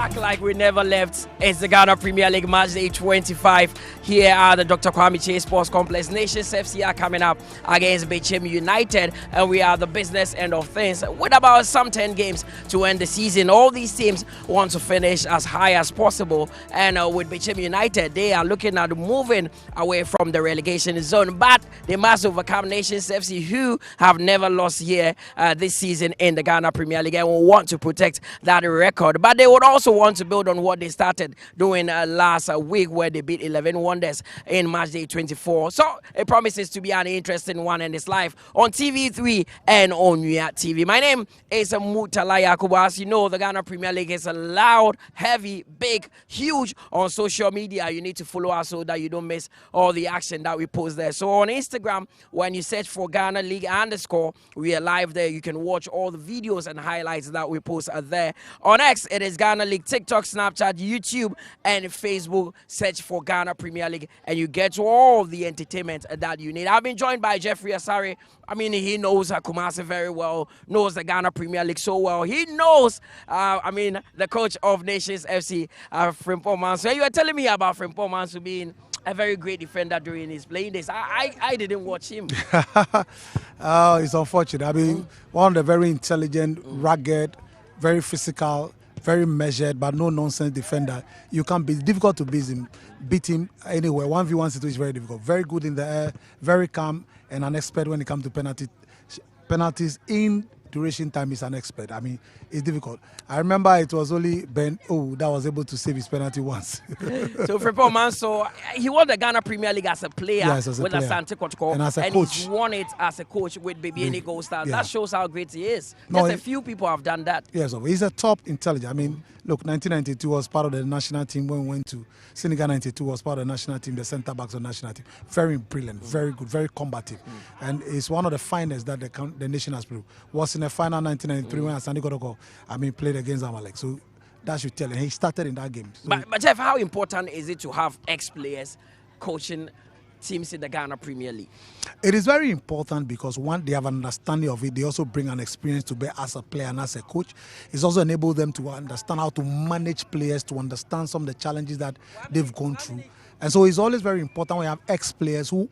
Back like we never left. It's the Ghana Premier League match day 25 here at the Dr. Kwame Chase Sports Complex. Nations FC are coming up against Bechem United, and we are the business end of things with about some 10 games to end the season. All these teams want to finish as high as possible, and with Bechem United, they are looking at moving away from the relegation zone, but they must overcome Nations FC, who have never lost here this season in the Ghana Premier League, and will want to protect that record. But they would also want to build on what they started doing last week, where they beat 11 Wonders in match day 24. So it promises to be an interesting one, and it's live on TV3 and on Nuya TV. My name is Mutala Yakubu. As you know, the Ghana Premier League is loud, heavy, big, huge on social media. You need to follow us so that you don't miss all the action that we post there. So on Instagram, when you search for Ghana League _ we are live there. You can watch all the videos and highlights that we post there. On X, it is Ghana League, TikTok, Snapchat, YouTube, and Facebook. Search for Ghana Premier League, and you get all the entertainment that you need. I've been joined by Jeffrey Asare. I mean, he knows Kumasi very well, knows the Ghana Premier League so well. He knows, the coach of Nations FC, Frimpong Manso. You were telling me about Frimpong Manso being a very great defender during his playing days. I didn't watch him. It's unfortunate. I mean, one of the very intelligent, rugged, very physical, very measured, but no nonsense defender. You can't be difficult to beat him anywhere. 1v1 situation is very difficult. Very good in the air, very calm, and an expert when it comes to penalties in duration time is an expert. I mean, it's difficult. I remember it was only Ben that was able to save his penalty once. So Frimpong Manso, he won the Ghana Premier League as a player, yes, as a with player. Asante Kotoko, and as a and coach. he's won it as a coach with Baby Any Gold Stars. Yeah. That shows how great he is. No, Just a few people have done that. Yes, he's a top intelligent. I mean, look, 1992 was part of the national team when we went to Senegal. 92 was part of the national team, the centre backs of the national team. Very brilliant, very good, very combative. And it's one of the finest that the nation has played. Was in the final 1993 when Asante Kotoko, played against Amalek. So that should tell you. He started in that game. So But Jeff, how important is it to have ex-players coaching teams in the Ghana Premier League? it is very important because one, they have an understanding of it. They also bring an experience to bear as a player and as a coach. It's also enabled them to understand how to manage players, to understand some of the challenges that they've gone through. And so it's always very important when you have ex-players who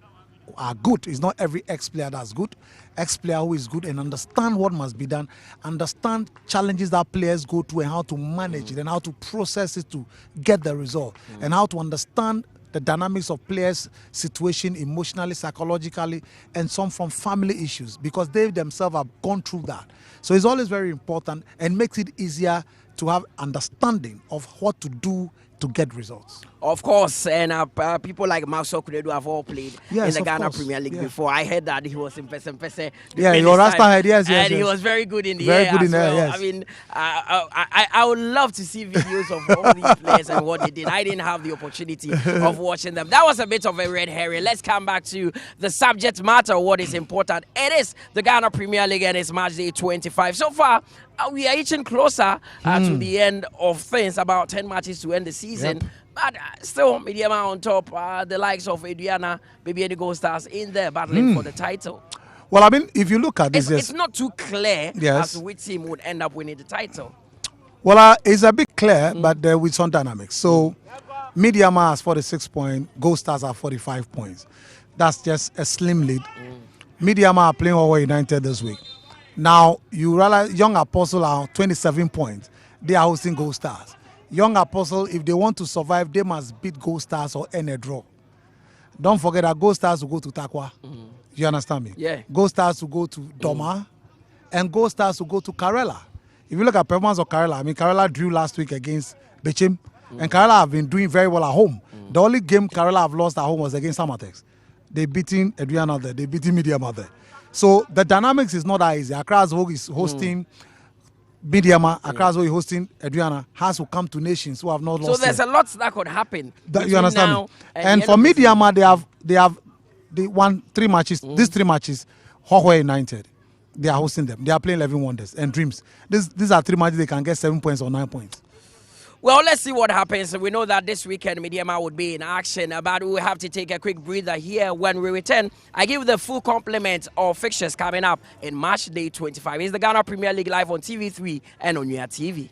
are good. It's not every ex-player that's good. Ex-player who is good and understand what must be done, understand challenges that players go through and how to manage it and how to process it to get the result and how to understand the dynamics of players' situation emotionally, psychologically, and some from family issues because they themselves have gone through that. So it's always very important and makes it easier to have understanding of what to do to get results. Of course, and people like Marcel Kunedu have all played in the Ghana Premier League before. I heard that he was in Pese. Yeah, he was Rasta head, yes. And he was very good in the air as well. Yes. I mean, I would love to see videos of all these players and what they did. I didn't have the opportunity of watching them. That was a bit of a red herring. Let's come back to the subject matter, what is important. It is the Ghana Premier League and it's match day 25. So far, we are inching closer to the end of things, about 10 matches to end the season. Yep. But still, Mediama on top, the likes of Adriana, Baby Any Gold Stars in there battling for the title. Well, I mean, if you look at this, it's not too clear as to which team would end up winning the title. Well, it's a bit clear, but with some dynamics. So, Mediama has 46 points, Gold Stars have 45 points. That's just a slim lead. Mediama are playing over United this week. Now, you realize Young Apostle are 27 points. They are hosting Gold Stars. Young Apostle, if they want to survive, they must beat Gold Stars or end a draw. Don't forget that Gold Stars will go to Takwa. You understand me? Yeah. Gold Stars will go to Doma, and Gold Stars will go to Karela. If you look at performance of Karela, Karela drew last week against Bechem, and Karela have been doing very well at home. The only game Karela have lost at home was against Samatex. They beating Adriana there, they beating Mediama there. So the dynamics is not that easy. Accra is hosting Mediama, Accra is hosting Adriana, has to come to nations who have not lost. So there's a lot that could happen. You understand me? And for Mediama, they won 3 matches. These 3 matches, Hohwe United, they are hosting them. They are playing 11 Wonders and Dreams. These are 3 matches they can get 7 points or 9 points. Well, let's see what happens. We know that this weekend Mediama would be in action, but we will have to take a quick breather here. When we return, I give the full complement of fixtures coming up in March Day 25. It's the Ghana Premier League live on TV3 and on Nuya TV.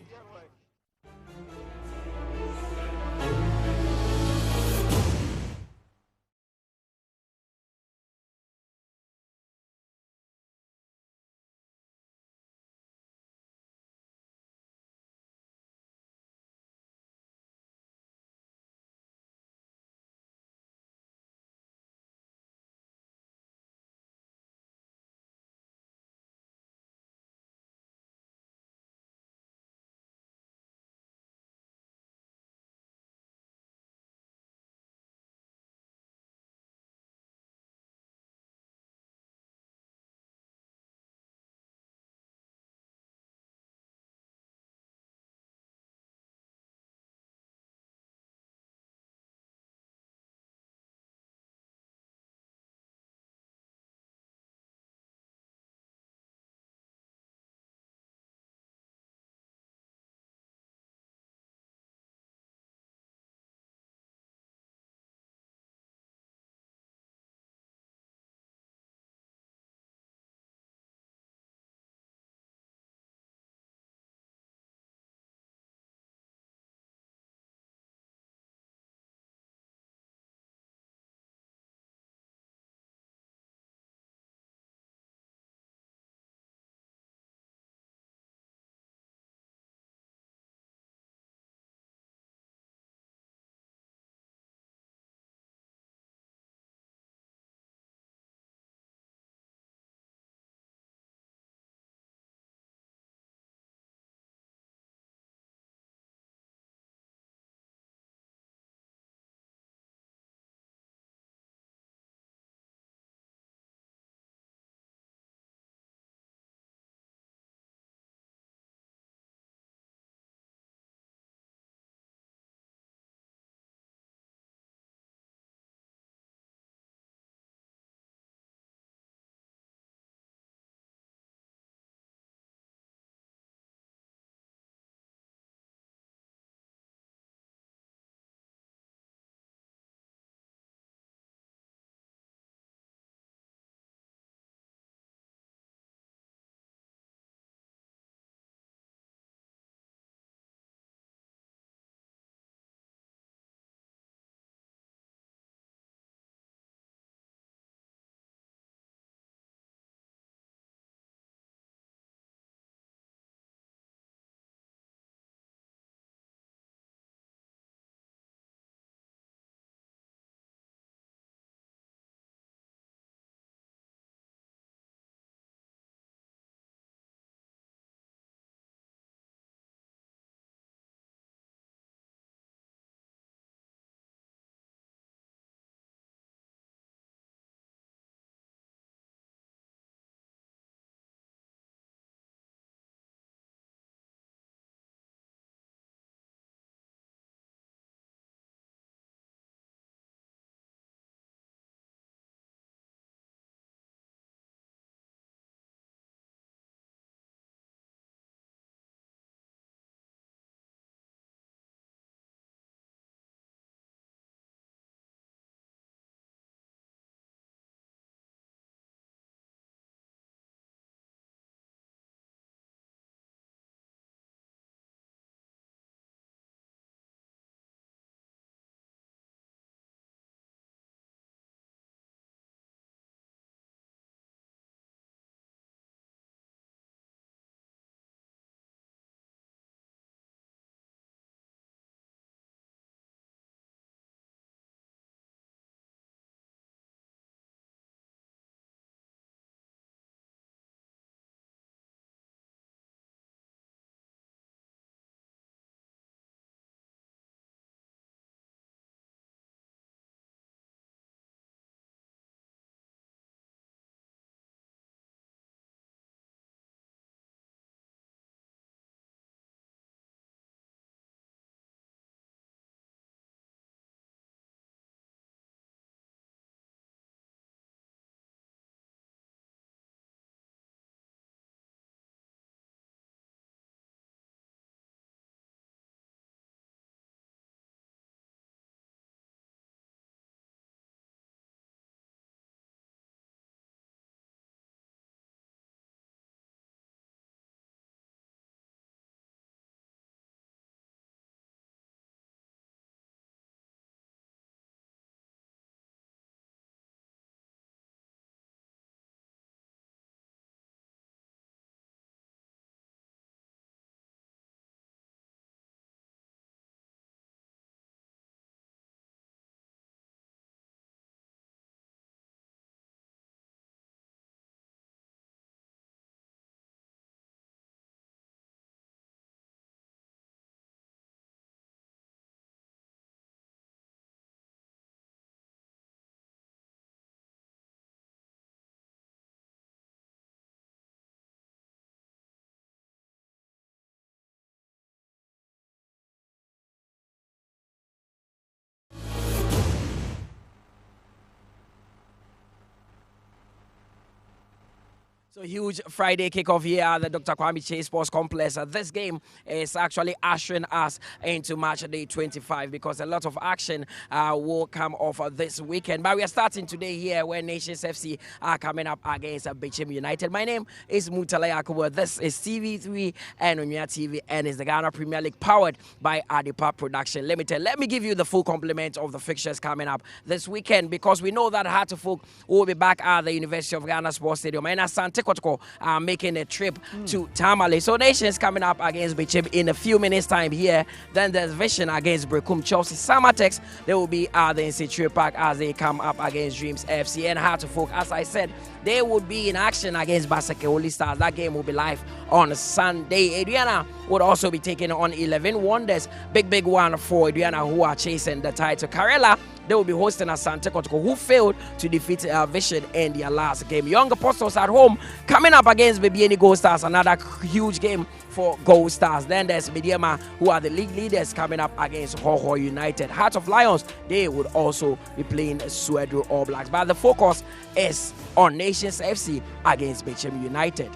So huge Friday kickoff here at the Dr. Kwame Chase Sports Complex. This game is actually ushering us into match day 25 because a lot of action will come off this weekend. But we are starting today here where Nations FC are coming up against Bechem United. My name is Mutala Yakubu. This is TV3 and Onya TV and is the Ghana Premier League powered by Adipa Production Limited. Let me give you the full complement of the fixtures coming up this weekend because we know that Hartlepool will be back at the University of Ghana Sports Stadium. And Asante Kotoko are making a trip to Tamale. So Nations coming up against Bechem in a few minutes time here. Then there's Vision against Bechem. Chelsea Samatex, they will be at the Institute Park as they come up against Dreams FC. And Hartlepool, as I said, they would be in action against Basake Holy Stars. That game will be live on Sunday. Adriana would also be taking on 11 Wonders. Big one for Adriana who are chasing the title. Karela, they will be hosting Asante Kotoko, who failed to defeat Vision in their last game. Young Apostles at home coming up against Bibiani Gold Stars, another huge game for Gold Stars. Then there's Mediama, who are the league leaders, coming up against Hoho United. Heart of Lions, they would also be playing Suedro All Blacks. But the focus is on Nations FC against Bechem United.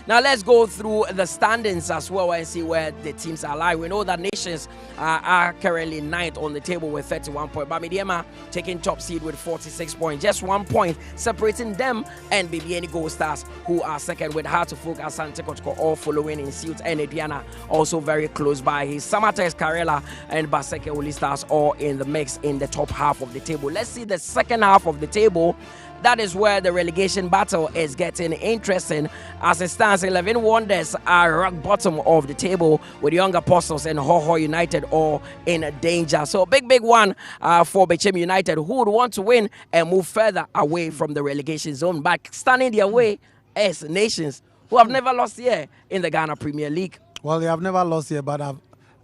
Now let's go through the standings as well and see where the teams are lying. We know that Nations are currently 9th on the table with 31 points. But Mediama taking top seed with 46 points. Just 1 point separating them and Bibiani Gold Stars, who are second with Hartlepool, Asante Kotoko, all following in suit. And Adriana also very close by. His Samatex, Karela and Baseke Holy Stars all in the mix in the top half of the table. Let's see the second half of the table. That is where the relegation battle is getting interesting. As it stands, 11 Wonders are rock bottom of the table with Young Apostles and Hoho United all in danger. So big one for Bechem United, who would want to win and move further away from the relegation zone. But standing their way as Nations, who have never lost here in the Ghana Premier League. Well, they have never lost here, but have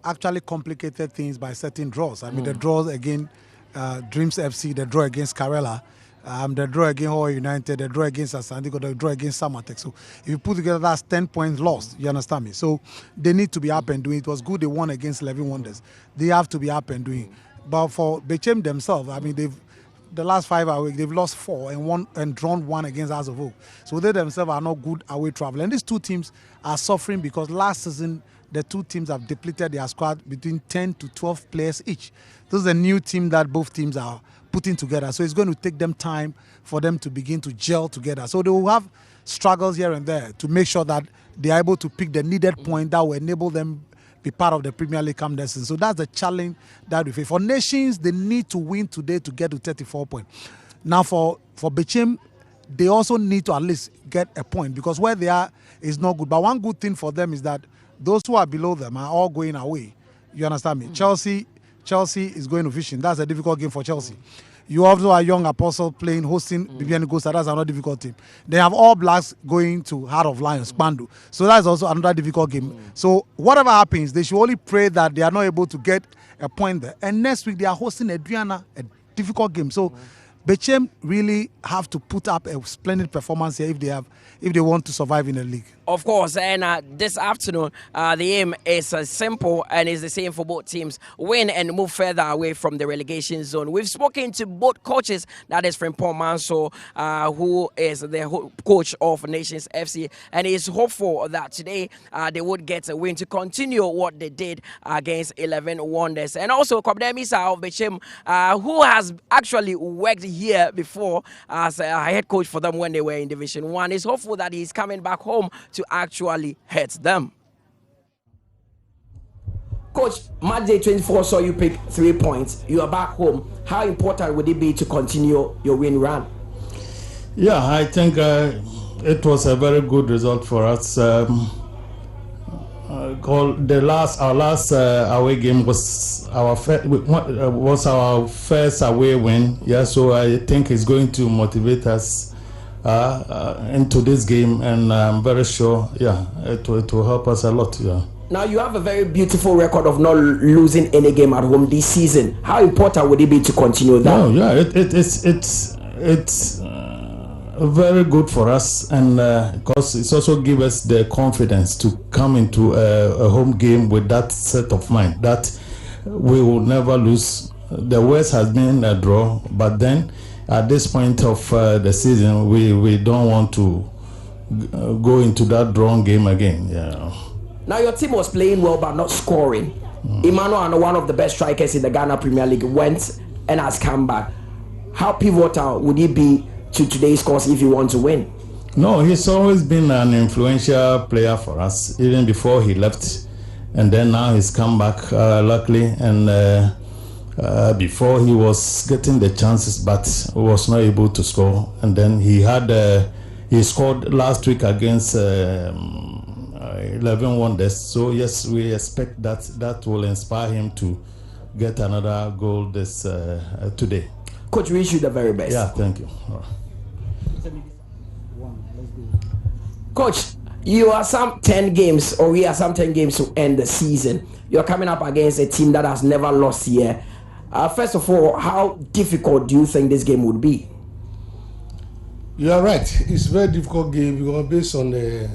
actually complicated things by setting draws. I mean, the draws against Dreams FC, the draw against Karela, the draw against Hoho United, the draw against Asante, the draw against Samatex. So if you put together, that's 10 points lost. You understand me? So they need to be up and doing. It was good they won against 11 Wonders. They have to be up and doing. But for Bechem themselves, I mean, the last 5 away, they've lost 4 and drawn 1 against House of Hope. So they themselves are not good away travel. And these two teams are suffering because last season the two teams have depleted their squad between 10 to 12 players each. This is a new team that both teams are putting together. So it's going to take them time for them to begin to gel together. So they will have struggles here and there to make sure that they are able to pick the needed point that will enable them be part of the Premier League come next season. So that's the challenge that we face. For Nations, they need to win today to get to 34 points. Now for Bechem, they also need to at least get a point because where they are is not good. But one good thing for them is that those who are below them are all going away. You understand me? Chelsea is going to Vision. That's a difficult game for Chelsea. You also have Young Apostle hosting Bibiani Gold Stars. That's another difficult team. They have All Blacks going to Heart of Lions, Pandu. So that's also another difficult game. So whatever happens, they should only pray that they are not able to get a point there. And next week, they are hosting Adriana, a difficult game. So Bechem really have to put up a splendid performance here if they want to survive in the league. Of course, and this afternoon, the aim is simple and is the same for both teams. Win and move further away from the relegation zone. We've spoken to both coaches, that is Frimpong Manso, who is the coach of Nations FC, and he's hopeful that today they would get a win to continue what they did against 11 Wonders. And also, Kobdemisa of Bechem, who has actually worked here before as a head coach for them when they were in Division 1, is hopeful that he's coming back home to actually hurt them. Coach, match day 24 saw you pick 3 points. You are back home. How important would it be to continue your win run? Yeah, I think it was a very good result for us. Our last away game was our first away win. Yeah, so I think it's going to motivate us into this game, and I'm very sure, it will help us a lot. Yeah. Now you have a very beautiful record of not losing any game at home this season. How important would it be to continue that? Oh yeah, it's very good for us, and because it's also give us the confidence to come into a home game with that set of mind that we will never lose. The worst has been a draw, but then at this point of the season, we don't want to go into that drawn game again. Yeah. Now your team was playing well but not scoring. Emmanuel, one of the best strikers in the Ghana Premier League, went and has come back. How pivotal would he be to today's course if you want to win? No, he's always been an influential player for us, even before he left. And then now he's come back, luckily. And before he was getting the chances, but was not able to score. And then he scored last week against 11 Wonders. So yes, we expect that will inspire him to get another goal this today. Coach, we wish you the very best. Yeah, thank you. Coach, you are some 10 games, or we are some 10 games to end the season. You're coming up against a team that has never lost here. First of all, how difficult do you think this game would be? You are right. It's a very difficult game because based on the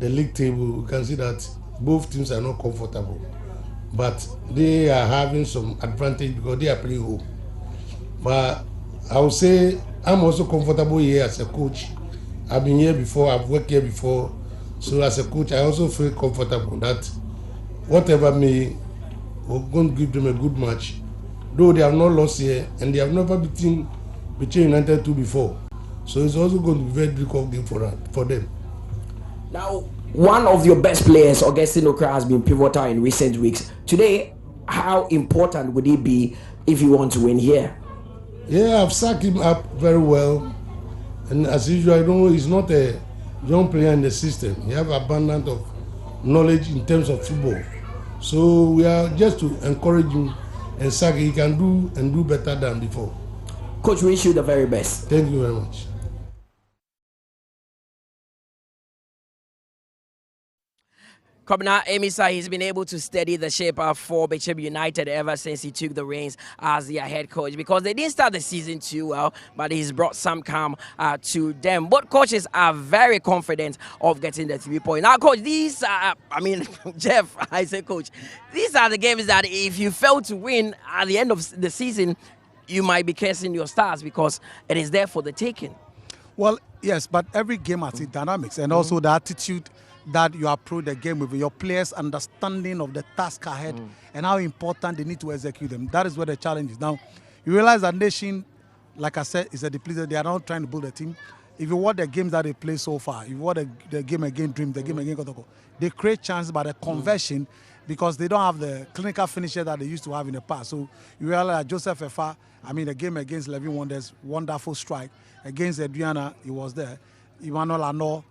league table, you can see that both teams are not comfortable. But they are having some advantage because they are playing home. But I would say I'm also comfortable here as a coach. I've been here before, I've worked here before. So as a coach, I also feel comfortable that whatever may, we're going to give them a good match. Though they have not lost here and they have never beaten Bechem United 2 before. So it's also going to be a very difficult game for them. Now, one of your best players, Augustine Okra, has been pivotal in recent weeks. Today, how important would it be if you want to win here? Yeah, I've sacked him up very well. And as usual, I don't know, he's not a young player in the system. He has abundance of knowledge in terms of football. So we are just to encourage him and sack he can do better than before. Coach, we wish you the very best. Thank you very much. Commissioner Emisa, he's been able to steady the ship for Bechem United ever since he took the reins as their head coach, because they didn't start the season too well, but he's brought some calm to them. Both coaches are very confident of getting the 3 points. Now, coach, these are, Jeff, I say, coach, these are the games that if you fail to win at the end of the season, you might be cursing your stars because it is there for the taking. Well, yes, but every game has its dynamics and also the attitude that you approach the game with, your players' understanding of the task ahead and how important they need to execute them. That is where the challenge is. Now, you realize that Nation, like I said, is a depleted. They are not trying to build a team. If you watch the games that they play so far, if you watch the game against Dream, the game against Kotoko, they create chances by the conversion because they don't have the clinical finisher that they used to have in the past. So you realize that Joseph Efa, the game against 11 Wonders, wonderful strike. Against Adriana, he was there. Emmanuel Ano,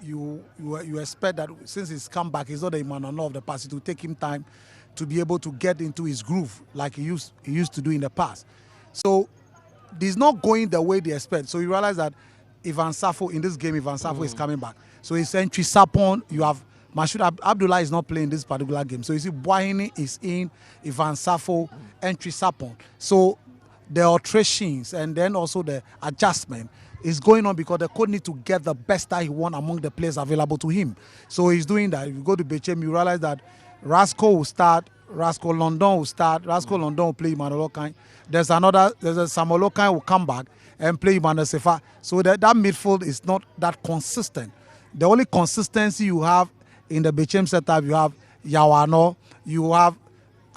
you expect that since he's come back, he's not the Emmanuel of the past. It will take him time to be able to get into his groove like he used to do in the past. So he's not going the way they expect. So you realize that Ivan Safo, in this game, Ivan Safo is coming back. So his entry Sapon, you have Mashoud Abdullah is not playing this particular game. So you see Boahini is in, Ivan Safo, entry Sapon. So the alterations and then also the adjustment is going on because the coach needs to get the best that he wants among the players available to him. So he's doing that. If you go to Bechem, you realize that Rasco will start, Rasco London will start, Rasco London will play Emmanuel Okai. There's a Samuel Okai will come back and play Emmanuel Sefa. So that midfield is not that consistent. The only consistency you have in the Bechem setup, you have Yawano, you have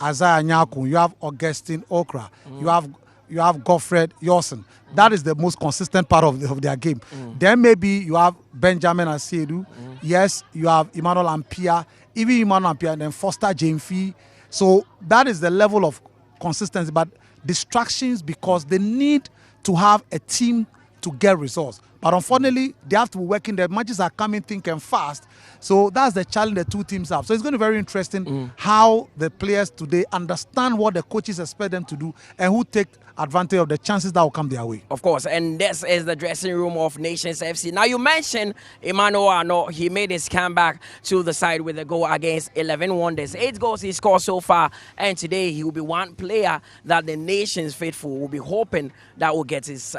Isaiah Nyakun, you have Augustine Okra, you have Godfred Yorson. That is the most consistent part of their game. Then maybe you have Benjamin Asiedu. Yes, you have Emmanuel Ampia, even Emmanuel Ampia, and then Foster Jamfi. So that is the level of consistency, but distractions because they need to have a team to get results. But unfortunately, they have to be working. The matches are coming thick and fast. So that's the challenge the two teams have. So it's going to be very interesting how the players today understand what the coaches expect them to do and who take advantage of the chances that will come their way. Of course, and this is the dressing room of Nations FC. Now, you mentioned Emmanuel Ano. He made his comeback to the side with a goal against 11 Wonders. 8 goals he scored so far, and today he will be one player that the Nations faithful will be hoping that will get his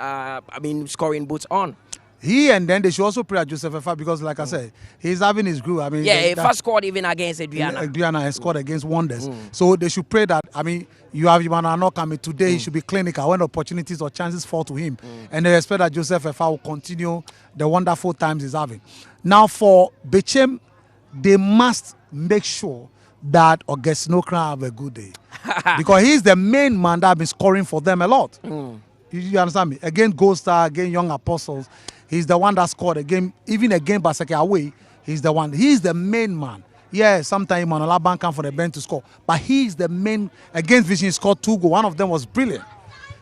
scoring boots on. And then they should also pray at Joseph Efa because, like I said, he's having his groove. I mean, Yeah, he first scored even against Adriana. Adriana has scored against Wonders. So they should pray that, I mean, you have Iman coming today, he should be clinical when opportunities or chances fall to him. And they expect that Joseph Efa will continue the wonderful times he's having. Now, for Bechem, they must make sure that Augustino can have a good day. Because he's the main man that has been scoring for them a lot. You understand me? Against Gold Star, against Young Apostles, he's the one that scored again. Even against Basake away, he's the one. He's the main man. Yeah, sometimes Manola Ban come for the bench to score, but he's the main. Against Vision, he scored 2 goals. One of them was brilliant.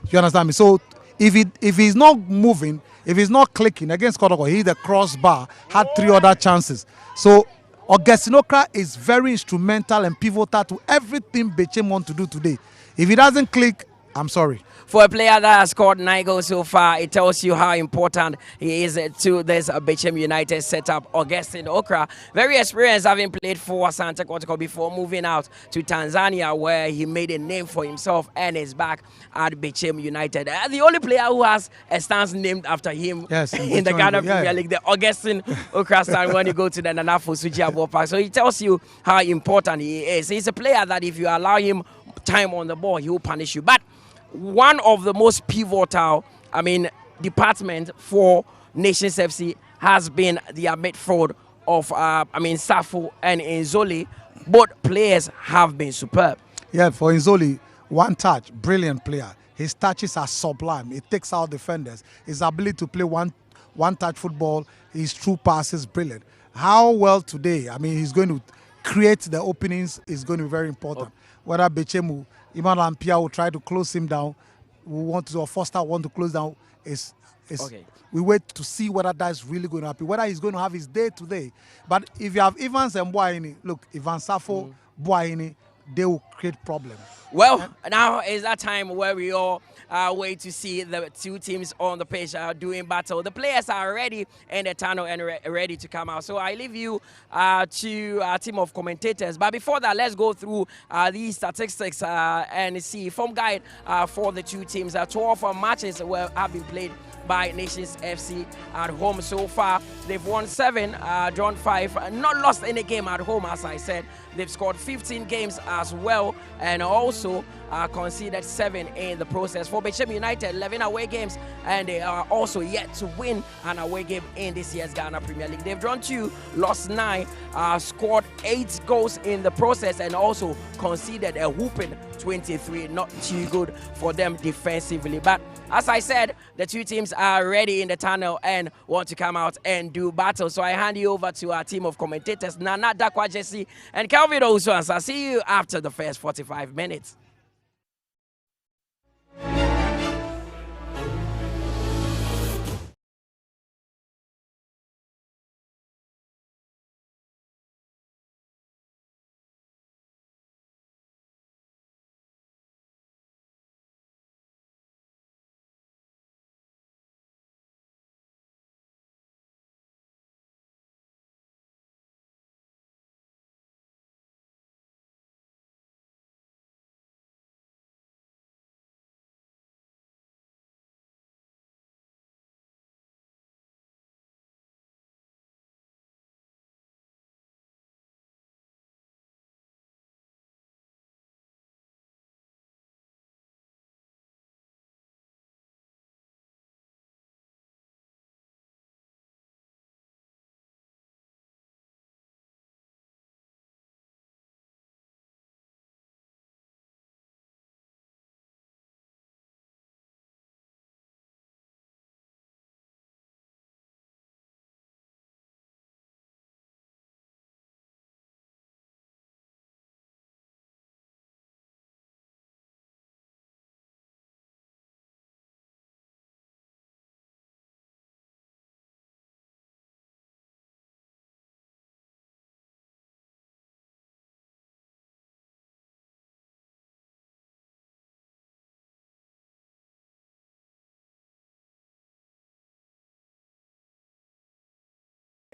You understand me? So if he's not moving, if he's not clicking against Kotoko, he's the crossbar. Had 3 other chances. So Augustino Kra is very instrumental and pivotal to everything Bechem want to do today. If he doesn't click, I'm sorry. For a player that has scored 9 goals so far, it tells you how important he is to this Bechem United setup. Augustine Okra, very experienced, having played for Santa Kotoko before moving out to Tanzania, where he made a name for himself and is back at Bechem United. The only player who has a stand named after him in the Ghana Premier League, the Augustine Okra stand when you go to the Nanafo Suchi Park. So it tells you how important he is. He's a player that if you allow him time on the ball, he will punish you. But one of the most pivotal, department for Nations FC has been the midfield of, Safo and Inzoli. Both players have been superb. Yeah, for Inzoli, one touch, brilliant player. His touches are sublime. He takes out defenders. His ability to play one touch football, his true passes, brilliant. How well today, he's going to create the openings is going to be very important. Whether Bechem, Iman Lampia will try to close him down, or Foster want to close down, we wait to see whether that's really going to happen, whether he's going to have his day today. But if you have Evans and Boahini, look, Ivan Safo, Boahini, they will create problems. Well, now is that time where we all wait to see the 2 teams on the pitch doing battle. The players are ready in the tunnel and ready to come out. So I leave you to our team of commentators. But before that, let's go through these statistics and see form guide for the 2 teams. 12 matches have been played by Nations FC at home so far. They've won 7, drawn 5, not lost any game at home, as I said. They've scored 15 games as well, and also conceded 7 in the process. For Bechem United, 11 away games, and they are also yet to win an away game in this year's Ghana Premier League. They've drawn 2, lost 9, scored 8 goals in the process, and also conceded a whooping 23. Not too good for them defensively. But as I said, the 2 teams are ready in the tunnel and want to come out and do battle. So I hand you over to our team of commentators, Nana Dakwa Jesse and Calvin Oswans. I'll see you after the first 45 minutes.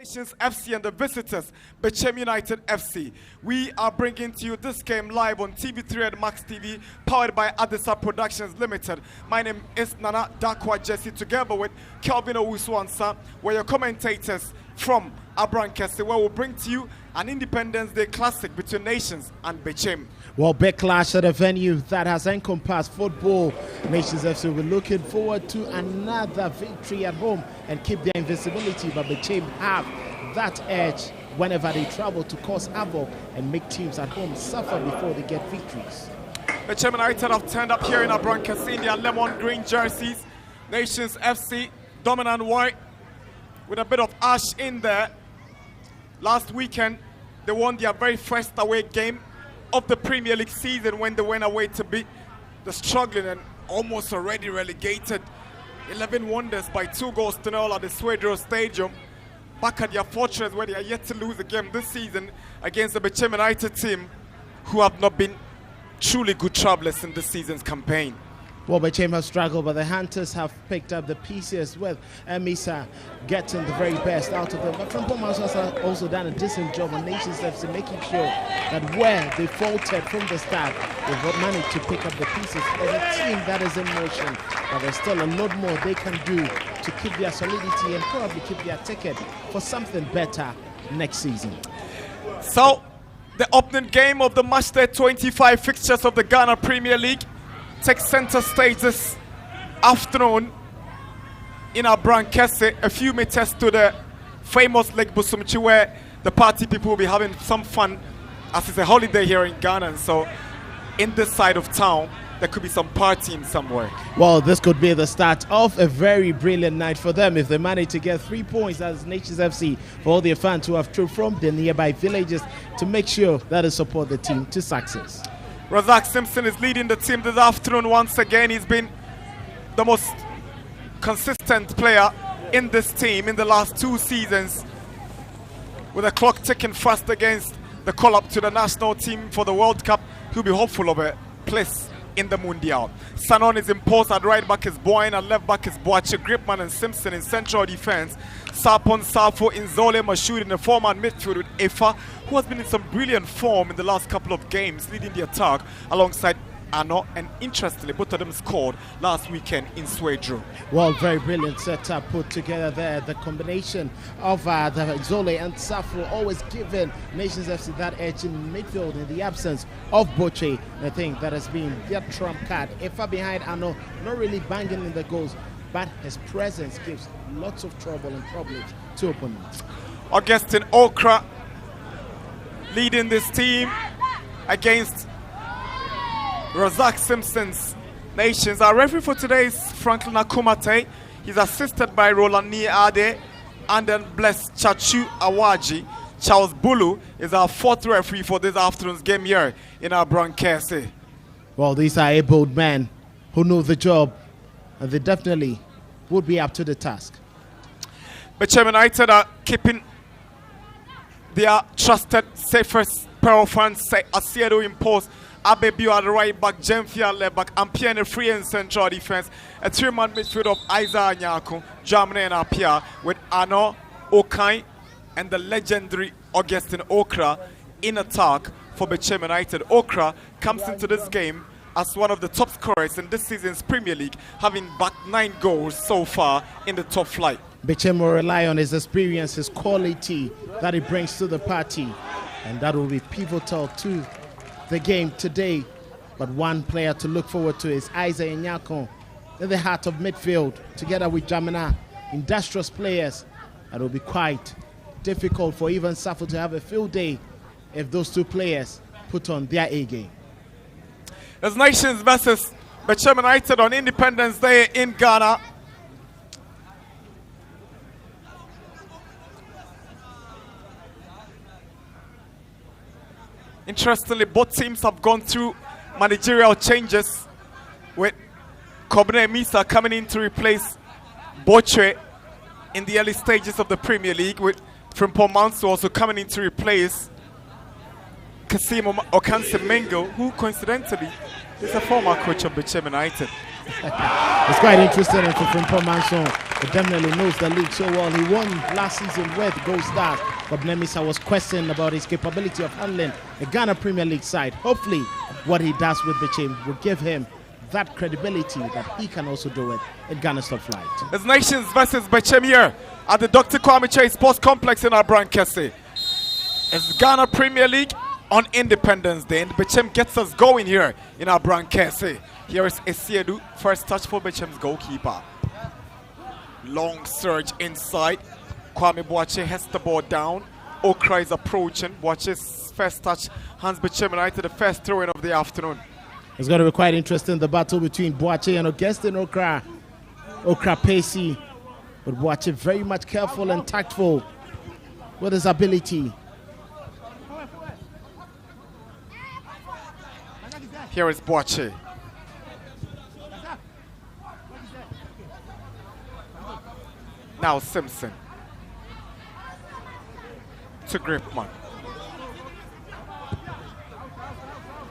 Nations FC and the visitors, Bechem United FC. We are bringing to you this game live on TV3 and Max TV, powered by Adisa Productions Limited. My name is Nana Dakwa Jesse, together with Kelvin Owusu-Ansah. We're your commentators from Abrankese, where we'll bring to you an Independence Day classic between Nations and Bechem. Well, backlash at a venue that has encompassed football. Nations FC will be looking forward to another victory at home and keep their invisibility, but Bechem have that edge whenever they travel to cause havoc and make teams at home suffer before they get victories. Bechem United have turned up here in Abrankese in their lemon green jerseys. Nations FC dominant white with a bit of ash in there. Last weekend, they won their very first away game of the Premier League season when they went away to beat the struggling and almost already relegated 11 Wonders by 2-0 at the Swedro Stadium. Back at their fortress, where they are yet to lose a game this season against the Bechem United team, who have not been truly good travelers in this season's campaign. Well, Bechem has struggled, but the Hunters have picked up the pieces with Emisa getting the very best out of them. But Frimpong Manso has also done a decent job on Nations FC, making sure that where they faltered from the start, they've managed to pick up the pieces. As a team that is in motion, but there's still a lot more they can do to keep their solidity and probably keep their ticket for something better next season. So, the opening game of the Matchday 25 fixtures of the Ghana Premier League takes center stage this afternoon in Abrankese, a few meters to the famous Lake Busumchi, where the party people will be having some fun as it's a holiday here in Ghana. And so in this side of town, there could be some partying somewhere. Well, this could be the start of a very brilliant night for them if they manage to get 3 points as Nations FC, for all their fans who have trooped from the nearby villages to make sure that they support the team to success. Razak Simpson is leading the team this afternoon once again. He's been the most consistent player in this team in the last 2 seasons, with the clock ticking fast against the call-up to the national team for the World Cup. He'll be hopeful of a place in the Mundial. Sanon is in post. At right back is Boyne, at left back is Boache, Gripman and Simpson in central defense. Sapon, Safo, Inzole, Mashoud in the forward midfield with Efa, who has been in some brilliant form in the last couple of games, leading the attack alongside Ano, and interestingly, both of them scored last weekend in Swedro. Well, very brilliant setup put together there. The combination of the Zole and Safo always giving Nations FC that edge in midfield in the absence of Boche. I think that has been their trump card. Efa behind Ano, not really banging in the goals, but his presence gives lots of trouble and problems to opponents. Augustine Okra leading this team against Razak Simpson's Nations. Our referee for today is Franklin Akumate. He's assisted by Roland Ade and then Bless Chachu Awaji. Charles Bulu is our 4th referee for this afternoon's game here in Abrankese. Well, these are able men who know the job, and they definitely would be up to the task. Bechem United are keeping their trusted, safest pair of fans, Asiedo in post, Abebio at the right back, Jemfia at left back, and Pierre free in central defense. A 3-man midfield of Isaiah Nyako, Germany and Apia, with Ano, Okai, and the legendary Augustine Okra in attack for Bechem United. Okra comes into this game as one of the top scorers in this season's Premier League, having backed 9 goals so far in the top flight. Bechem will rely on his experience, his quality that he brings to the party, and that will be pivotal to the game today. But one player to look forward to is Isaiah Nyako in the heart of midfield, together with Jamina, industrious players. That will be quite difficult for even Safo to have a field day if those 2 players put on their A game. As Nations versus Bechem United on Independence Day in Ghana. Interestingly, both teams have gone through managerial changes, with Kobne Misa coming in to replace Boche in the early stages of the Premier League, with Frimpong Manso also coming in to replace Kasim Okanse Mengo, who coincidentally is a former coach of Bechem United. It's quite interesting for Frimpong Manso He definitely knows the league so well. He won last season with Gold Stars, but Nemisa was questioned about his capability of handling the Ghana Premier League side. Hopefully, what he does with Bechem will give him that credibility that he can also do it in Ghana's top flight. It's Nations versus Bechem here at the Dr. Kwame Chase Sports Complex in Abrankese. It's Ghana Premier League on Independence Day, and Bechem gets us going here in Abrankese. Here is Esiedu, first touch for Bechem's goalkeeper. Long surge inside. Kwame Boache has the ball down. Okra is approaching. Boache's first touch hands Bechem United the first throw-in of the afternoon. It's going to be quite interesting, the battle between Boache and Augustin Okra. Okra pacey, but Boache very much careful and tactful with his ability. Here is Boache. Now Simpson to Gripman.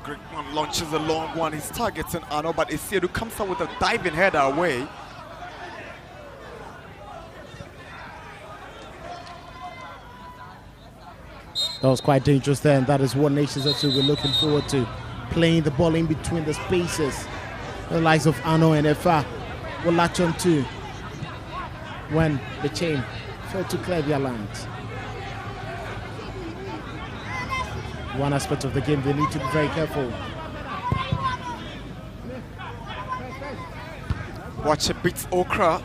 Gripman launches a long one. He's targeting Arno, but Esiedu comes out with a diving header away. That was quite dangerous there, and that is what Nations FC we're looking forward to. Playing the ball in between the spaces. The likes of Arno and Efa will latch on to when the chain failed to clear their lines. One aspect of the game, they need to be very careful. Watch it, beats Okra.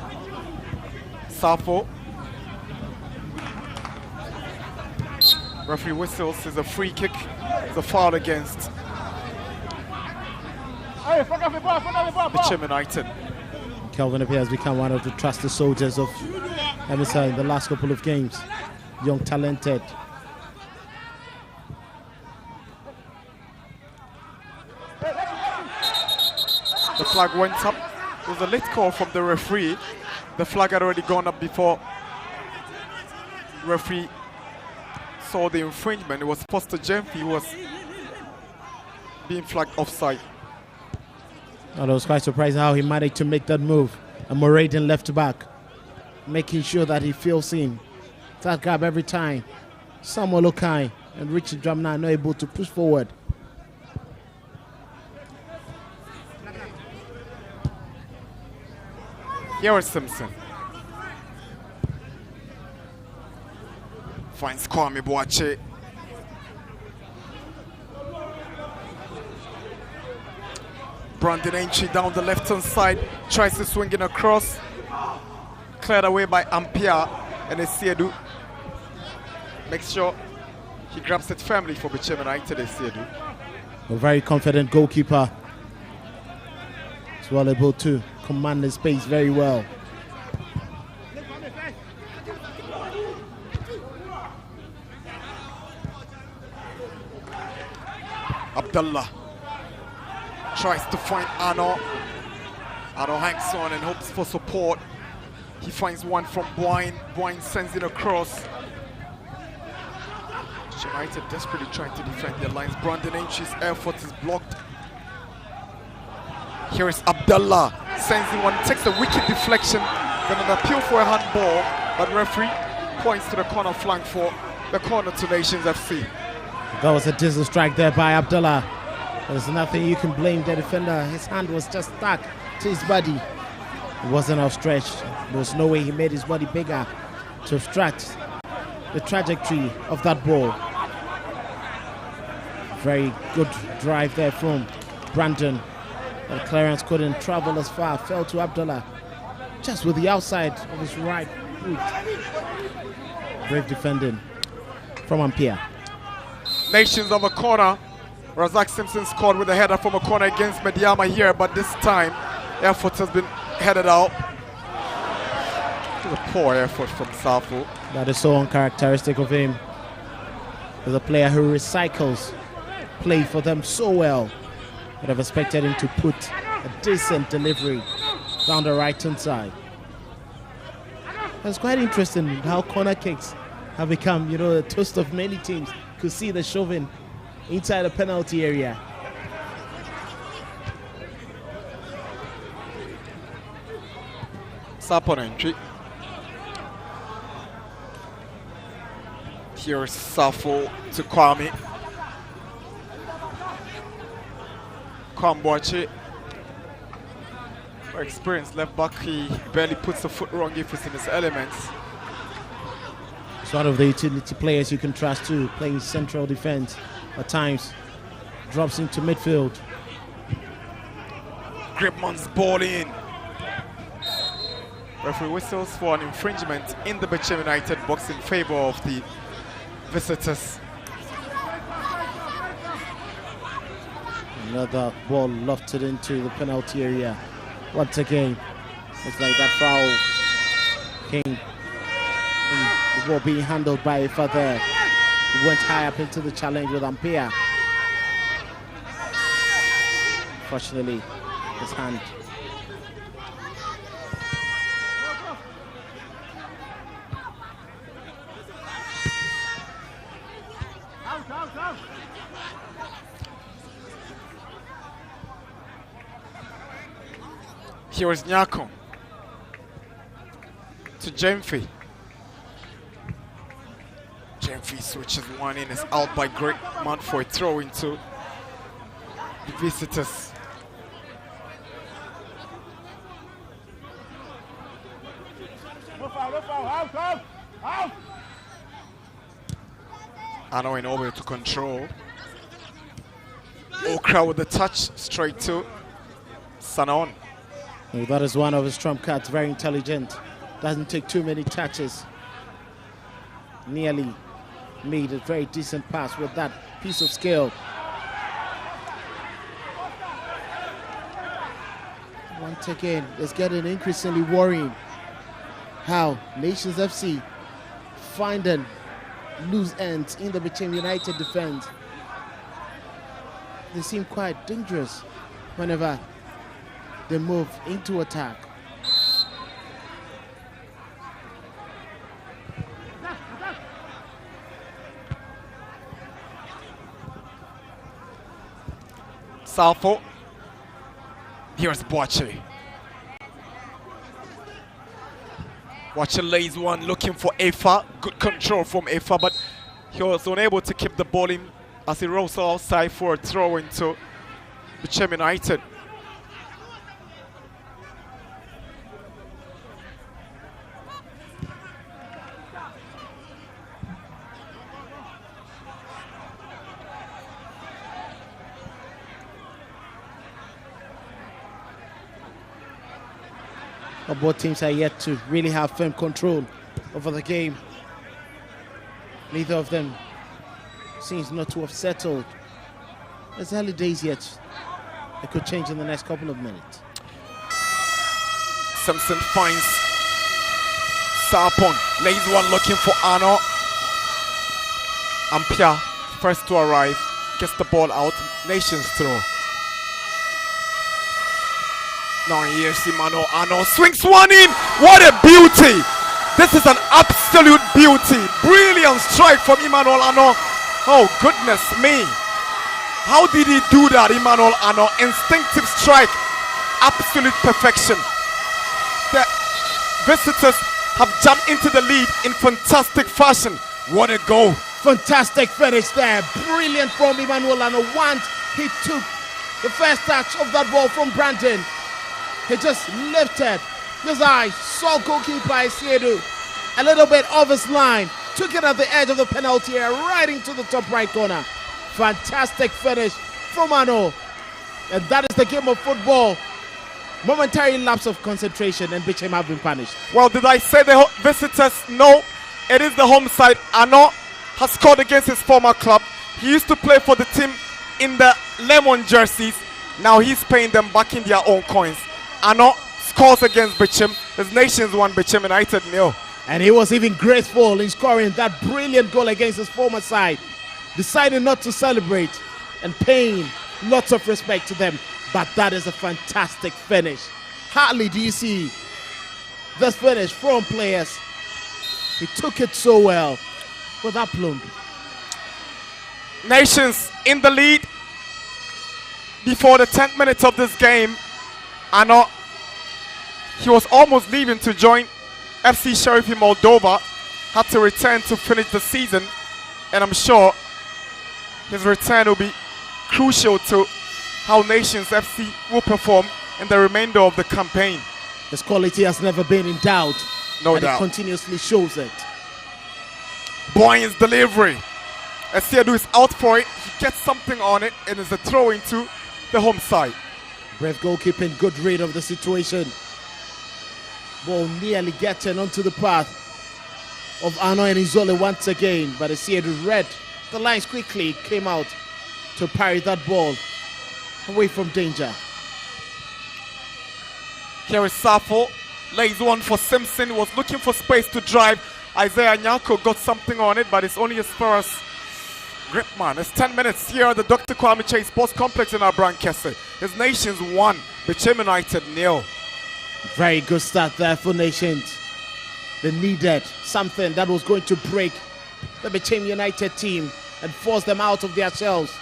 Safo. Referee whistles, is a free kick. It's a foul against Bechem United. Kelvin Appiah has become one of the trusted soldiers of MSI in the last couple of games. Young, talented. The flag went up. It was a late call from the referee. The flag had already gone up before referee saw the infringement. It was Foster Jemfi who was being flagged offside. And I was quite surprised how he managed to make that move. And Moradin left back, making sure that he feels in. That grab every time. Samuel Okai and Richard Dramna are not able to push forward. Here is Simpson. Finds Kwame Boache. Brandon Aintree down the left-hand side, tries to swing it across. Cleared away by Appiah, and Esiedu makes sure he grabs it firmly for Bechem United. Esiedu. A very confident goalkeeper. He's well able to command the space very well. Abdullah tries to find Arno. Arno hangs on and hopes for support. He finds one from Boyne. Boyne sends it across. United desperately trying to defend their lines. Brandon Aintree's effort is blocked. Here is Abdullah, sends in one, takes a wicked deflection, then an appeal for a handball, but referee points to the corner flank for the corner to Nations FC. That was a diesel strike there by Abdullah. There's nothing you can blame the defender. His hand was just stuck to his body. It wasn't outstretched. There was no way he made his body bigger to obstruct the trajectory of that ball. Very good drive there from Brandon. But clearance couldn't travel as far. Fell to Abdullah just with the outside of his right foot. Brave defending from Appiah. Nations of a corner. Razak Simpson scored with a header from a corner against Mediama here, but this time effort has been headed out. It was a poor effort from Safo. That is so uncharacteristic of him. He's a player who recycles play for them so well. I'd have expected him to put a decent delivery down the right-hand side. It's quite interesting how corner kicks have become, the toast of many teams. Could see the shoving inside the penalty area. Sapon entry. Here's Safo to Kwame. Kwamboache, experienced left back, he barely puts a foot wrong if it's in his elements. It's one of the utility players you can trust too, playing central defense at times. Drops into midfield. Gripman's ball in. Referee whistles for an infringement in the Bechem United box in favor of the visitors. Another ball lofted into the penalty area. Once again, it's like that foul came. And the ball being handled by Ifa there. He went high up into the challenge with Ampere. Fortunately, his hand. Here is Nyako to Jemfi. Jemfi switches one in, is out by Gripman for a throw into the visitors. Ano in over to control. Okra with the touch straight to Sanon. Well, that is one of his trump cards, very intelligent. Doesn't take too many touches. Nearly made a very decent pass with that piece of skill. Once again, it's getting increasingly worrying how Nations FC finding loose ends in the Bechem United defense. They seem quite dangerous whenever they move into attack. Salfo. Here's Boache. Boache lays one, looking for Efa. Good control from Efa, but he was unable to keep the ball in as he rolls outside for a throw into Bechem United. Both teams are yet to really have firm control over the game. Neither of them seems not to have settled. It's early days yet. It could change in the next couple of minutes. Simpson finds Sarpon, lays one looking for Arno. Ampia, first to arrive, gets the ball out, Nations throw. Now here's Simano. Arno swings one in. What a beauty! This is an absolute beauty. Brilliant strike from Emmanuel Arno. Oh goodness me! How did he do that, Emmanuel Arno? Instinctive strike, absolute perfection. The visitors have jumped into the lead in fantastic fashion. What a goal! Fantastic finish there. Brilliant from Emmanuel Arno. Once he took the first touch of that ball from Brandon, he just lifted his eye, saw goalkeeper Isiedu a little bit off his line, took it at the edge of the penalty area, right into the top right corner. Fantastic finish from Arno. And that is the game of football. Momentary lapse of concentration and Bechem have been punished. Well, did I say the visitors? No, it is the home side. Arno has scored against his former club. He used to play for the team in the lemon jerseys. Now he's paying them back in their own coins. Arno scores against Bechem. His Nations won, Bechem United 0. And he was even graceful in scoring that brilliant goal against his former side, deciding not to celebrate and paying lots of respect to them. But that is a fantastic finish. Hardly do you see this finish from players. He took it so well with aplomb. Nations in the lead before the 10th minute of this game. Arno, he was almost leaving to join FC Sheriff in Moldova, had to return to finish the season And I'm sure his return will be crucial to how Nations FC will perform in the remainder of the campaign. His quality has never been in doubt. No doubt. He continuously shows it. Boyne's delivery. Asiedu is out for it. He gets something on it and is a throw into the home side. Brave goalkeeping, good read of the situation. Ball nearly getting onto the path of Arno and Izole once again, but Asiedu read the lines quickly, came out to parry that ball away from danger. Here is Safo, lays one for Simpson, was looking for space to drive. Isaiah Nyako got something on it, but it's only as far as Gripman. It's 10 minutes here at the Dr. Kwame Chase Sports Complex in Abrankese. His Nations 1, Bechem United 0. Very good start there for Nations. They needed something that was going to break the Bechem United team and force them out of their shells.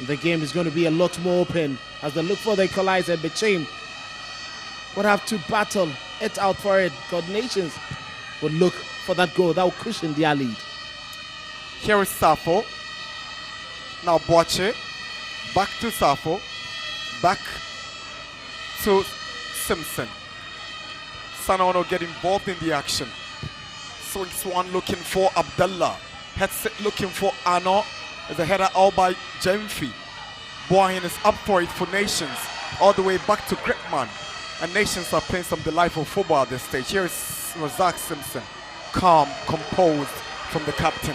The game is going to be a lot more open as they look for the equalizer. Bechem would have to battle it out for it. God Nations would look for that goal that would cushion their lead. Here is Safo. Now Boache. Back to Safo. Back to Simpson. Sanono get involved in the action. Swings one looking for Abdullah. Heads it looking for Ano. There's a header out by Jemfi. Boyne is up for it for Nations. All the way back to Gripman. And Nations are playing some delightful football at this stage. Here is Razak Simpson. Calm, composed from the captain.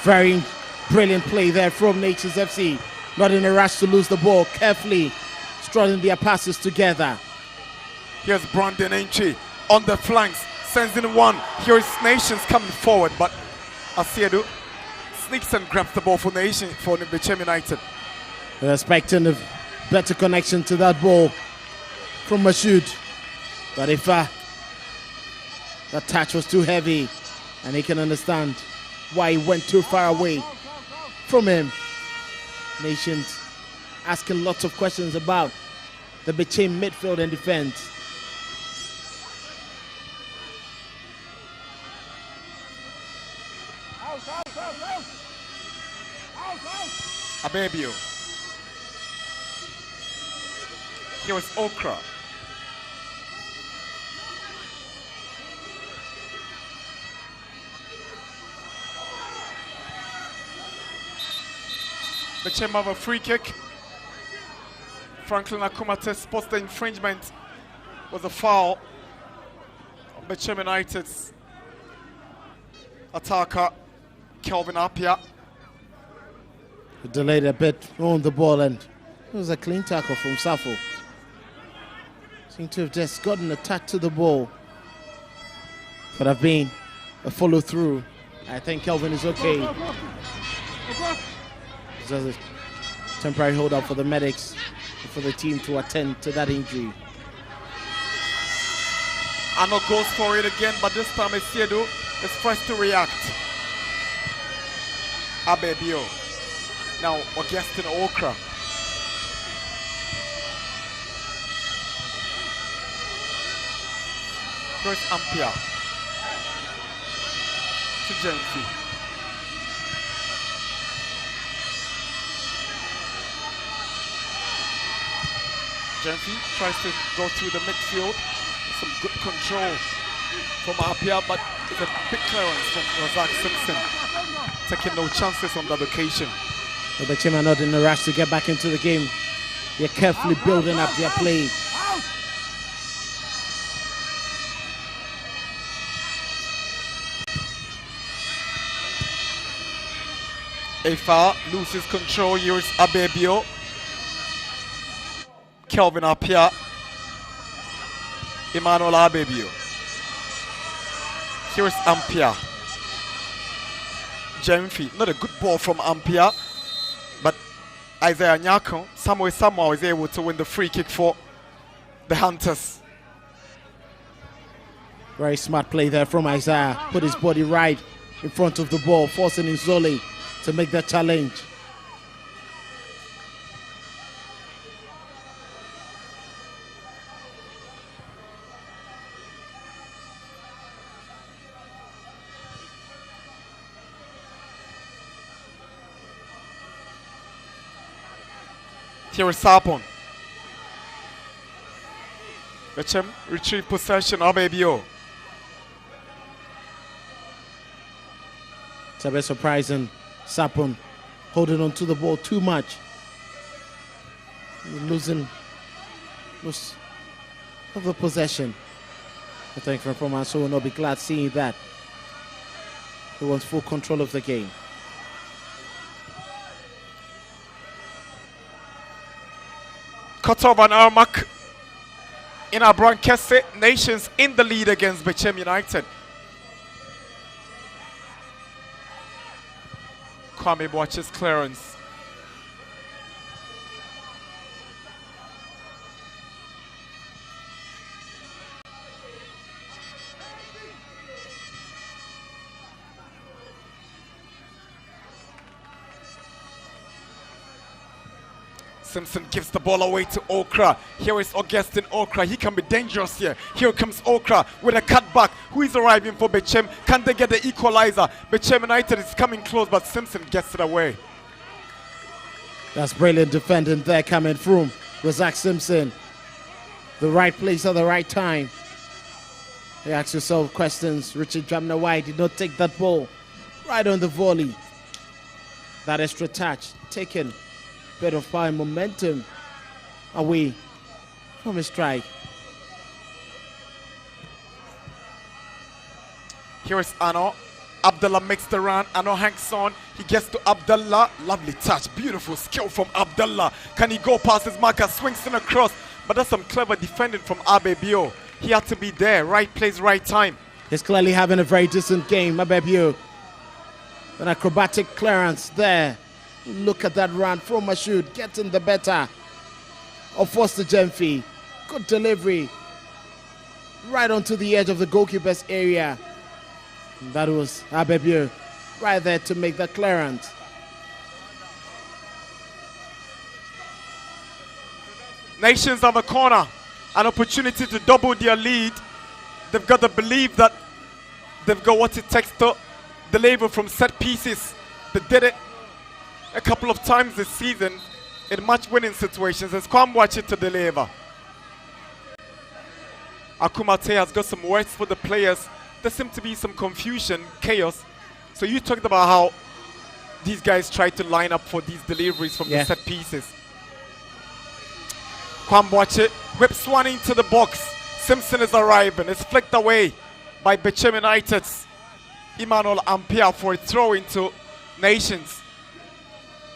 Very brilliant play there from Nations FC. Not in a rush to lose the ball. Carefully strutting their passes together. Here's Brandon Entry on the flanks. Sends in one. Here is Nations coming forward. But Asiedu sneaks and grabs the ball for Nation for Bechem United. We're expecting a better connection to that ball from Mashoud. But if that touch was too heavy, and he can understand why he went too far away from him. Nations asking lots of questions about the Bechem midfield and defense. Abebio. Here is Okra. Bechem have a free kick. Franklin Akumate spots the infringement was a foul on Bechem United's attacker, Kelvin Apia. He delayed a bit on the ball and it was a clean tackle from Safo. Seemed to have just gotten a touch to the ball. Could have been a follow through. I think Kelvin is okay. Just a temporary hold up for the medics, for the team to attend to that injury. Ano goes for it again, but this time Asiedu is first to react. Abebio. Now Augustin Okra. Chris Ampia. To Jensi. Jenfi tries to go through the midfield. Some good control from Apia, but it's a big clearance from Razak Simpson. Taking no chances on that occasion. But the team are not in a rush to get back into the game. They're carefully building up their play. Efa loses control. Here is Abebio. Kelvin Apia. Emmanuel Abebio. Here is Ampia. Jemfi. Not a good ball from Ampia. But Isaiah Nyako somehow is able to win the free kick for the Hunters. Very smart play there from Isaiah. Put his body right in front of the ball, forcing Izole to make that challenge. Here is Sapon. Bechem retrieve possession. Abebio. It's a bit surprising. Sapon holding on to the ball too much. Losing most of the possession. I think from Mansour will not be glad seeing that. He wants full control of the game. Cut off an Armak in our Brankese. Nations in the lead against Bechem United. Kwame watches clearance. Simpson gives the ball away to Okra. Here is Augustine Okra. He can be dangerous here. Here comes Okra with a cutback. Who is arriving for Bechem? Can they get the equalizer? Bechem United is coming close, but Simpson gets it away. That's brilliant defending there coming from Razak Simpson. The right place at the right time. You ask yourself questions. Richard Jamna White did not take that ball right on the volley. That extra touch taken. Bit of fire momentum away from a strike. Here is Ano. Abdullah makes the run. Ano hangs on. He gets to Abdullah. Lovely touch. Beautiful skill from Abdullah. Can he go past his marker? Swings in across. But that's some clever defending from Abebio. He had to be there. Right place, right time. He's clearly having a very decent game. Abebio. An acrobatic clearance there. Look at that run from Mashoud, getting the better of Foster Gemfi. Good delivery. Right onto the edge of the goalkeeper's area. And that was Abebio right there to make the clearance. Nations have a corner. An opportunity to double their lead. They've got to believe that they've got what it takes to deliver from set pieces. They did it a couple of times this season in match-winning situations. It's Kwamwachi to deliver. Akumate has got some words for the players. There seems to be some confusion, chaos. So you talked about how these guys try to line up for these deliveries from the set pieces. Kwamwachi whips one into the box. Simpson is arriving. It's flicked away by Bechem United's Emmanuel Ampere for a throw into Nations.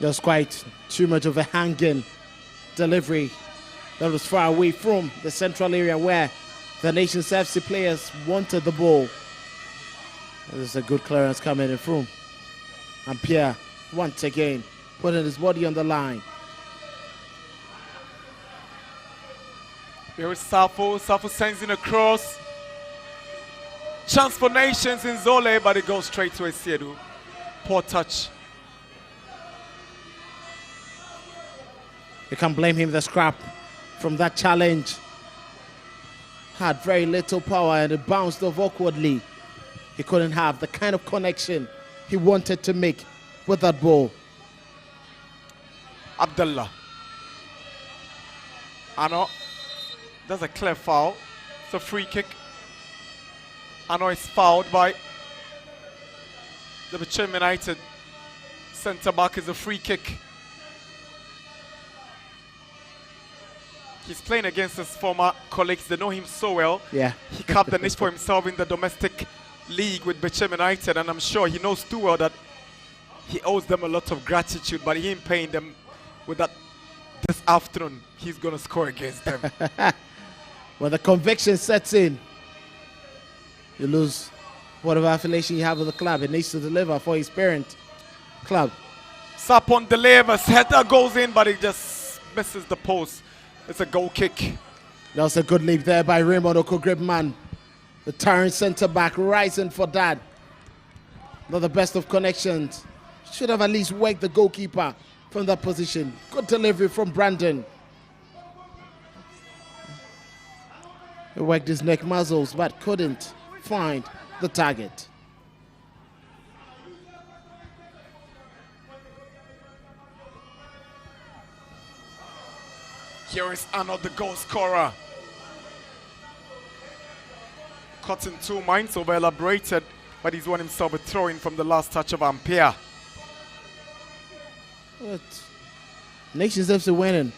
There's quite too much of a hanging delivery that was far away from the central area where the Nations FC players wanted the ball. There's a good clearance coming in from Ampere once again putting his body on the line. Here is Safo. Safo sends in a cross. Chance for Nations in Zole, but it goes straight to Esiedu. Poor touch. You can't blame him, the scrap from that challenge. Had very little power and it bounced off awkwardly. He couldn't have the kind of connection he wanted to make with that ball. Abdullah. Ano. That's a clear foul. It's a free kick. Ano is fouled by the Bechem United centre back. Is a free kick. He's playing against his former colleagues. They know him so well. Yeah. He carved a niche for himself in the domestic league with Bechem United, and I'm sure he knows too well that he owes them a lot of gratitude, but he ain't paying them with that. This afternoon, he's going to score against them. When the conviction sets in, you lose whatever affiliation you have with the club. It needs to deliver for his parent club. Sapon delivers, header goes in, but it just misses the post. It's a goal kick. That was a good leap there by Raymond Okogribman. The tyrant centre-back rising for that. Not the best of connections. Should have at least worked the goalkeeper from that position. Good delivery from Brandon. He worked his neck muscles but couldn't find the target. Here is Arnold, the goal scorer. Caught in 2 minds, over elaborated, but he's won himself a throw-in from the last touch of Ampere. But Nations FC winning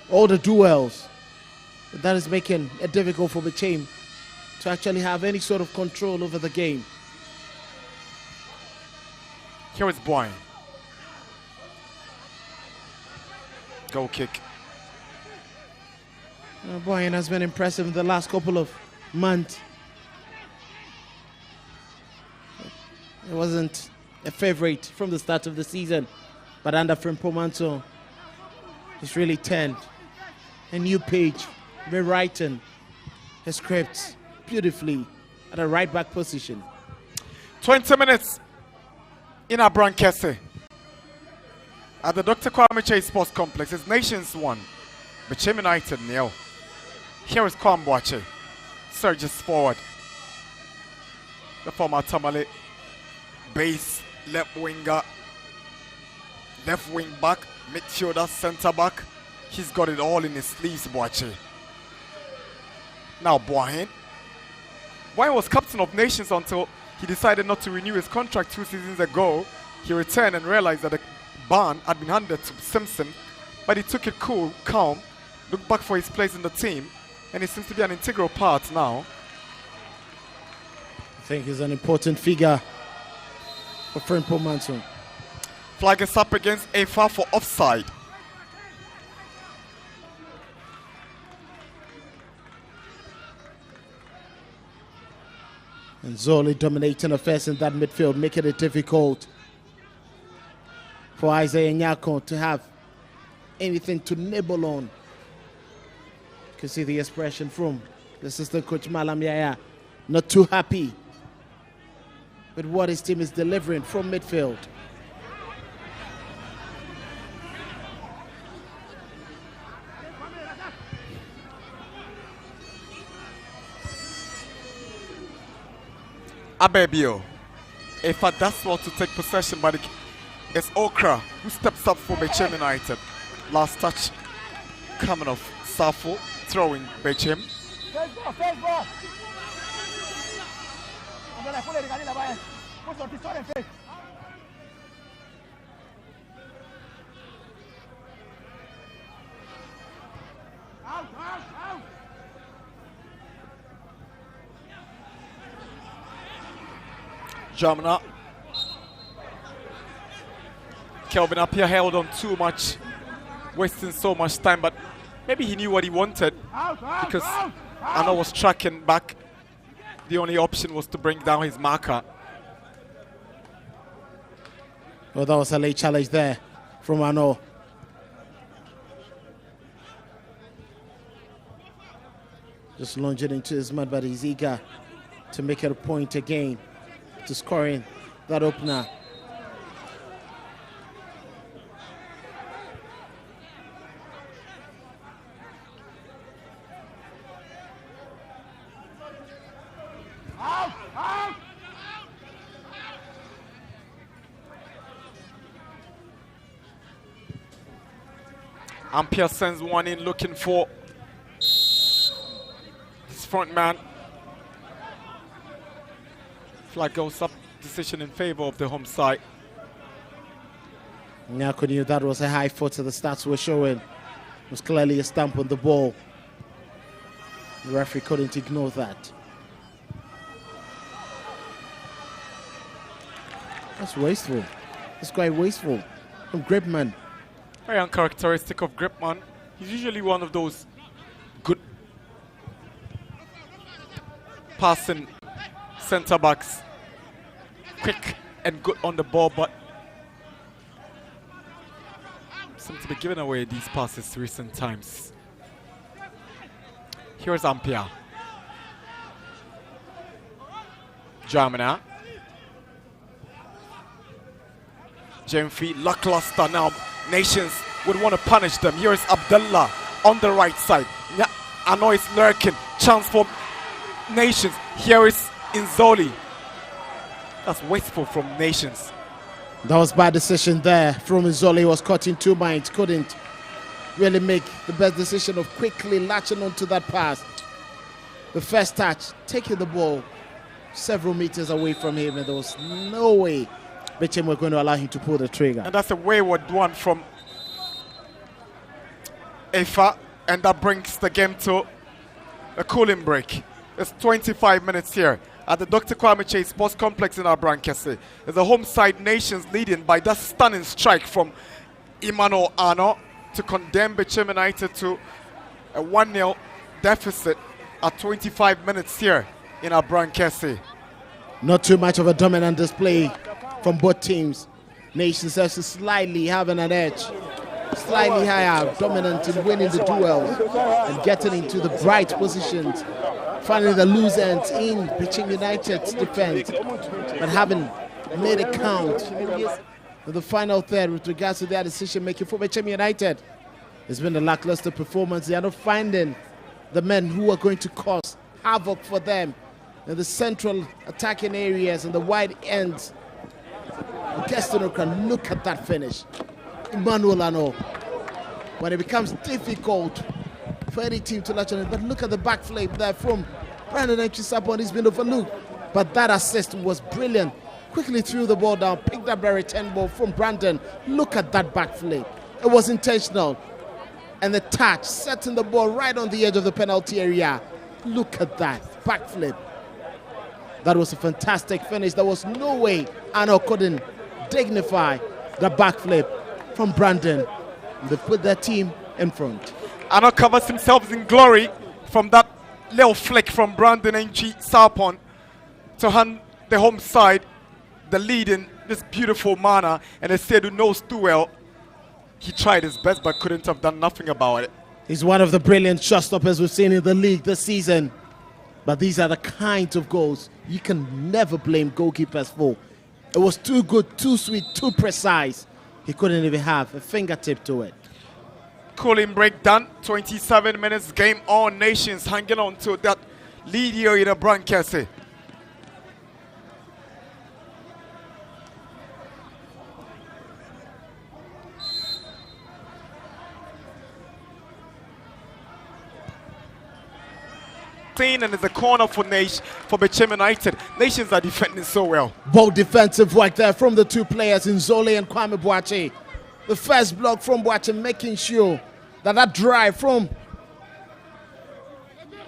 all the duels. But that is making it difficult for Bechem to actually have any sort of control over the game. Here is Boyne. Goal kick. Boyne has been impressive in the last couple of months. It wasn't a favorite from the start of the season, but under Frimpong, he's really turned a new page, rewriting his scripts beautifully at a right back position. 20 minutes in Abrankese at the Dr. Kwame Chase Sports Complex. It's Nations 1, Bechem United 0. Here is Kwamboache, surges forward. The former Tamale base, left winger, left wing back, midfielder, centre back. He's got it all in his sleeves, Boache. Now Boahen. Boahen was captain of Nations until he decided not to renew his contract 2 seasons ago. He returned and realized that the ban had been handed to Simpson, but he took it cool, calm, looked back for his place in the team, and he seems to be an integral part now. I think he's an important figure for Frimpong. Flag is up against AFA for offside. And Zoli dominating affairs in that midfield, making it difficult for Isaiah Nyako to have anything to nibble on. You can see the expression from the assistant coach Malam Yaya, not too happy with what his team is delivering from midfield. Abebio. If that's what to take possession, but it's Okra who steps up for Bechem United. Last touch coming off Safo, throwing Bechem. Jamna. Kelvin Appiah held on too much, wasting so much time, but maybe he knew what he wanted because Anna was tracking back. The only option was to bring down his marker. Well, that was a late challenge there from Ano. Just lunging into his mud, but he's eager to make it a point again, to scoring that opener. Ampere sends one in looking for his front man. Flag goes up, decision in favor of the home side. Nyako knew that was a high foot, so the stats were showing. It was clearly a stamp on the ball. The referee couldn't ignore that. That's wasteful. That's quite wasteful from Gripman. Very uncharacteristic of Gripman. He's usually one of those good passing centre backs, quick and good on the ball, but seems to be giving away these passes recent times. Here's Ampere. Jamina. Jemfi, lackluster now. Nations would want to punish them. Here is Abdullah on the right side. Ano is lurking. Chance for Nations. Here is Inzoli. That's wasteful from Nations. That was bad decision there from Inzoli. Was caught in two minds. Couldn't really make the best decision of quickly latching onto that pass. The first touch, taking the ball several meters away from him, and there was no way Bechem were going to allow him to pull the trigger. And that's a wayward one from Efa, and that brings the game to a cooling break. It's 25 minutes here at the Dr. Kwame Chase Sports Complex in Abrankese. It's the home side Nations leading by that stunning strike from Emmanuel Ano to condemn Bechem United to a 1-0 deficit at 25 minutes here in Abrankese. Not too much of a dominant display from both teams. Nations FC slightly having an edge, slightly higher, dominant in winning the duels and getting into the bright positions, finding the loose ends in Bechem United's defense, but having made it count in the final third with regards to their decision making for Bechem United. It's been a lackluster performance. They are not finding the men who are going to cause havoc for them in the central attacking areas and the wide ends. Guestino can look at that finish. Emmanuel Ano. When it becomes difficult for any team to latch on it, but look at the back flip there from Brandon Enchisapon. He's been overlooked, but that assist was brilliant. Quickly threw the ball down, picked up a return ball from Brandon. Look at that back flip. It was intentional. And the touch, setting the ball right on the edge of the penalty area. Look at that back flip. That was a fantastic finish. There was no way Ano couldn't dignify the backflip from Brandon. They put their team in front. Ano covers himself in glory from that little flick from Brandon Enchi Sarpon to hand the home side the lead in this beautiful manner. And Esedu knows too well he tried his best but couldn't have done nothing about it. He's one of the brilliant shot stoppers we've seen in the league this season. But these are the kinds of goals you can never blame goalkeepers for. It was too good, too sweet, too precise. He couldn't even have a fingertip to it. Cooling break done. 27 minutes, game on. Nations hanging on to that lead here in Abrankese. And it's a corner for Bechem United. Nations are defending so well. Both defensive work there from the two players in Zole and Kwame Boache. The first block from Boache making sure that drive from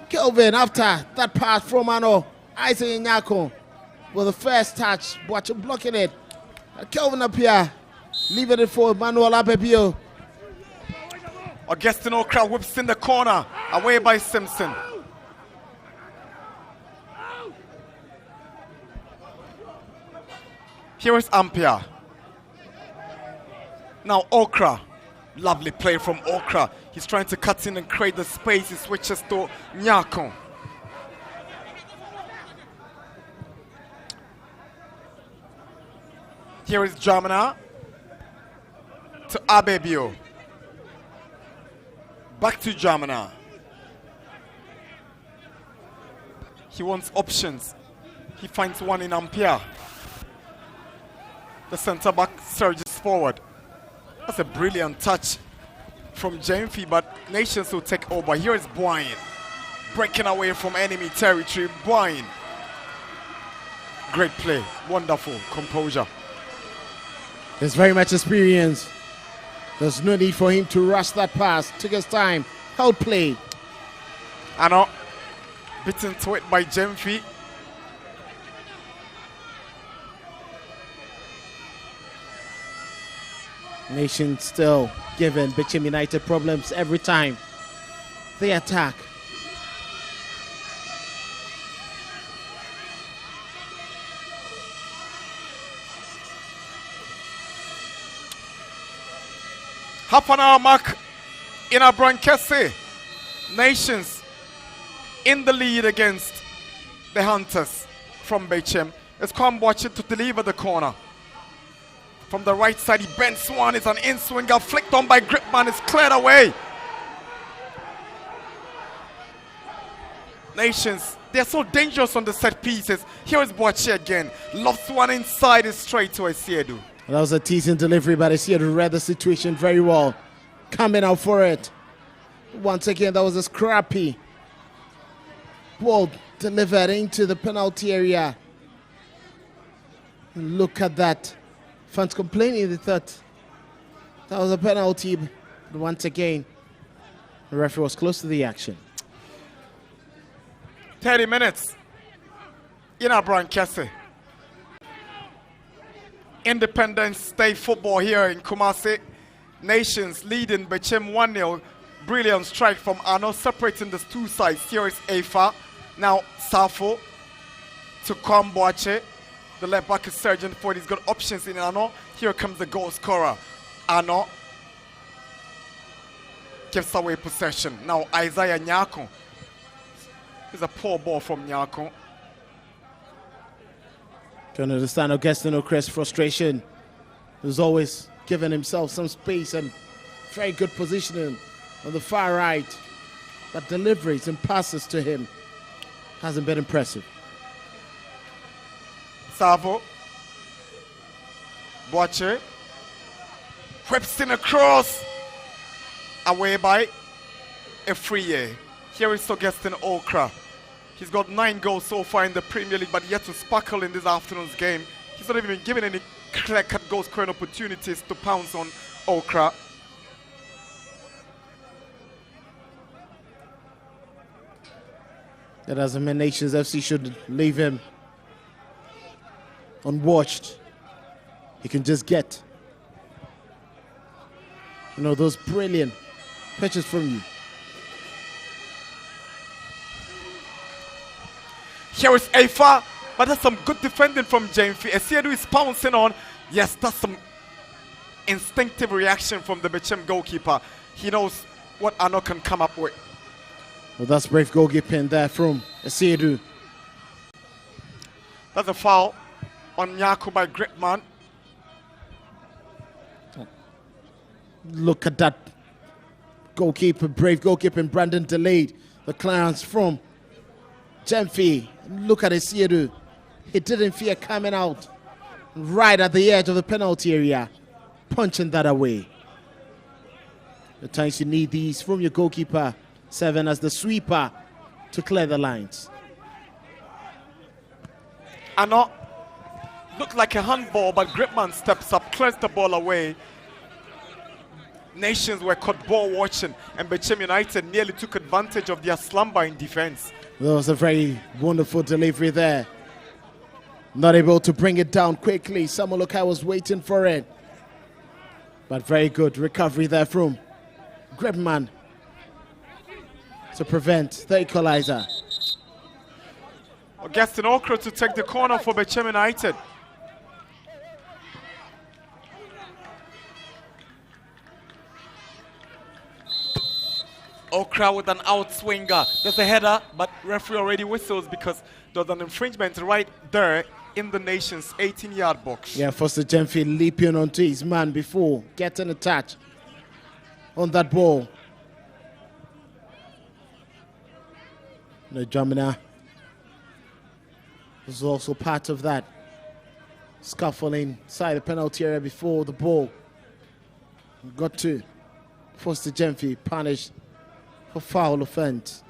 Kelvin after that pass from Ano, Isaac Inyako with the first touch, Boache blocking it. Kelvin up here, leaving it for Emmanuel Abebio. Augustino crowd whips in the corner, away by Simpson. Here is Ampere. Now Okra. Lovely play from Okra. He's trying to cut in and create the space. He switches to Nyakon. Here is Jamana to Abebio. Back to Jamana. He wants options. He finds one in Ampere. The centre-back surges forward. That's a brilliant touch from Jemfi, but Nations will take over. Here is Boyne, breaking away from enemy territory. Boyne. Great play. Wonderful composure. There's very much experience. There's no need for him to rush that pass. Took his time. Held play. Ano, bitten to it by Jemfi. Nation still giving Bechem United problems every time they attack. Half an hour mark in Abrankese. Nations in the lead against the Hunters from Bechem. It's Kwamboche to deliver the corner. From the right side, he bends one. It's an in-swinger flicked on by Gripman. It's cleared away. Nations, they're so dangerous on the set pieces. Here is Boache again. Lofts one inside, is straight to Esiedu. That was a teasing delivery, but Esiedu read the situation very well. coming out for it. Once again, that was a scrappy ball delivered into the penalty area. Look at that. Fans complaining, they thought that was a penalty. But once again, the referee was close to the action. 30 minutes in Abrankese. Independence Day football here in Kumasi. Nations leading Bechem 1-0. Brilliant strike from Arno, separating the two sides. Here is Afa. Now Safo to Kwamboache. The left back is Sergeant Ford. He's got options in Arno. Here comes the goal scorer. Arno gives away possession. Now Isaiah Nyako. It's a poor ball from Nyako. Can understand Augustino Crest's frustration. He's always giving himself some space and very good positioning on the far right. But deliveries and passes to him hasn't been impressive. Savo. Boache. Whips in across. Away by Efriye. Here is Augustine Okra. He's got 9 goals so far in the Premier League, but yet to sparkle in this afternoon's game. He's not even been given any clear-cut goal-scoring opportunities to pounce on Okra. That doesn't mean Nations FC should leave him unwatched. He can just get, those brilliant pitches from you. Here is Afa, but that's some good defending from Jamfi. Esiedu is pouncing on. Yes, that's some instinctive reaction from the Bechem goalkeeper. He knows what Arno can come up with. Well, that's brave goalkeeping there from Esiedu. That's a foul on Nyako by Gritman. Look at that goalkeeper, brave goalkeeping. Brandon delayed the clearance from Jamfi. Look at Esiedu. He didn't fear coming out right at the edge of the penalty area, punching that away. At times you need these from your goalkeeper, serving as the sweeper to clear the lines. Arno looked like a handball, but Gritman steps up, clears the ball away. Nations were caught ball watching, and Bechem United nearly took advantage of their slumber in defense. There was a very wonderful delivery there. Not able to bring it down quickly. Samuel Okai was waiting for it. But very good recovery there from Grebman to prevent the equalizer. Augustine Okra to take the corner for Bechem United. Okra with an outswinger. There's a header, but referee already whistles because there's an infringement right there in the Nation's 18-yard box. Yeah, Foster Gemfield leaping onto his man before getting a touch on that ball. The Jamina was also part of that scuffling inside the penalty area before the ball got to Foster Gemfield, punished for foul offense.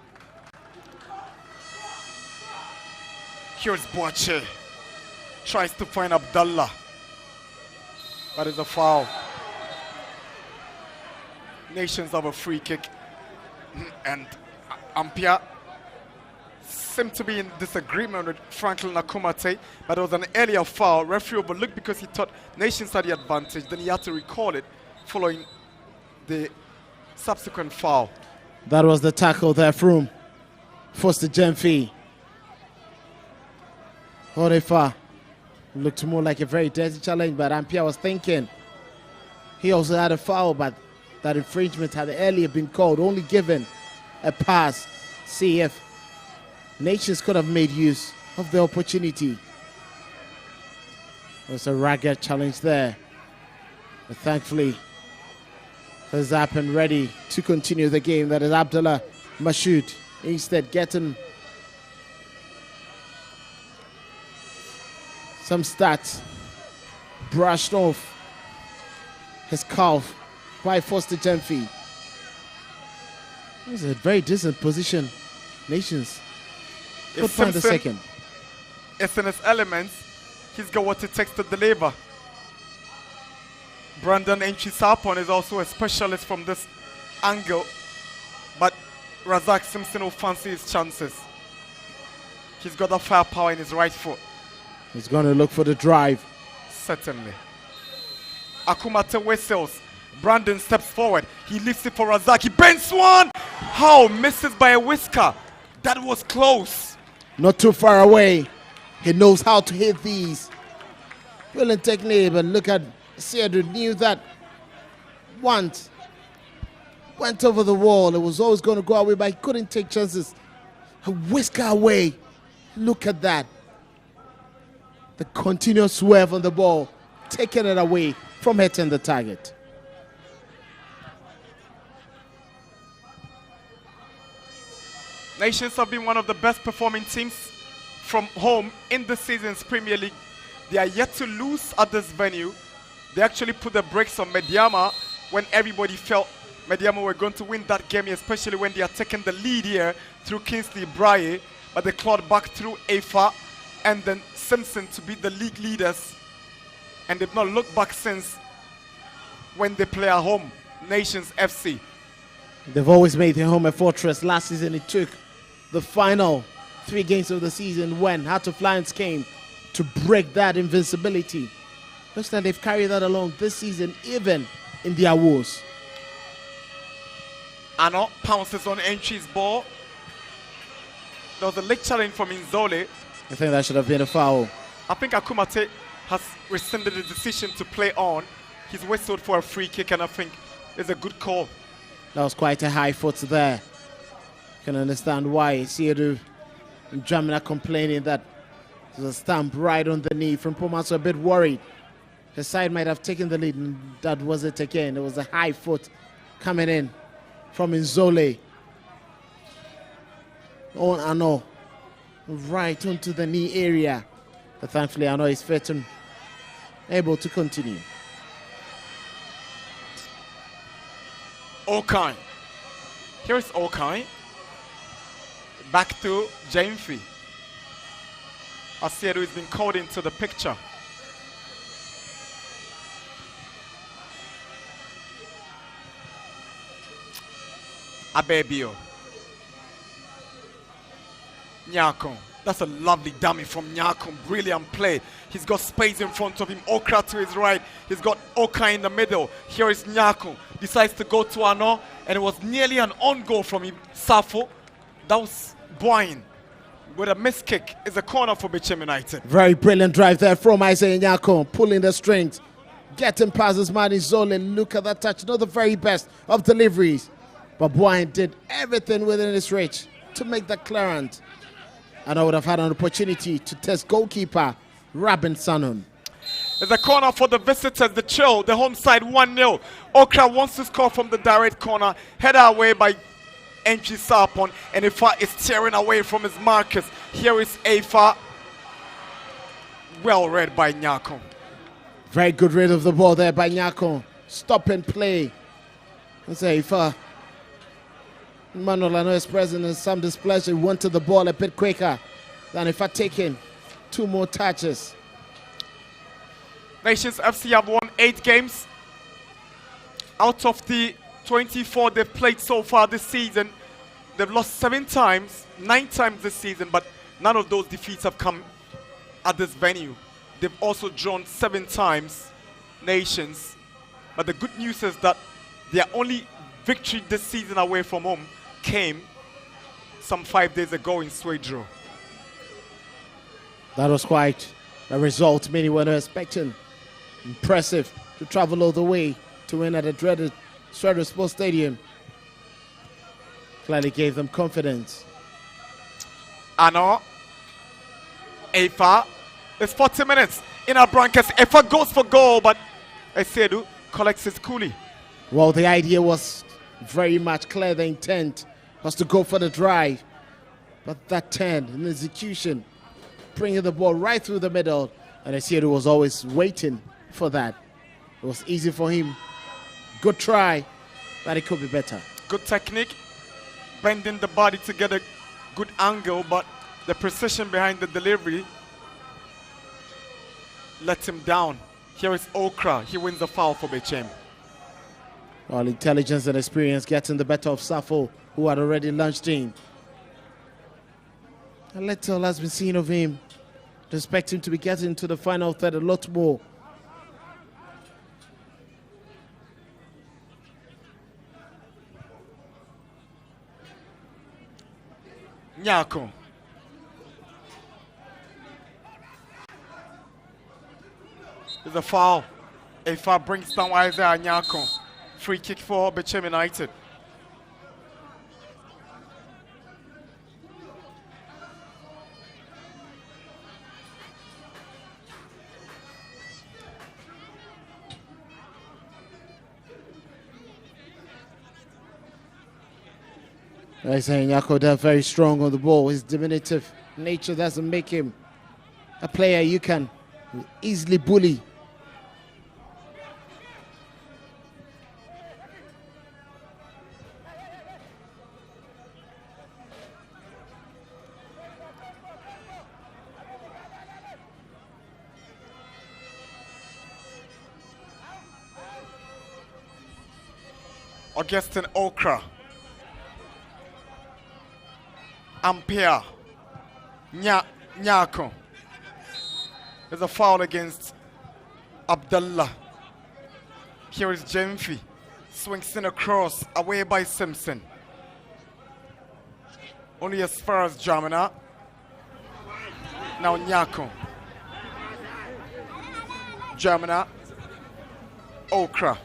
Here's Boache. Tries to find Abdallah. That is a foul. Nations have a free kick. And Ampia seemed to be in disagreement with Franklin Nakumate, but it was an earlier foul. Referee overlooked because he thought Nations had the advantage. Then he had to recall it following the subsequent foul. That was the tackle there from Foster Gemfi. Horefa looked more like a very dirty challenge, but Ampia was thinking he also had a foul, but that infringement had earlier been called, only given a pass. See if Nations could have made use of the opportunity. There's a ragged challenge there, but thankfully has happened ready to continue the game. That is Abdullah Mashoud instead getting some stats brushed off his calf by Foster Gemfi. It's a very decent position. Nations could find the second. It's in his elements. He's got what it takes to deliver. Brandon Enchisapon is also a specialist from this angle, but Razak Simpson will fancy his chances. He's got the firepower in his right foot. He's going to look for the drive. Certainly. Akumate whistles. Brandon steps forward. He lifts it for Razak. He bends one. How? Misses by a whisker. That was close. Not too far away. He knows how to hit these. Brilliant technique, but look at Seydou, knew that once. Went over the wall. It was always going to go away, but he couldn't take chances. A whisker away. Look at that. The continuous swerve on the ball, taking it away from hitting the target. Nations have been one of the best performing teams from home in this season's Premier League. They are yet to lose at this venue. They actually put the brakes on Mediama when everybody felt Mediama were going to win that game, especially when they are taking the lead here through Kingsley Braye. But they clawed back through Afa and then Simpson to beat the league leaders. And they've not looked back since when they play at home, Nations FC. They've always made their home a fortress. Last season it took the final 3 games of the season when Heart of Lions came to break that invincibility. Looks like they've carried that along this season, even in their woes. Ano pounces on Entry's ball. There was a late challenge from Inzole. I think that should have been a foul. I think Akumate has rescinded the decision to play on. He's whistled for a free kick, and I think it's a good call. That was quite a high foot there. Can understand why Seydou and Jamina complaining that there's a stamp right on the knee. From Pumas a bit worried. His side might have taken the lead, and that was it again. It was a high foot coming in from Inzole. On Ano, right onto the knee area. But thankfully Ano is fit and able to continue. Okai. Here's Okai. Back to Jamefi. Asiedu has been called into the picture. Abebio. Nyakon. That's a lovely dummy from Nyakon. Brilliant play. He's got space in front of him. Okra to his right. He's got Oka in the middle. Here is Nyakon. Decides to go to Ano. And it was nearly an on goal from him. Safo. That was Boyne. With a missed kick. It's a corner for Bechem United. Very brilliant drive there from Isaiah Nyakon. Pulling the strings. Getting past his man Zola. Look at that touch. Not the very best of deliveries. But Boyne did everything within his reach to make that clearance. And I would have had an opportunity to test goalkeeper Rabin Sanon. There's a corner for the visitors, the Chill, the home side 1-0. Okra wants to score from the direct corner. Headed away by Enchi Sarpon. And Ifa is tearing away from his markers. Here is Ifa. Well read by Nyakon. Very good read of the ball there by Nyakon. Stop and play. Let's say Ifa. Manuel Ano is present in some displeasure. Wanted the ball a bit quicker than if I taken 2 more touches. Nations FC have won 8 games. Out of the 24 they've played so far this season, they've lost 7 times, 9 times this season, but none of those defeats have come at this venue. They've also drawn 7 times, Nations. But the good news is that their only victory this season away from home came some 5 days ago in Swedro. That was quite a result many were not expecting. Impressive to travel all the way to win at the dreaded Swedro Sports Stadium. Clearly gave them confidence. Ano, Efa, it's 40 minutes in our brankets. Efa goes for goal, but Esedu collects his coolie. Well, the idea was very much clear. The intent was to go for the drive. But that turn in execution, bringing the ball right through the middle. And Esedu was always waiting for that. It was easy for him. Good try, but it could be better. Good technique, bending the body to get a good angle, but the precision behind the delivery let him down. Here is Okra. He wins the foul for Bechem. Well, intelligence and experience getting the better of Safo, who had already launched in. A little has been seen of him. Expect him to be getting into the final third a lot more. Nyako. There's a foul. A foul brings down Isaiah Nyako. Free kick for Bechem United. I say Nyako there very strong on the ball. His diminutive nature doesn't make him a player you can easily bully. Augustin Okra. Ampere. Nyako. There's a foul against Abdullah. Here is Jemfi. Swings in across, away by Simpson. Only as far as Jamina. Now Nyako. Jamina. Okra.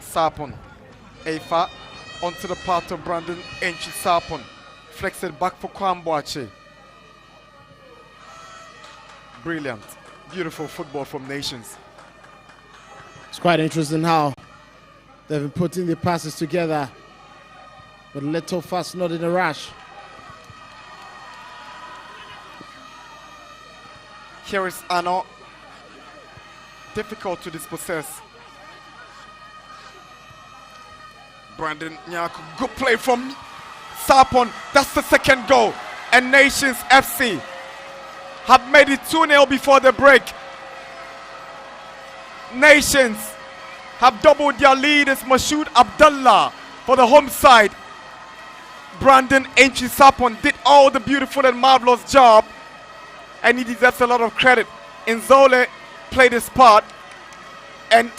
Sapon. Eifa onto the path of Brandon Enchi Sapon. Flex it back for Kwamboache. Brilliant. Beautiful football from Nations. It's quite interesting how they've been putting the passes together, but a little fast, not in a rush. Here is Ano. Difficult to dispossess. Brandon Nyako, good play from Sapon. That's the second goal. And Nations FC have made it 2-0 before the break. Nations have doubled their lead as Mashoud Abdullah for the home side. Brandon Enchi Sapon did all the beautiful and marvelous job, and he deserves a lot of credit. Nzole played his part, and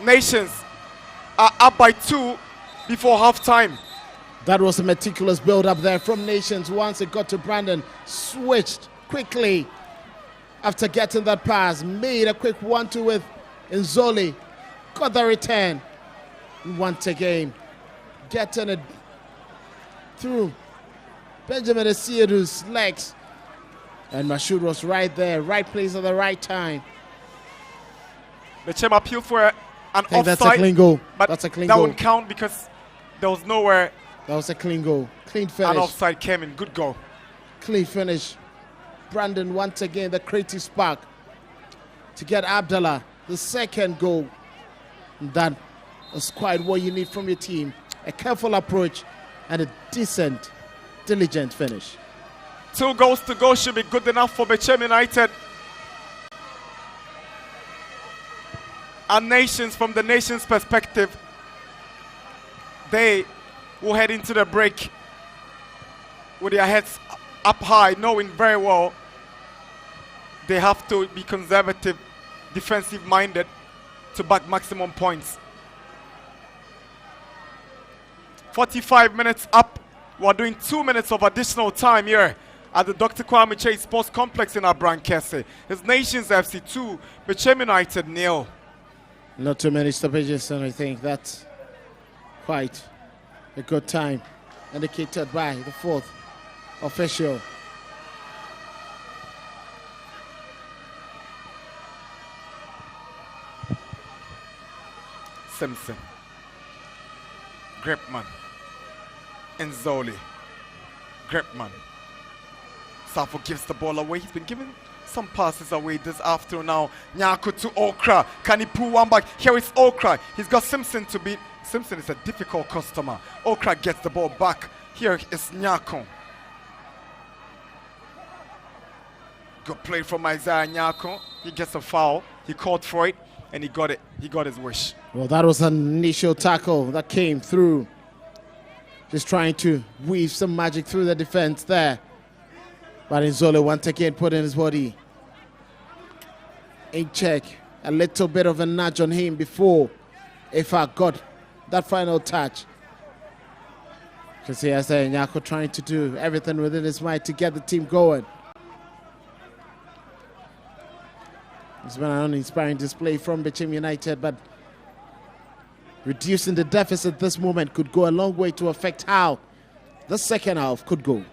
Nations are up by 2 before halftime. That was a meticulous build-up there from Nations. Once it got to Brandon, switched quickly after getting that pass, made a quick 1-2 with Nzoli, got the return. Once again, getting it through Benjamin Esiedu's legs. And Mashoud was right there, right place at the right time. Bechem appealed for an offside. That's a clean goal. But that's a clean that goal. won't count because there was nowhere That was a clean goal. Clean finish. an offside came in. Good goal. Clean finish. Brandon once again the creative spark to get Abdullah the second goal. And that is quite what you need from your team. A careful approach and a decent, diligent finish. 2 goals to go should be good enough for Bechem United. And Nations, from the Nations' perspective, they will head into the break with their heads up high, knowing very well they have to be conservative, defensive-minded to back maximum points. 45 minutes up. We're doing 2 minutes of additional time here at the Dr. Kwame Chase Sports Complex in Abrankese. It's Nations FC 2, Bechem United 0. Not too many stoppages, and I think that's quite a good time, indicated by the 4th official. Simpson, Gripman, Nzoli, Gripman, Safo gives the ball away. He's been giving some passes away this afternoon now. Nyako to Okra. Can he pull one back? Here is Okra. He's got Simpson to beat. Simpson is a difficult customer. Okra gets the ball back. Here is Nyako. Good play from Isaiah Nyako. He gets a foul. He called for it, and he got it. He got his wish. Well, that was an initial tackle that came through. Just trying to weave some magic through the defense there. But Nzole once again put in his body in check. A little bit of a nudge on him before Ifa got that final touch. You can see Isaiah Nyako trying to do everything within his might to get the team going. It's been an uninspiring display from Bechem United, but reducing the deficit this moment could go a long way to affect how the second half could go.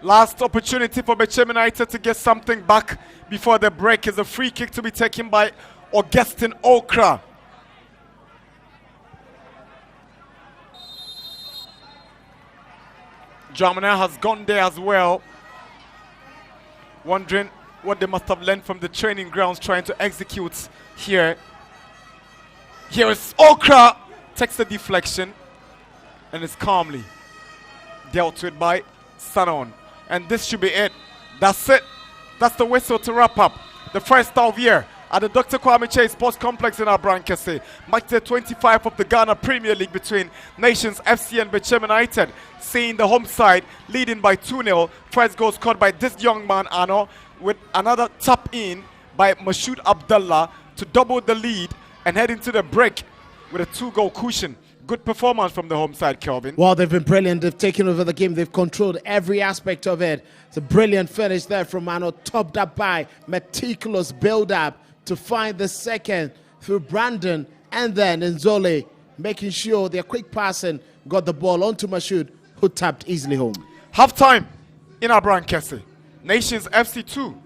Last opportunity for Bechem United to get something back before the break is a free kick to be taken by Augustine Okra. Jamana has gone there as well, wondering what they must have learned from the training grounds trying to execute here. Here is Okra, takes the deflection and is calmly dealt with by Sanon. And this should be it. That's it. That's the whistle to wrap up the first half year at the Dr. Kwame Chase Sports Complex in Abrankese. Match day 25 of the Ghana Premier League between Nations FC and Bechem United, seeing the home side leading by 2-0. First goal scored by this young man, Ano, with another tap in by Mashoud Abdullah to double the lead and head into the break with a 2-goal cushion. Good performance from the home side, Kelvin. Well, they've been brilliant. They've taken over the game. They've controlled every aspect of it. It's a brilliant finish there from Mano, topped up by meticulous build-up to find the second through Brandon, and then Nzole making sure their quick passing got the ball onto Mashoud, who tapped easily home. Half-time in Abrankese. Nations FC 2,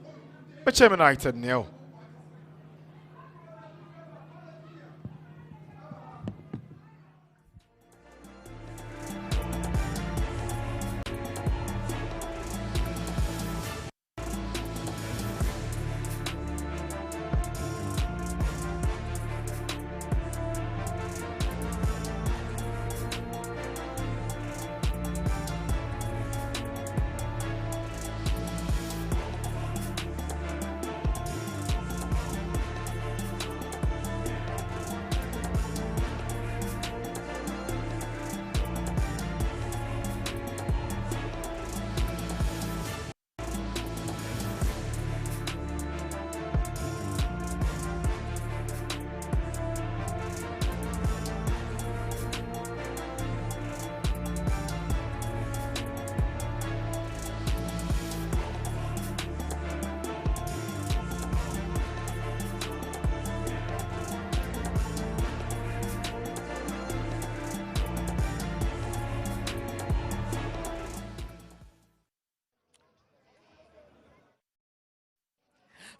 Bechem United 0.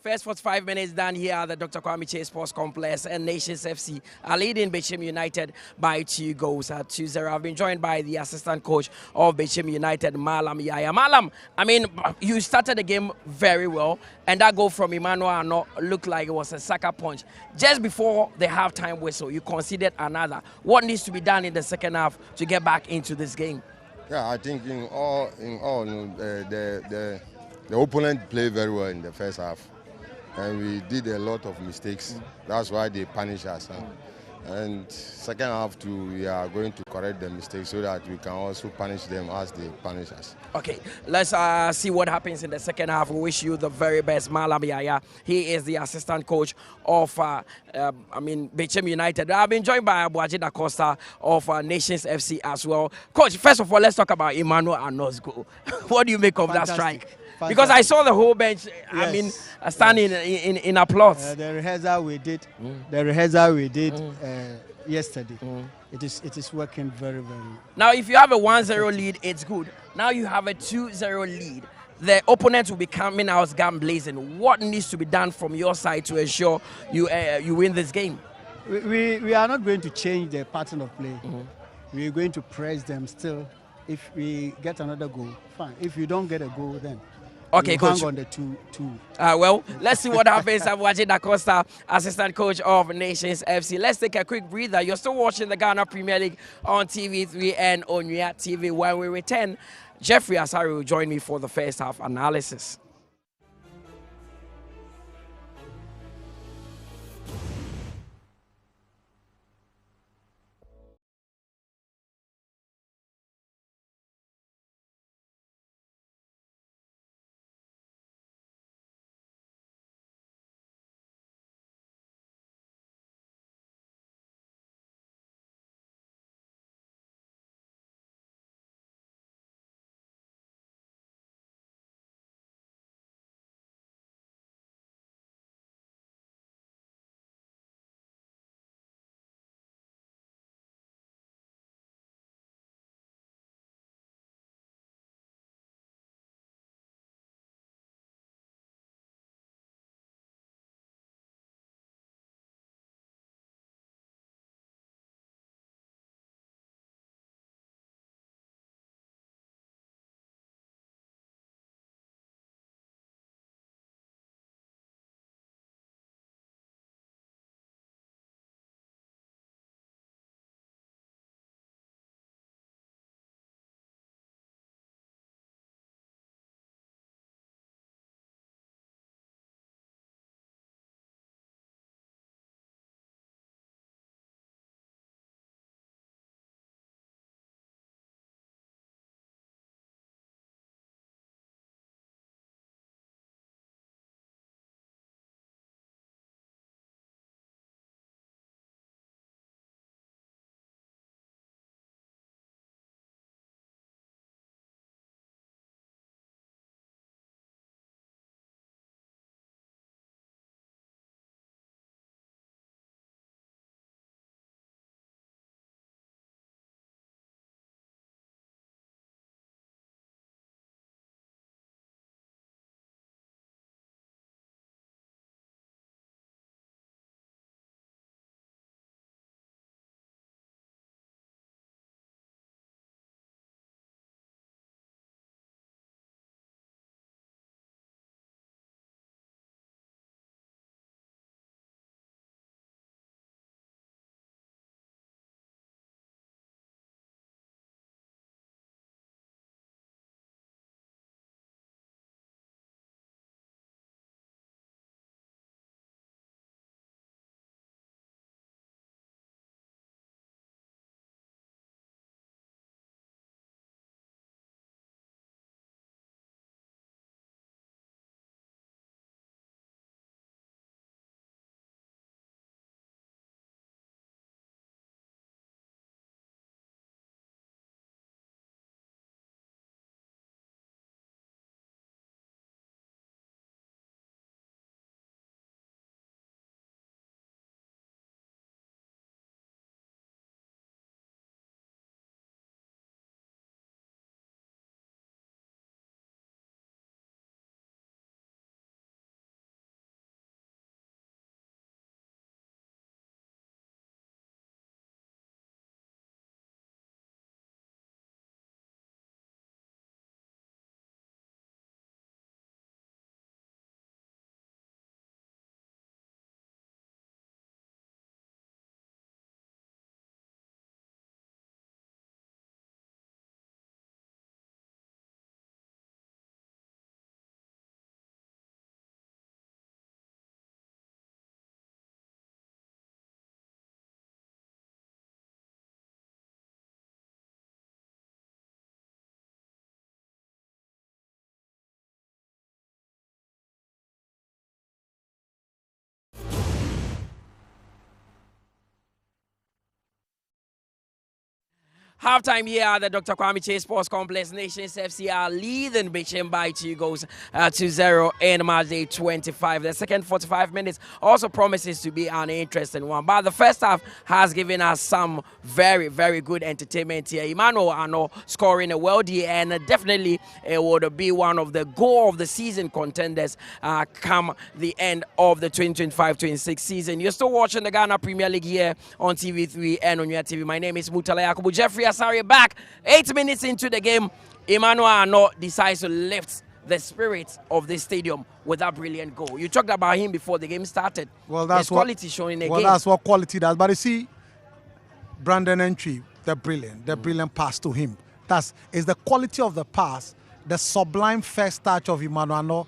First 45 minutes done here at the Dr. Kwame Chase Sports Complex, and Nations FC are leading Bechem United by 2 goals at 2-0. I've been joined by the assistant coach of Bechem United, Malam Yaya. Malam, I mean, you started the game very well, and that goal from Emmanuel Ano looked like it was a sucker punch. Just before the halftime whistle, you conceded another. What needs to be done in the second half to get back into this game? Yeah, I think in all, the opponent played very well in the first half. And we did a lot of mistakes. That's why they punish us. And second half too, we are going to correct the mistakes so that we can also punish them as they punish us. Okay, let's see what happens in the second half. We wish you the very best, Malam Yaya. He is the assistant coach of, Bechem United. I've been joined by Abuaji Da Costa of Nations FC as well. Coach, first of all, let's talk about Emmanuel Ano's goal. What do you make of that strike? Fantastic. Because I saw the whole bench, yes. Standing in applause. The rehearsal we did, yesterday, it is working very, very well. Now, if you have a 1-0 lead, it's good. Now you have a 2-0 lead. The opponent will be coming out gun blazing. What needs to be done from your side to ensure you win this game? We are not going to change the pattern of play. We are going to press them still If we get another goal, fine. If you don't get a goal, then Okay, we'll coach. hang on the 2-2. Well, let's see what happens. I'm watching Da Costa, assistant coach of Nations FC. Let's take a quick breather. You're still watching the Ghana Premier League on TV3 and on Onuya TV. When we return, Jeffrey Asari will join me for the first half analysis. Halftime here at the Dr. Kwame Chase Sports Complex. Nations FC are leading Bechem by 2 goals to 0 in match day 25. The second 45 minutes also promises to be an interesting one. But the first half has given us some very, very good entertainment here. Emmanuel Ano scoring a worldie, and definitely it would be one of the goal of the season contenders come the end of the 2025-26 season. You're still watching the Ghana Premier League here on TV3 and on your TV. My name is Mutala Yakubu. Jeffrey Asare back. 8 minutes into the game, Emmanuel Ano decides to lift the spirit of the stadium with that brilliant goal. You talked about him before the game started. Well, that's his quality showing again. Well, that's what quality does. But you see, Brandon Entry, the brilliant pass to him. Is the quality of the pass, the sublime first touch of Emmanuel Ano,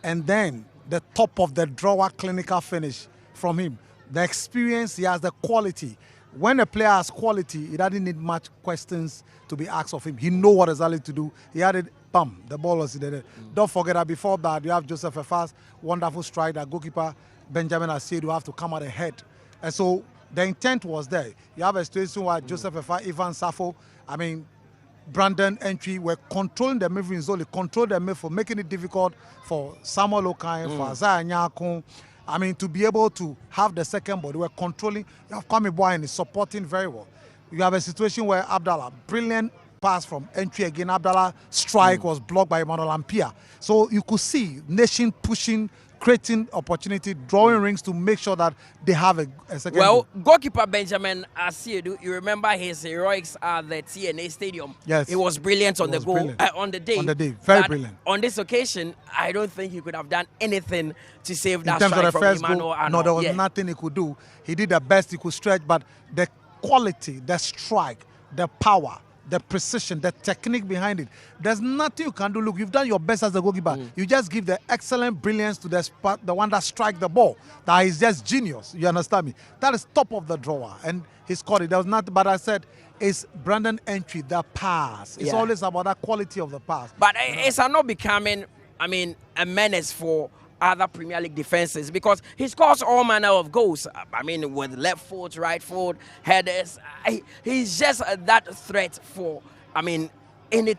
and then the top of the drawer clinical finish from him. The experience, he has the quality. When a player has quality, he doesn't need much questions to be asked of him. He knows what exactly to do. He had it, bam, the ball was there. Don't forget that before that, you have Joseph Efas, wonderful strike, that goalkeeper, Benjamin Asiedu, have to come out ahead. And so the intent was there. You have a situation where Joseph Efas, Ivan Safo, Brandon Entry were controlling the midfield zone, control the midfield, making it difficult for Samuel Okai, for Isaiah Nyakun, to be able to have the second ball. They were controlling. You have Kwame Boy and is supporting very well. You have a situation where Abdallah, brilliant pass from Entry again. Abdallah strike was blocked by Emmanuel Ampia. So you could see Nation pushing, creating opportunity, drawing rings to make sure that they have a second. Well, goalkeeper Benjamin Asiedu, you remember his heroics at the TNA Stadium. Yes. It was brilliant on the goal, on the day. On the day, very brilliant. On this occasion, I don't think he could have done anything to save that in terms strike of the from first Emmanuel goal, Ano. no, there was nothing he could do. He did the best he could stretch, but the quality, the strike, the power, the precision, the technique behind it, there's nothing you can do. Look, you've done your best as a goalkeeper. You just give the excellent brilliance to the one that strike the ball. That is just genius. You understand me? That is top of the drawer. And he scored it. There was nothing, but I said, it's Brandon Entry, the pass. It's always about that quality of the pass. But it's not becoming, a menace for other Premier League defenses, because he scores all manner of goals. With left foot, right foot, headers. He's just that threat for, any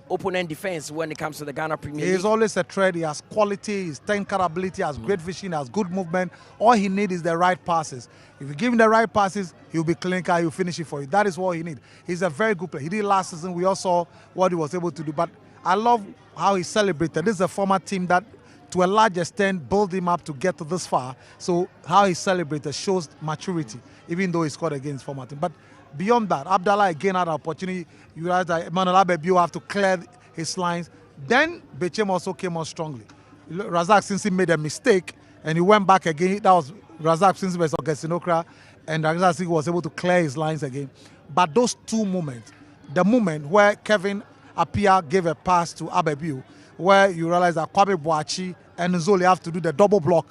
opponent defense when it comes to the Ghana Premier League. He's always a threat. He has quality, his technical ability, has great vision, has good movement. All he needs is the right passes. If you give him the right passes, he'll be clinical, he'll finish it for you. That is what he needs. He's a very good player. He did last season. We all saw what he was able to do. But I love how he celebrated. This is a former team that, to a large extent, build him up to get to this far. So how he celebrated shows maturity, even though he scored against former team. But beyond that, Abdallah again had an opportunity. You realize that Emmanuel Abebiu have to clear his lines. Then Bechem also came on strongly. Razak Sinsi made a mistake and he went back again. That was Razak Sinsi versus Augustine Okra, and Razak Sinsi was able to clear his lines again. But those two moments, the moment where Kevin Appiah gave a pass to Abebiu, where you realize that Kwame Boachi and Nzoli have to do the double block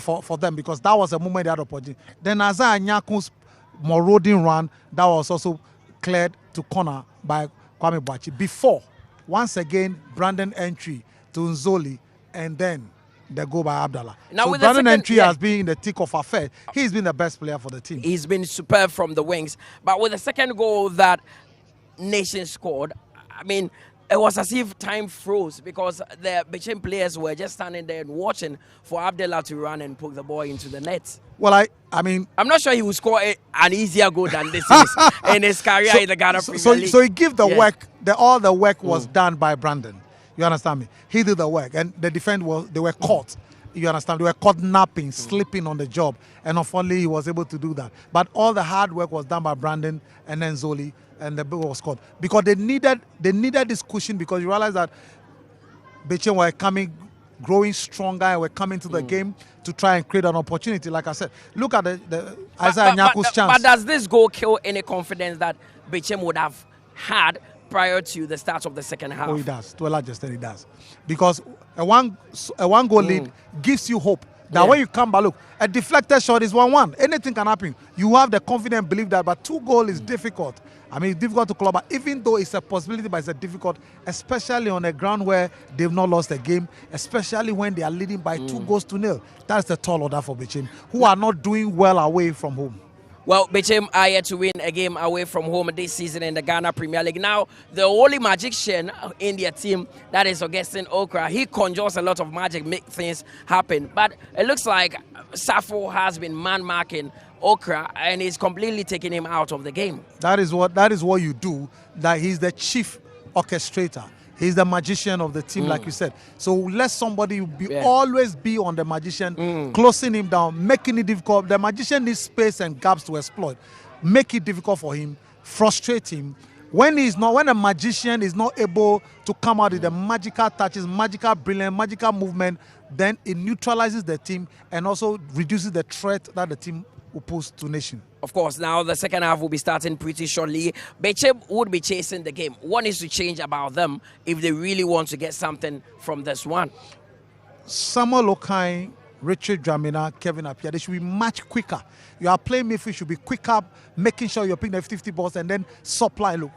for them, because that was a moment they had opportunity. Then Isaiah Nyakun's marauding run, that was also cleared to corner by Kwame Boachi. Before, once again, Brandon Entry to Nzoli, and then the goal by Abdallah. Now, so with Brandon the second, Entry has been in the thick of affair. He's been the best player for the team. He's been superb from the wings. But with the second goal that Nation scored, it was as if time froze, because the Bechem players were just standing there and watching for Abdallah to run and poke the ball into the net. Well, I'm not sure he would score an easier goal than this in his career in the Ghana Premier League. So he gave the work. All the work was done by Brandon. You understand me? He did the work, and the defense they were caught. You understand? They were caught napping, sleeping on the job, and unfortunately he was able to do that. But all the hard work was done by Brandon and then Zoli, and the goal was scored because they needed this cushion, because you realize that Bechem were growing stronger and were coming to the game to try and create an opportunity. Like I said, look at the Isaiah Nyaku's chance. But does this goal kill any confidence that Bechem would have had prior to the start of the second half? Oh, it does. To a large extent, it does. Because a one goal lead gives you hope that when you come back, look, a deflected shot is 1-1. Anything can happen. You have the confidence believe that, but 2 goals is difficult. It's difficult to club, but even though it's a possibility, but it's difficult, especially on a ground where they've not lost a game, especially when they are leading by 2-0. That's the tall order for Bechem, who are not doing well away from home. Well, Bechem are yet to win a game away from home this season in the Ghana Premier League. Now, the only magician in their team, that is Augustine Okra, he conjures a lot of magic, make things happen. But it looks like Safo has been man-marking Okra, and he's completely taking him out of the game. That is what you do. That he's the chief orchestrator. He's the magician of the team, like you said. So let somebody always be on the magician, closing him down, making it difficult. The magician needs space and gaps to exploit. Make it difficult for him frustrate him. When a magician is not able to come out with the magical touches, magical brilliance, magical movement, then it neutralizes the team and also reduces the threat that the team will pose to nation. Of course, now the second half will be starting pretty shortly. Bechem would be chasing the game. What needs to change about them if they really want to get something from this one? Samuel Okai, Richard Dramina, Kevin Appiah, they should be much quicker. Your playing midfield should be quicker, making sure you're picking the 50 balls and then supply. Look,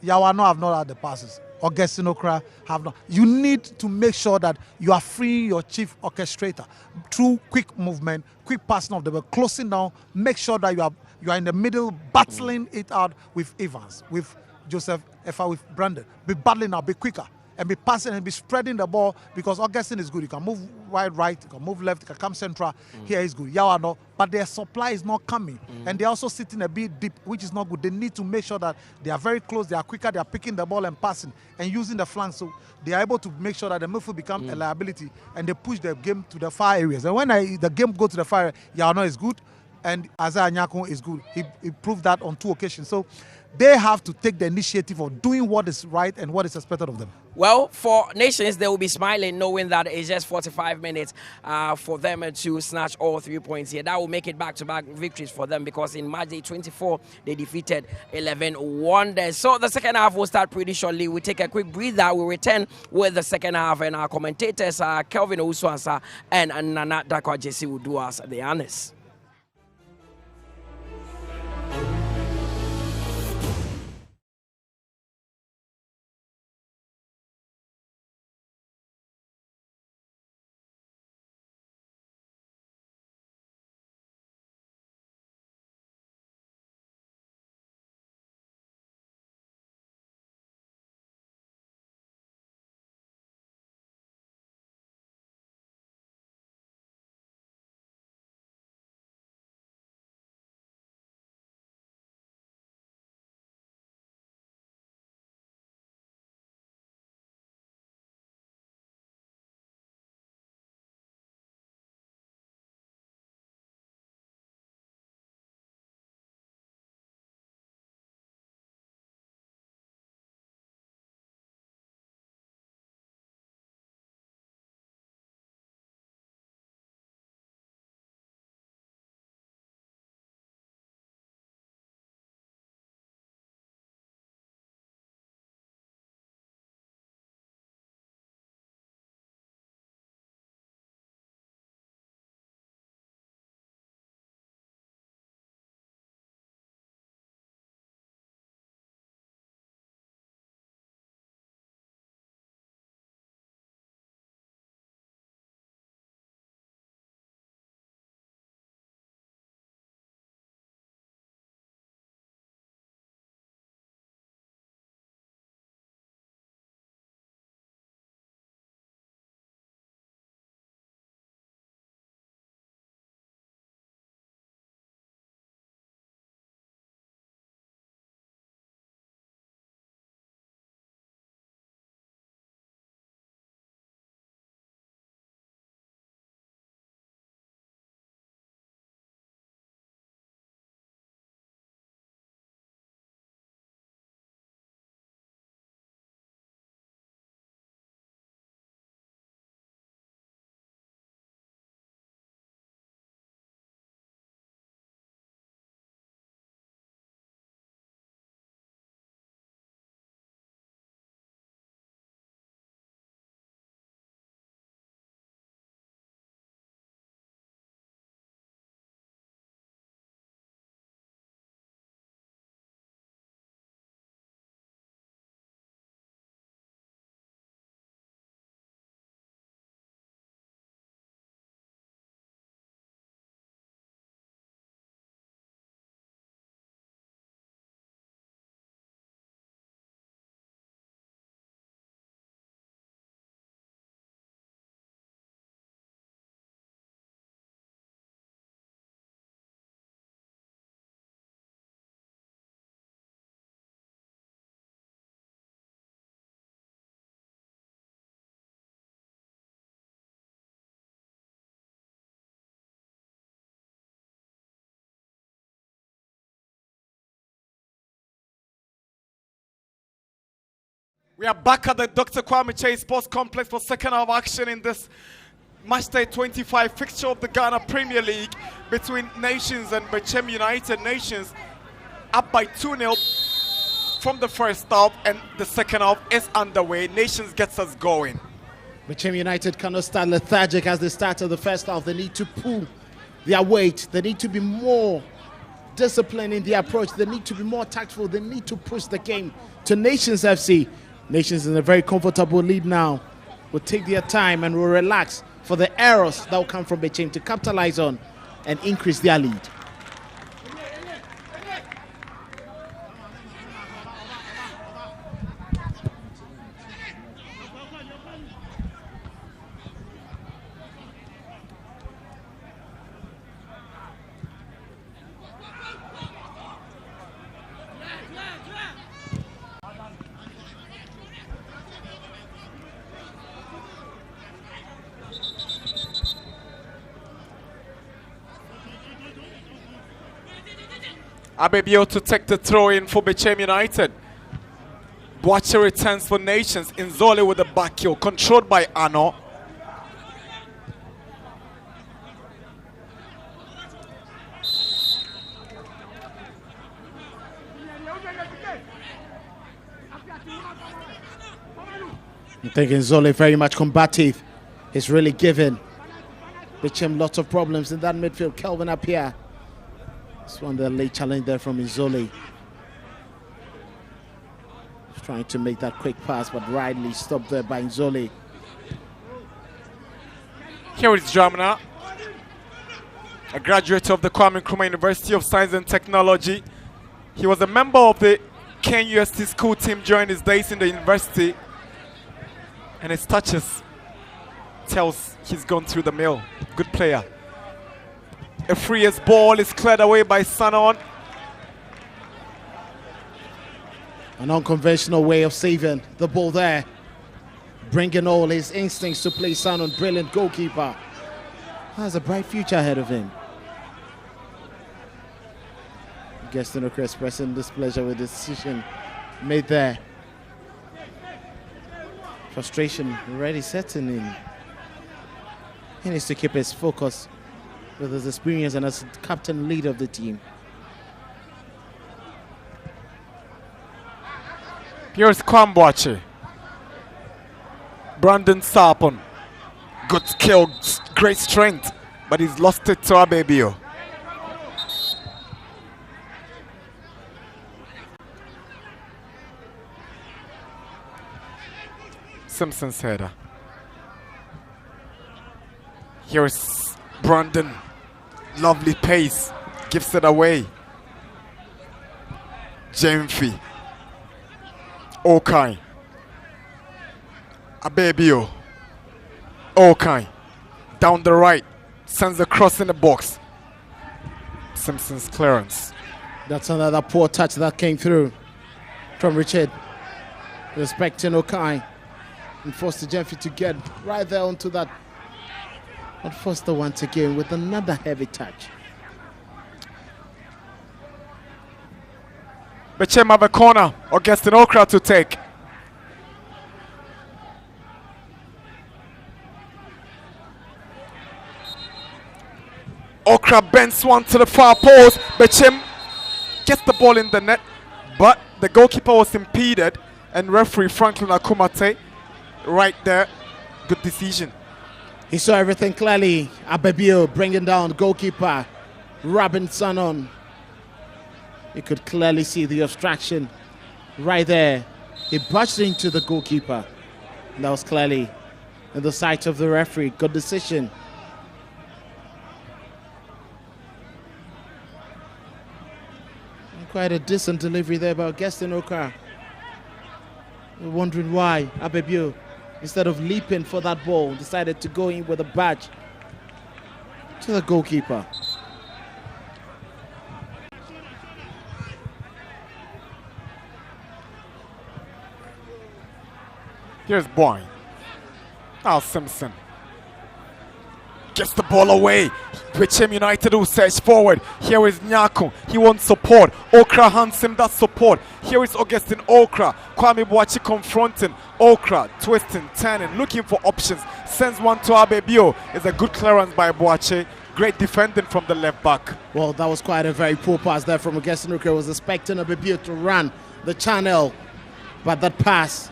Yawano have not had the passes. Augustine Okra have not. You need to make sure that you are freeing your chief orchestrator through quick movement, quick passing of the ball, closing down. Make sure that you are in the middle, battling it out with Evans, with Joseph Efa, with Brandon. Be battling out, be quicker. And be passing and be spreading the ball, because Augustine is good. You can move right, you can move left, you can come central. Here is good. Yawano, but their supply is not coming. And they're also sitting a bit deep, which is not good. They need to make sure that they are very close, they are quicker, they are picking the ball and passing and using the flanks. So they are able to make sure that the midfield become a liability and they push the game to the far areas. And when the game goes to the far area, Yawano is good and Isaiah Nyako is good. He proved that on 2 occasions. So they have to take the initiative of doing what is right and what is expected of them. Well, for Nations, they will be smiling knowing that it's just 45 minutes for them to snatch all 3 points here. That will make it back-to-back victories for them, because in March day 24, they defeated 11 Wonders. So the second half will start pretty shortly. We take a quick breather. We'll return with the second half, and our commentators are Kelvin Owusu and Nana Dakwa Jesse will do us the honors. We are back at the Dr. Kwame Chase Sports Complex for second half action in this Matchday 25 fixture of the Ghana Premier League between Nations and Bechem United. Nations up by 2-0 from the first half, and the second half is underway. Nations gets us going. Bechem United cannot stand lethargic as they start of the first half. They need to pull their weight. They need to be more disciplined in the approach. They need to be more tactful. They need to push the game to Nations FC. Nations in a very comfortable lead now. Will take their time and will relax for the errors that will come from Bechem to capitalize on and increase their lead. Abebio to take the throw in for Bechem United. Boache returns for Nations. Inzole with the back heel, controlled by Ano. I think Inzole very much combative. He's really given Bechem lots of problems in that midfield. Kelvin up here. This one, the late challenge there from Inzole. Trying to make that quick pass, but rightly stopped there by Inzole. Here is Dramina, a graduate of the Kwame Nkrumah University of Science and Technology. He was a member of the KNUST school team during his days in the university, and his touches tells he's gone through the mill. Good player. A freest ball is cleared away by Sanon. An unconventional way of saving the ball there. Bringing all his instincts to play Sanon. Brilliant goalkeeper. Has a bright future ahead of him. Gaston Okra expressing displeasure with the decision made there. Frustration already setting in. He needs to keep his focus with his experience and as captain leader of the team. Here's Kwamboache. Brandon Sarpon. Good skill, great strength, but he's lost it to Abebio. Simpson's header. Here's Brandon. Lovely pace, gives it away. Jemfi. Okai. Abebio. Okai. Down the right. Sends a cross in the box. Simpson's clearance. That's another poor touch that came through from Richard. Respecting Okai. And forced Jemfi to get right there onto that. But Foster once again with another heavy touch. Bechem have a corner. Augustine Okra to take. Okra bends one to the far post. Bechem gets the ball in the net, but the goalkeeper was impeded, and referee Franklin Akumate right there. Good decision. He saw everything clearly. Abebio bringing down the goalkeeper, Robinson on. You could clearly see the obstruction right there. He busted into the goalkeeper. And that was clearly in the sight of the referee. Good decision. And quite a decent delivery there by Gaston Okra. We're wondering why Abebio, instead of leaping for that ball, decided to go in with a badge to the goalkeeper. Here's Boyne. Now Simpson. Gets the ball away. Bechem United will search forward. Here is Nyako. He wants support. Okra hands him that support. Here is Augustine Okra. Kwame Boachi confronting. Okra twisting, turning, looking for options. Sends one to Abebio. It's a good clearance by Boachi. Great defending from the left back. Well, that was quite a very poor pass there from Augustine Okra. Was expecting Abebio to run the channel, but that pass,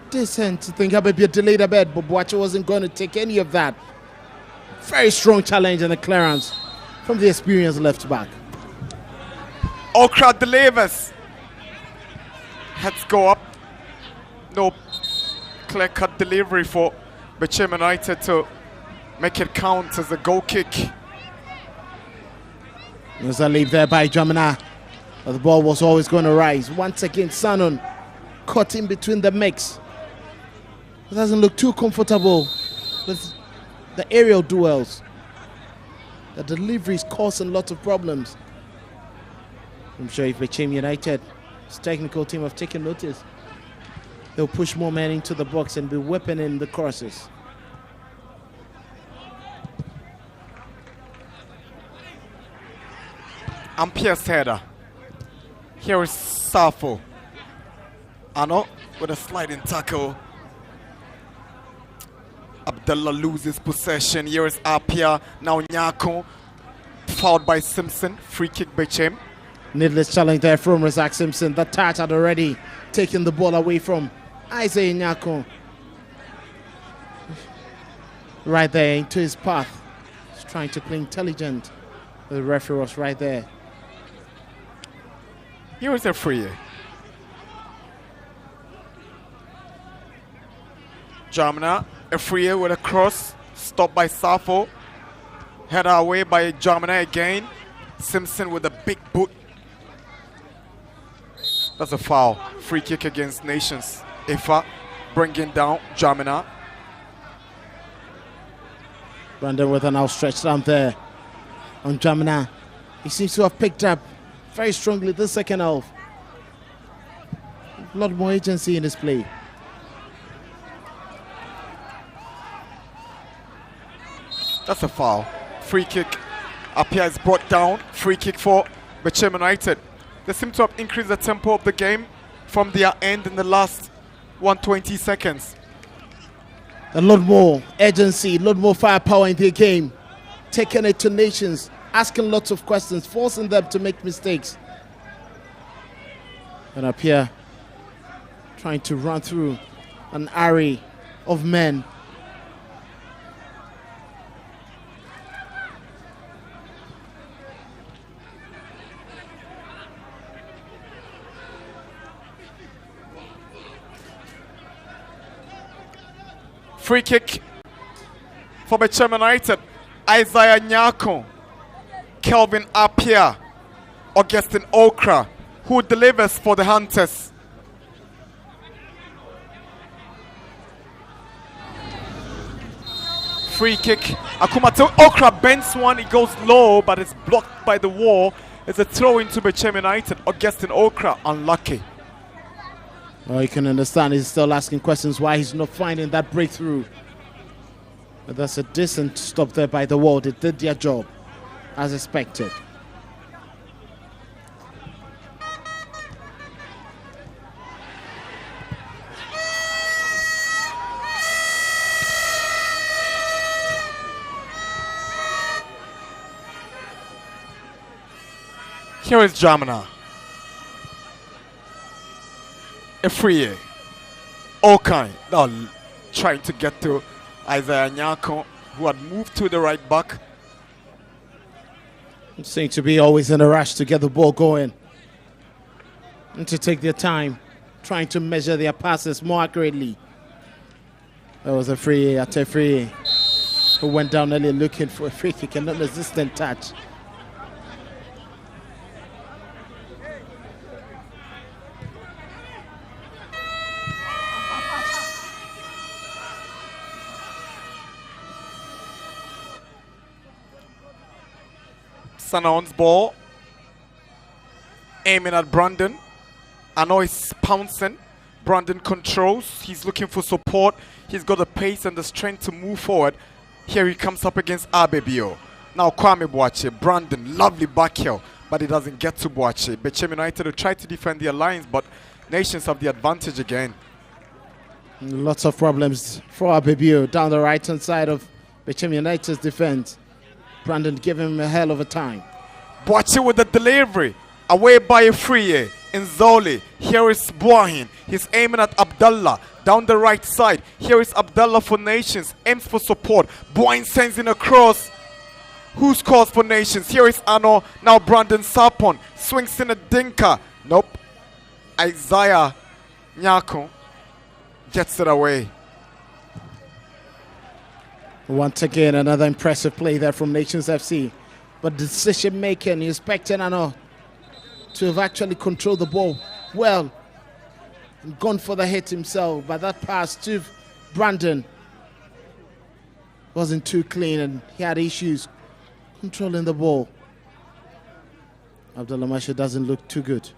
decent. I think Abebio delayed a bit, but Boachi wasn't going to take any of that. Very strong challenge and a clearance from the experienced left back. Okra delivers. Heads go up. No clear-cut delivery for Bechem United to make it count as a goal kick. There's a leave there by Jamina. But the ball was always going to rise. Once again, Sanon caught in between the mix. It doesn't look too comfortable with the aerial duels. The delivery is causing lots of problems. I'm sure if Bechem United's technical team have taken notice, they'll push more men into the box and be whipping in the crosses. Ampire's header. Here is Safo. Ano with a sliding tackle. Abdullah loses possession. Here is Apia. Now Nyako. Fouled by Simpson. Free kick Bechem. Needless challenge there from Razak Simpson. The touch had already taken the ball away from Isaiah Nyako. Right there into his path. He's trying to play intelligent. The referee was right there. Here is a free. Jamina, a free with a cross, stopped by Safo. Header away by Jamina again. Simpson with a big boot. That's a foul. Free kick against Nations. Ifa bringing down Jamina. Brandon with an outstretched arm there on Jamina. He seems to have picked up very strongly the second half. A lot more agency in his play. That's a foul. Free kick. Apia is brought down. Free kick for Bechem United. They seem to have increased the tempo of the game from their end in the last 120 seconds. A lot more urgency, a lot more firepower in their game. Taking it to Nations, asking lots of questions, forcing them to make mistakes. And Apia trying to run through an array of men. Free kick for Bechem United. Isaiah Nyako, Kelvin Apia, Augustine Okra, who delivers for the Hunters. Free kick. Akumato Okra bends one. It goes low, but it's blocked by the wall. It's a throw into Bechem United. Augustine Okra, unlucky. Well, you can understand he's still asking questions why he's not finding that breakthrough. But that's a decent stop there by the wall. They did their job as expected. Here is Jamina. A free. Okai now trying to get to Isaiah Nyako, who had moved to the right back. Seem to be always in a rush to get the ball going and to take their time, trying to measure their passes more accurately. That was a free at a free who went down early looking for a free kick and non-resistant touch. Sanon's ball, aiming at Brandon. Ano is pouncing. Brandon controls. He's looking for support. He's got the pace and the strength to move forward. Here he comes up against Abebio. Now Kwame Boache, Brandon, lovely back heel, but he doesn't get to Boache. Bechem United will try to defend the alliance, but Nations have the advantage again. Lots of problems for Abebio down the right-hand side of Bechem United's defense. Brandon giving him a hell of a time. Boache with the delivery, away by a free in Zoli. Here is Boahin. He's aiming at Abdallah down the right side. Here is Abdallah for Nations, aims for support. Boahin sends in a cross. Who scores for Nations? Here is Ano. Now Brandon Sapon swings in a dinker. Nope. Isaiah Nyako gets it away. Once again, another impressive play there from Nations FC. But decision making, you're expecting Ano to have actually controlled the ball well and gone for the hit himself. But that pass to Brandon wasn't too clean and he had issues controlling the ball. Abdullah Mashoud doesn't look too good.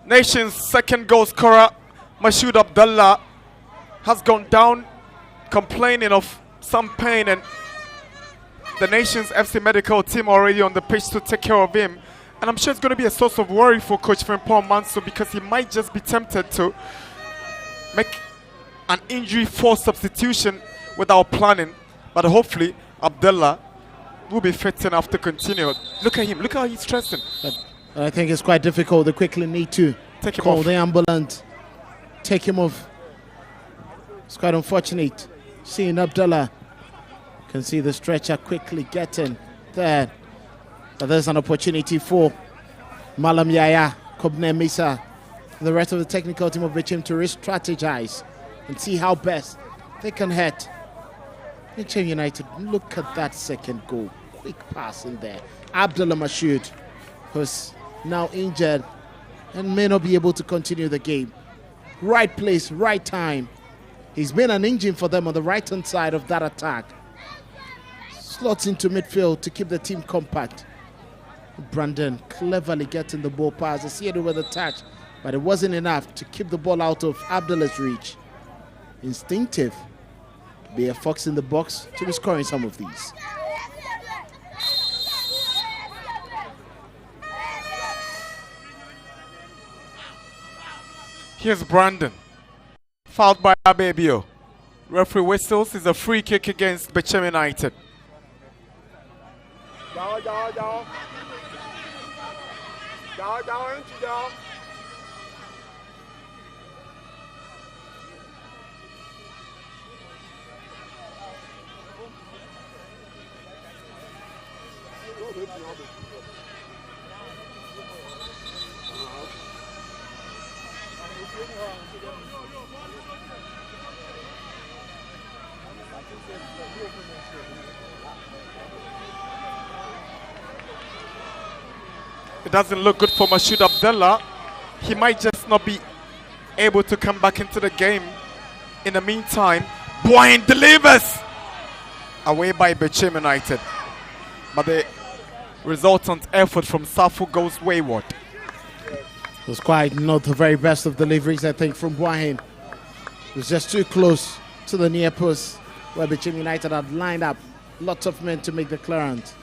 Nations' second goal scorer, Mashoud Abdallah, has gone down complaining of some pain, and the Nations FC medical team already on the pitch to take care of him. And I'm sure it's going to be a source of worry for Coach Frimpong Manso, because he might just be tempted to make an injury-forced substitution without planning. But hopefully, Abdallah will be fit enough to continue. Look at him. Look how he's stressing. But I think it's quite difficult. They quickly need to take him call off. the ambulance, take him off. It's quite unfortunate. Seeing Abdallah, can see the stretcher quickly getting there. But there's an opportunity for Malam Yaya, Kobne Misa, and the rest of the technical team of Bechem to re-strategize and see how best they can head Bechem United. Look at that second goal. Quick pass in there. Abdullah Mashoud, who's now injured and may not be able to continue the game. Right place, right time. He's been an engine for them on the right-hand side of that attack. Slots into midfield to keep the team compact. Brandon cleverly getting the ball past. I see it with a touch, but it wasn't enough to keep the ball out of Abdullah's reach. Instinctive. Be a fox in the box to be scoring some of these. Here's Brandon. Fouled by Abebio. Referee whistles. Is a free kick against Bechem United. It doesn't look good for Mashoud Abdallah. He might just not be able to come back into the game. In the meantime, Boahin delivers! Away by Bechem United. But the resultant effort from Safo goes wayward. It was quite not the very best of deliveries, I think, from Boahin. It was just too close to the near post where Bechem United had lined up lots of men to make the clearance.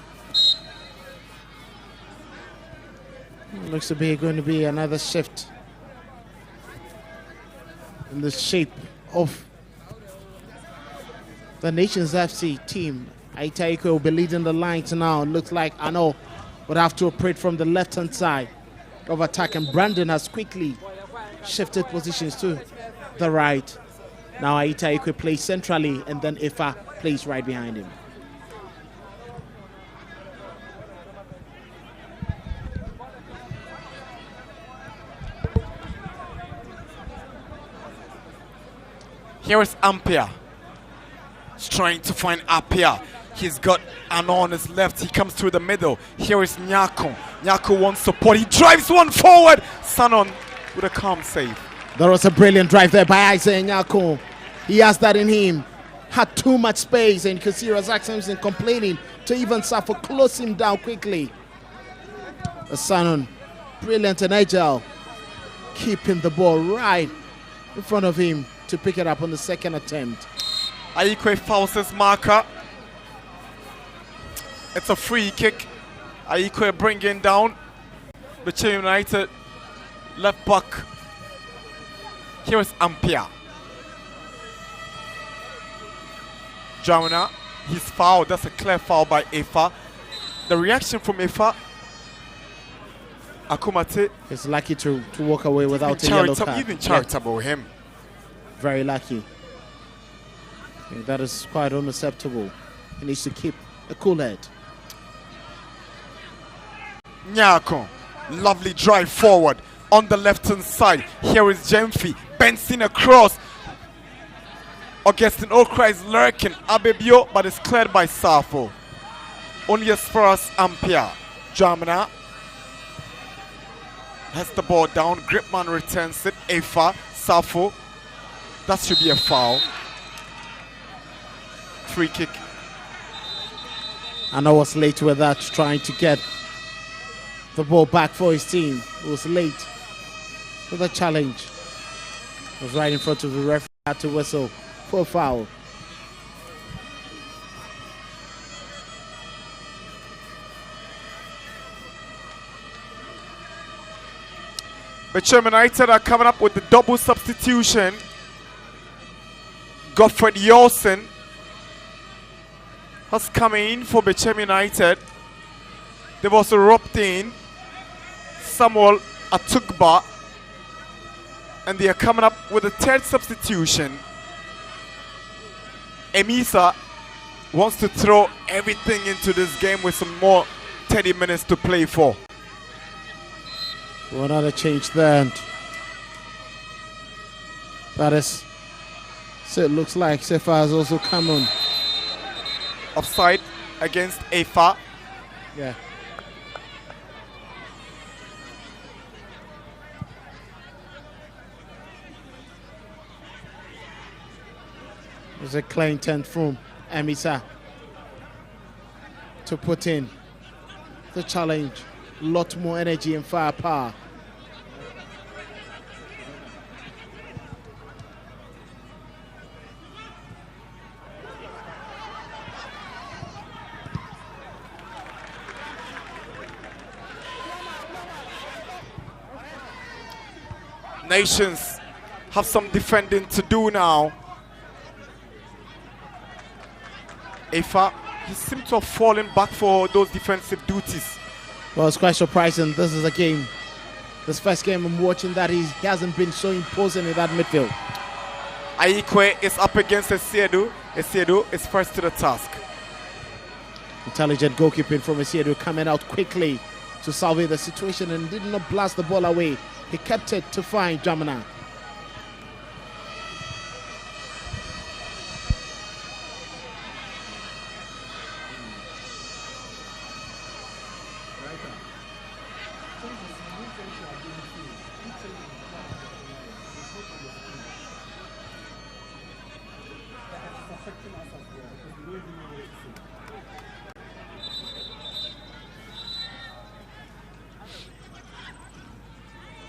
Looks to be going to be another shift in the shape of the Nations FC team. Aitaiko will be leading the lines now. Looks like Ano would have to operate from the left-hand side of attack, and Brandon has quickly shifted positions to the right. Now Aitaiko plays centrally, and then Ifa plays right behind him. Here is Ampere. He's trying to find Apia. He's got Ano on his left. He comes through the middle. Here is Nyako. Nyako wants support. He drives one forward. Sanon with a calm save. There was a brilliant drive there by Isaiah Nyako. He has that in him. Had too much space, and you can see Razak Simpson complaining to even Safo close him down quickly. Sanon, brilliant and agile, keeping the ball right in front of him to pick it up on the second attempt. Aikwe fouls his marker. It's a free kick. Aikwe bringing down Bechem United left back. Here is Ampia. Jamina, he's fouled. That's a clear foul by Efa. The reaction from Efa. Akumate. He's lucky to walk away without a yellow card. Even charitable him. Very lucky. That is quite unacceptable. He needs to keep a cool head. Nyako, lovely drive forward on the left hand side. Here is Jemfi, bouncing across. Augustine Okra is lurking. Abebio, but it's cleared by Safo. Only as far as Ampere. Jamina has the ball down. Gripman returns it. Efa, Safo. That should be a foul. Free kick. I know was late with that, trying to get the ball back for his team. It was late with the challenge. It was right in front of the referee, had to whistle for a foul. Bechem United are coming up with the double substitution. Godfred Yolson has come in for Bechem United. They've also roped in Samuel Atugba, and they are coming up with a third substitution. Emisa wants to throw everything into this game with some more 30 minutes to play for. Well, another change there. And that is, so it looks like Sefa has also come on. Offside against Efa. Yeah. There's a clear intent from Emisa to put in the challenge. A lot more energy and firepower. Nations have some defending to do now. Efa, he seems to have fallen back for those defensive duties. Well, it's quite surprising. This is a game, this first game I'm watching, that he hasn't been so imposing in that midfield. Aikwe is up against Esiedu. Esiedu is first to the task. Intelligent goalkeeping from Esiedu, coming out quickly to salvage the situation and did not blast the ball away. He kept it to find Jamina.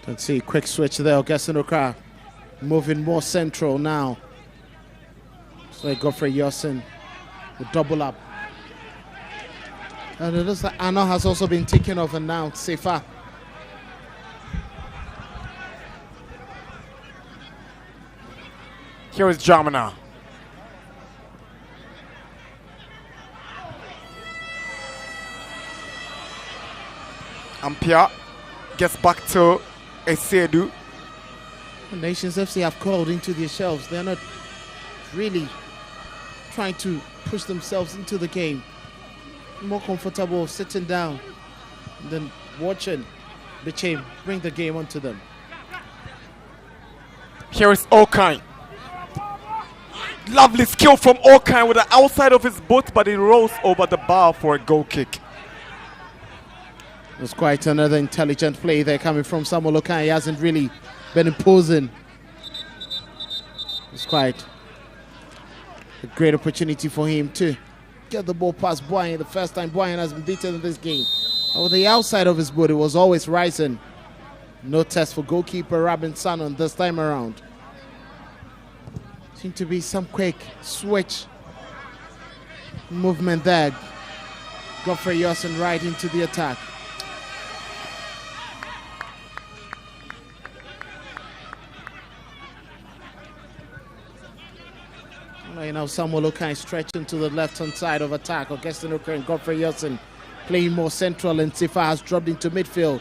Let's see, quick switch there. Augustine Okra moving more central now. So Godfrey Yolson will double up. And it looks like Anna has also been taken off, and now Sefa. Here is Jamina. Ampia gets back to Esiedu. The Nations FC have crawled into their shelves. They're not really trying to push themselves into the game. More comfortable sitting down than watching Bechem bring the game onto them. Here is Okai. Lovely skill from Okai with the outside of his boot, but he rolls over the bar for a goal kick. It was quite another intelligent play there coming from Samuel Okai. He hasn't really been imposing. It's quite a great opportunity for him to get the ball past Boyan. The first time Boyan has been beaten in this game. On the outside of his boot, it was always rising. No test for goalkeeper Rabin Sanon this time around. Seemed to be some quick switch movement there. Godfrey Yossin right into the attack. You know, Samuel Okai stretching to the left-hand side of attack. Augustine Okai and Godfrey Yossin playing more central, and Sifa has dropped into midfield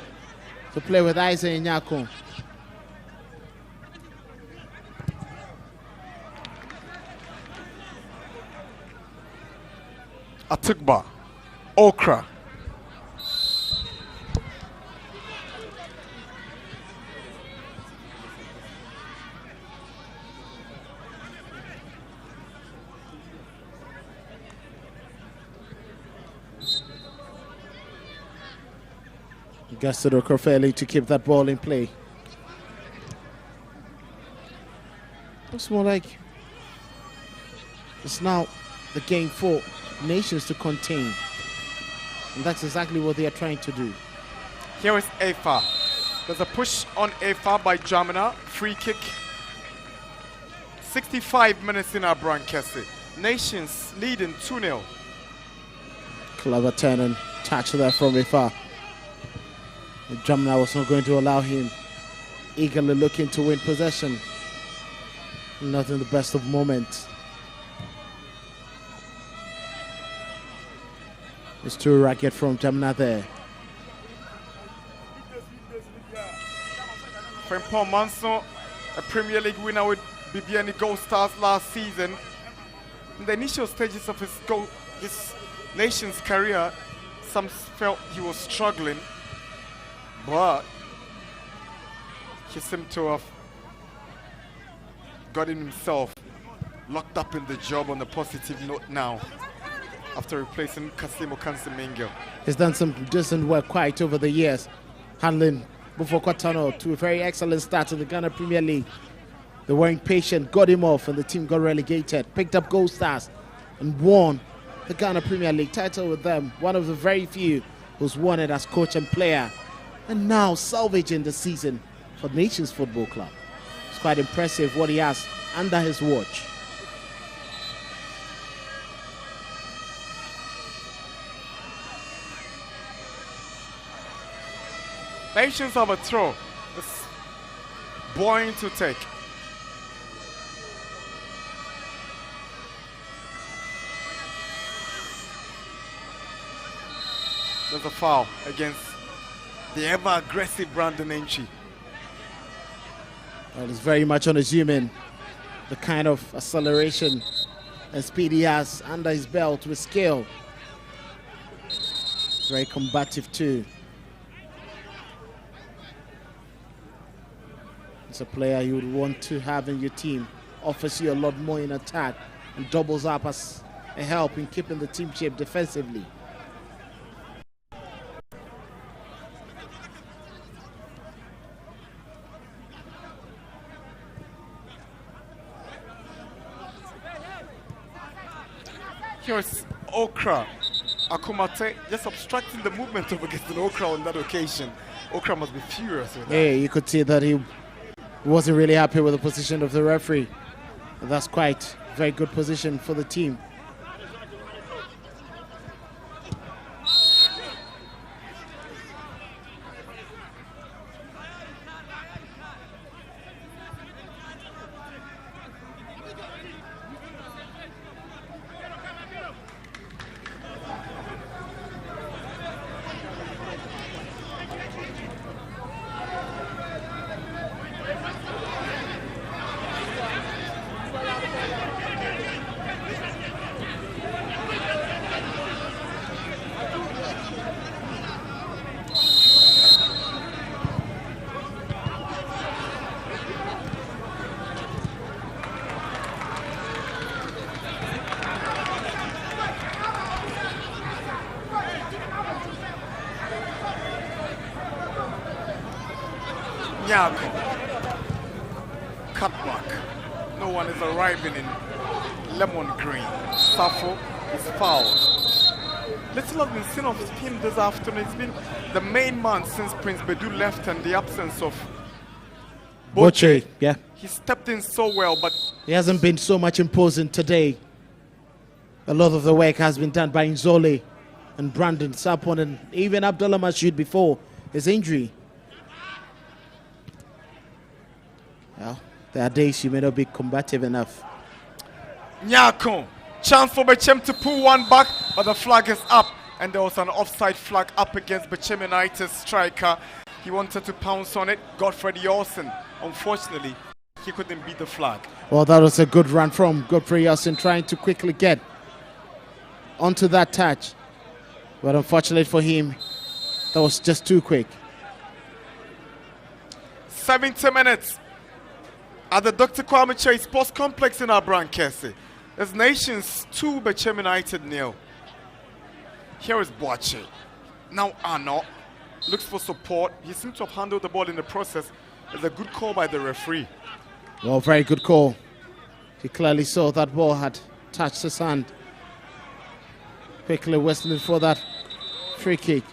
to play with Isaac Nyako. Atukba, Okra. Gaston Okra failing to keep that ball in play. Looks more like it's now the game for nations to contain. And that's exactly what they are trying to do. Here is Afa. There's a push on Afa by Jamina. Free kick. 65 minutes in our Brankesi. Nations leading 2-0. Clever turn and touch there from Afa. Jamina was not going to allow him. Eagerly looking to win possession. Not in the best of moments. It's two racket from Jamina there. Frimpong Manson, a Premier League winner with BBN Gold Stars last season. In the initial stages of his nation's career, some felt he was struggling, but he seemed to have gotten himself locked up in the job on a positive note now, after replacing Kasimo Kansemengo. He's done some decent work quite over the years, handling Bufo Kwatano to a very excellent start in the Ghana Premier League. They were impatient, got him off, and the team got relegated, picked up Gold Stars, and won the Ghana Premier League title with them. One of the very few who's won it as coach and player, and now salvaging the season for Nations Football Club. It's quite impressive what he has under his watch. Nations have a throw. It's Boyne to take. There's a foul against the ever-aggressive Brandon Enchi. Well, it's very much unassuming the kind of acceleration and speed he has under his belt with skill. Very combative too. It's a player you would want to have in your team. Offers you a lot more in attack and doubles up as a help in keeping the team shape defensively. Here's Okra. Akumate just obstructing the movement of Augustine Okra on that occasion. Okra must be furious with that. Yeah, you could see that he wasn't really happy with the position of the referee. That's quite a very good position for the team. Nyako. Cutback. No one is arriving in lemon green. Safo is fouled. Little has been seen of him this afternoon. He's been the main man since Prince Bedu left, and the absence of Boche, yeah. He stepped in so well, but he hasn't been so much imposing today. A lot of the work has been done by Nzole and Brandon Sapon and even Abdullah Mashoud before his injury. Well, there are days you may not be combative enough. Nyako, chance for Bechem to pull one back, but the flag is up, and there was an offside flag up against Bechem United's striker. He wanted to pounce on it, Godfrey Yawson. Unfortunately, he couldn't beat the flag. Well, that was a good run from Godfrey Yawson, trying to quickly get onto that touch. But unfortunately for him, that was just too quick. 70 minutes at the Dr. Kwame Chase Sports Complex in Abrankese. There's Nations 2, Bechem United 0. Here is Boache. Now Arno looks for support. He seems to have handled the ball in the process. It's a good call by the referee. Well, very good call. He clearly saw that ball had touched his hand. Quickly whistling for that free kick.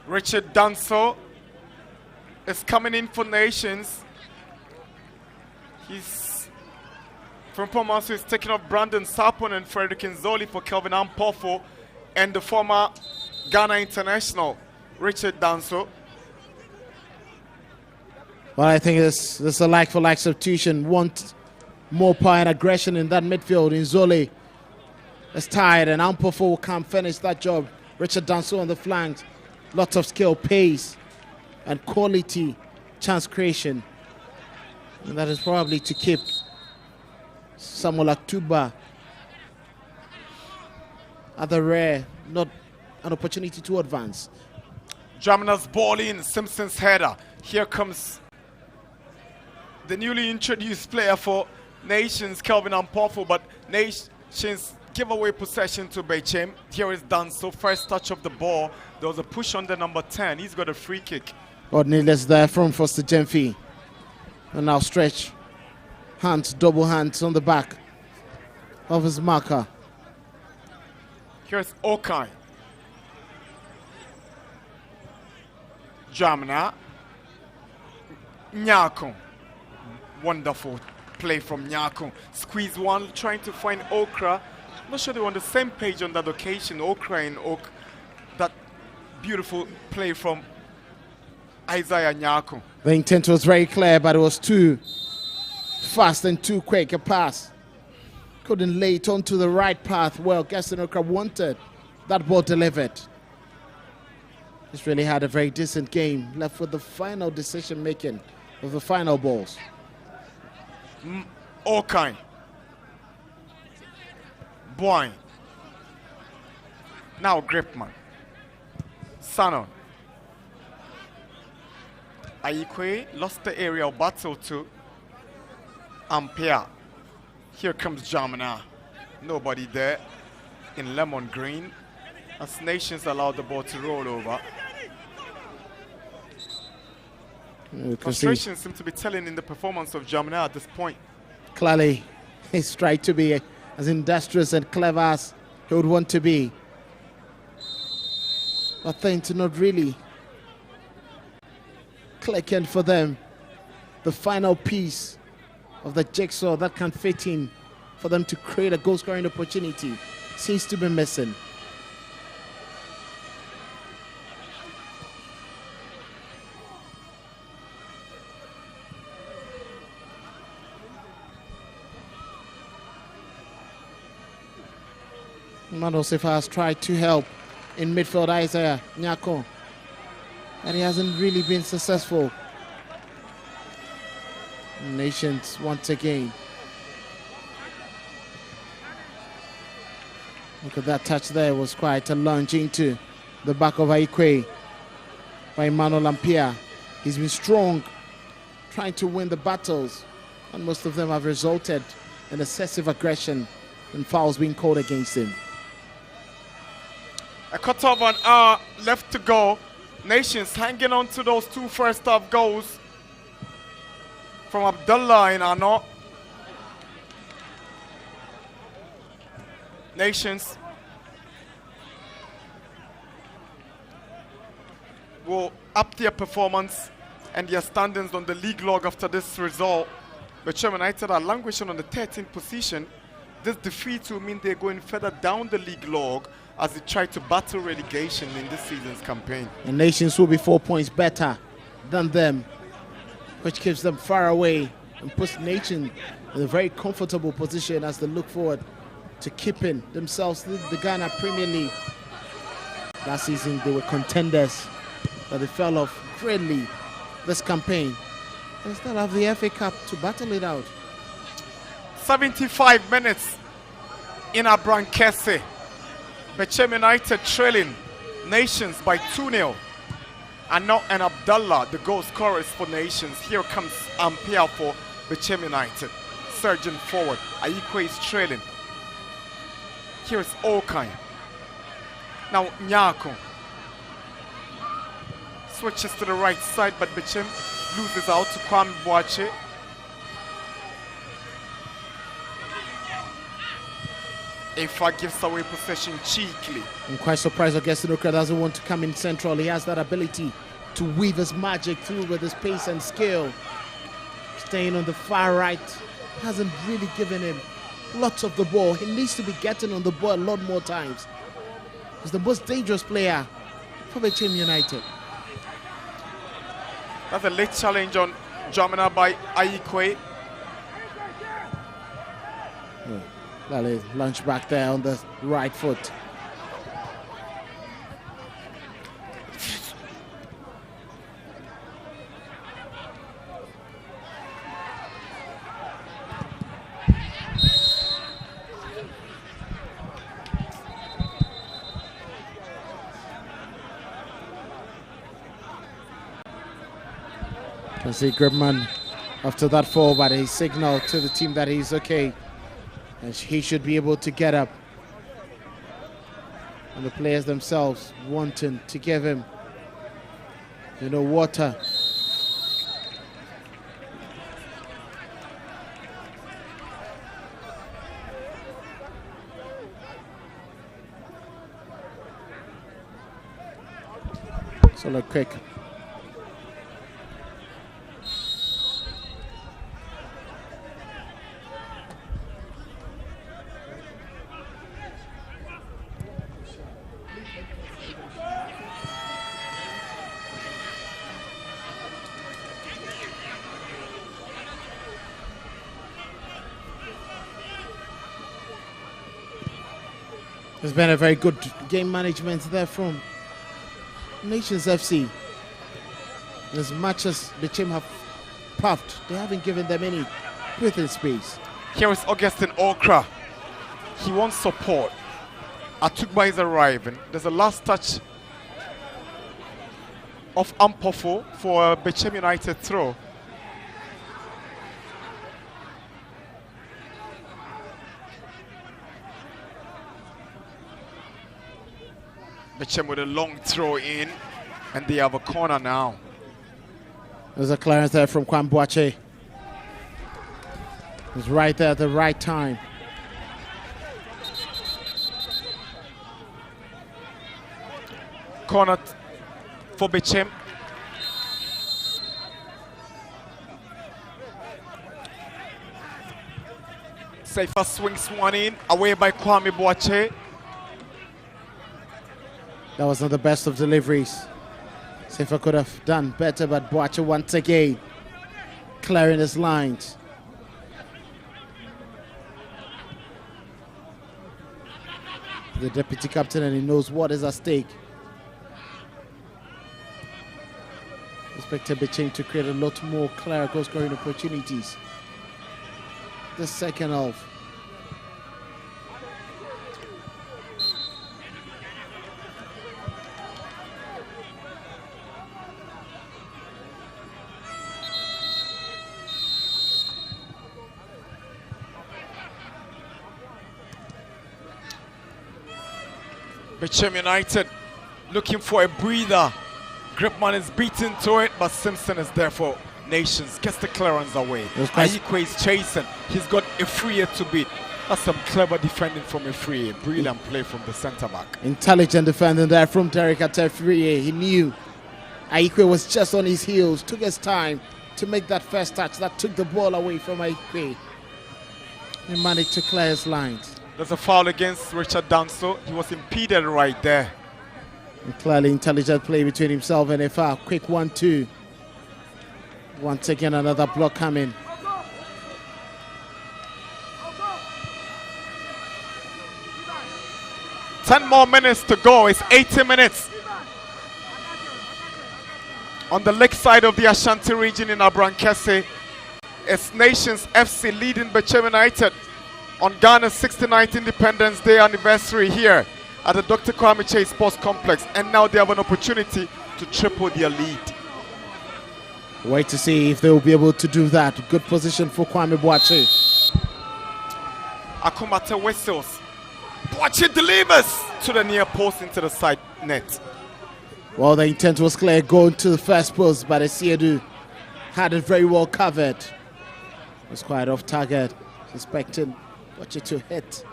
Richard Danso is coming in for Nations. He's from Pomaso is taking off Brandon Sapon and Frederick Nzoli for Kelvin Ampofo and the former Ghana international Richard Danso. Well, I think this is a like-for-like substitution. Want more power and aggression in that midfield. Nzoli is tired and Ampofo will come finish that job. Richard Danso on the flanks. Lots of skill, pace, and quality chance creation. And that is probably to keep Samuel Atuba at the rear, not an opportunity to advance. Jamina's ball in, Simpson's header. Here comes the newly introduced player for Nations, Kelvin Ampofo, but Nations give away possession to Bechem. Here is Danso, first touch of the ball. There was a push on the number 10. He's got a free kick. But needless there from Foster Jemfi. And now stretch. Hands, double hands on the back of his marker. Here's Okai. Jamna. Nyako. Wonderful play from Nyako. Squeeze one, trying to find Okra. I'm not sure they were on the same page on that occasion. Okra and Oak. That beautiful play from Isaiah Nyako. The intent was very clear, but it was too fast and too quick a pass. Couldn't lay it onto the right path. Well, Gaston Okra wanted that ball delivered. He's really had a very decent game. Left with the final decision making of the final balls. Okai. Boyne. Now Gripman. Sanon. Aikwe lost the aerial battle to Ampere. Here comes Jamina. Nobody there in lemon green as Nations allowed the ball to roll over. Frustration seems to be telling in the performance of Jamina at this point. Clearly, he's tried to be as industrious and clever as he would want to be. But things are not really clicking for them. The final piece of the jigsaw that can fit in for them to create a goal-scoring opportunity seems to be missing. Mandosifa has tried to help in midfield Isaiah Nyako, and he hasn't really been successful. Nations once again. Look at that touch there, was quite a lunge into the back of Aikwe by Emmanuel Ampere. He's been strong, trying to win the battles, and most of them have resulted in excessive aggression and fouls being called against him. A quarter of an hour left to go. Nations hanging on to those two first half goals from Abdullah and Arno. Nations will up their performance and their standings on the league log after this result. Bechem United are languishing on the 13th position. This defeat will mean they're going further down the league log as they try to battle relegation in this season's campaign. The Nations will be 4 points better than them, which keeps them far away and puts Nation in a very comfortable position as they look forward to keeping themselves in the Ghana Premier League. Last season they were contenders, but they fell off greatly this campaign. They still have the FA Cup to battle it out. 75 minutes in Abrankese. Bechem United trailing Nations by 2-0. And Abdallah, the goal scorers for Nations. Here comes Ampere for Bechem United. Surging forward. Ayikwe is trailing. Here's Okai. Now Nyako switches to the right side, but Bechem loses out to Kwame Boache. Ifa gives away possession cheekily. I'm quite surprised Augustine Okra doesn't want to come in central. He has that ability to weave his magic through with his pace and skill. Staying on the far right hasn't really given him lots of the ball. He needs to be getting on the ball a lot more times. He's the most dangerous player for Bechem United. That's a late challenge on Jamina by Ayikwe. That is lunge back there on the right foot. You see Gribman after that fall, but he signaled to the team that he's okay and he should be able to get up. And the players themselves wanting to give him, water. So look quick. There's been a very good game management there from Nations FC. As much as Bechem have puffed, they haven't given them any breathing space. Here is Augustine Okra. He wants support. Atukba is arriving. There's a last touch of Ampofo for Bechem United throw. Bechem with a long throw in, and they have a corner now. There's a clearance there from Kwame Boache. He's right there at the right time. Corner for Bechem. Seifa swings one in, away by Kwame Boache. That was not the best of deliveries. Seifa could have done better, but Boache once again clearing his lines. The deputy captain, and he knows what is at stake. Expected Bechem to create a lot more clear goal scoring opportunities. The second half. Bechem United looking for a breather. Gripman is beaten to it, but Simpson is there for Nations. Gets the clearance away. Ayikwe is chasing. He's got a free to beat. That's some clever defending from a free. Brilliant play from the centre back. Intelligent defending there from Derek Atefriye. He knew Aikwe was just on his heels, took his time to make that first touch that took the ball away from Aikwe. He managed to clear his lines. There's a foul against Richard Danso. He was impeded right there. And clearly intelligent play between himself and FR. Quick 1-2. Once again, another block coming. Ten more minutes to go. It's 80 minutes. On the lake side of the Ashanti region in Abrankese, it's Nations FC leading Bechem United on Ghana's 69th Independence Day anniversary here at the Dr. Kwame Chase Sports Complex. And now they have an opportunity to triple their lead. Wait to see if they will be able to do that. Good position for Kwame Boache. Akumate whistles. Boache delivers to the near post into the side net. Well, the intent was clear, going to the first post, but Asiedu had it very well covered. It was quite off target, expecting Boache to hit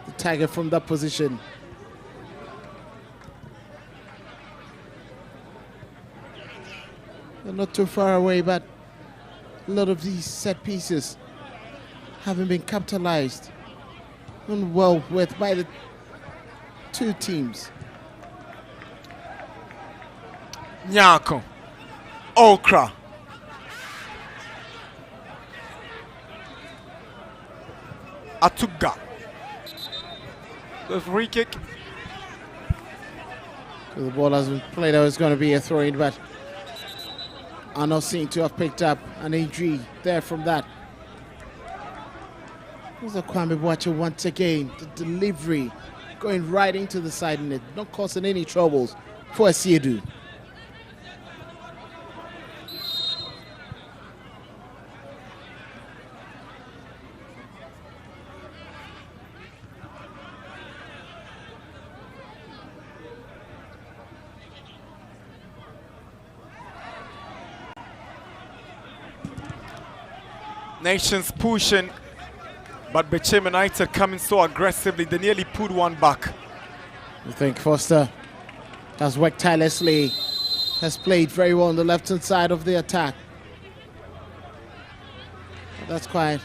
the target from that position. They're not too far away, but a lot of these set pieces haven't been capitalized on well with by the two teams. Nyako, Okra, Atuga. The free kick. So the ball has been played out. It's going to be a throw-in, but are not seen to have picked up an injury there from that. There's a Kwame Boache once again. The delivery going right into the side net, not causing any troubles for Asiedu. Nations pushing, but Bechem United coming so aggressively, they nearly put one back. I think Foster has worked tirelessly, has played very well on the left-hand side of the attack. That's quite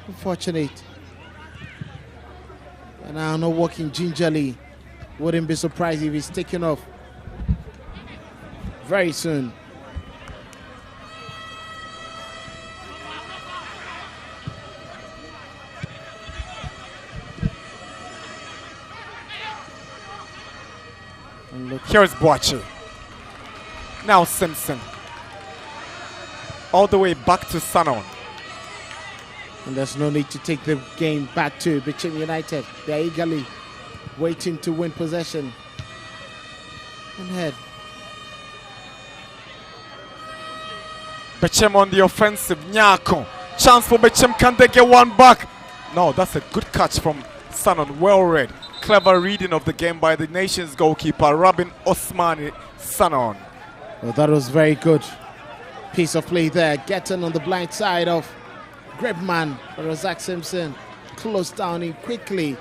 unfortunate. And now not working gingerly. Wouldn't be surprised if he's taken off very soon. Here's Boache. Now Simpson. All the way back to Sanon. And there's no need to take the game back to Bechem United. They're eagerly waiting to win possession. And head. Bechem on the offensive. Nyako. Chance for Bechem. Can they get one back? No, that's a good catch from Sanon. Well read. Clever reading of the game by the nation's goalkeeper, Robin Osmani Sanon. Well, that was very good piece of play there. Getting on the blind side of Gripman, but Razak Simpson closed down in quickly.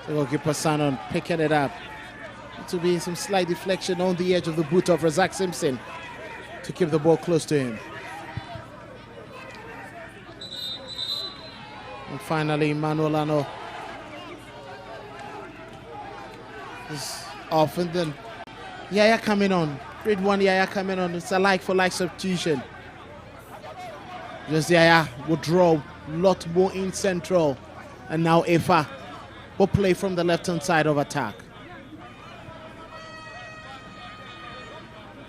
The goalkeeper Sanon picking it up. To be some slight deflection on the edge of the boot of Razak Simpson to keep the ball close to him. And finally, Manolano is off, and then Yaya coming on. Grade 1 Yaya coming on. It's a like-for-like substitution. Just Yaya will draw a lot more in central, and now Efa will play from the left-hand side of attack.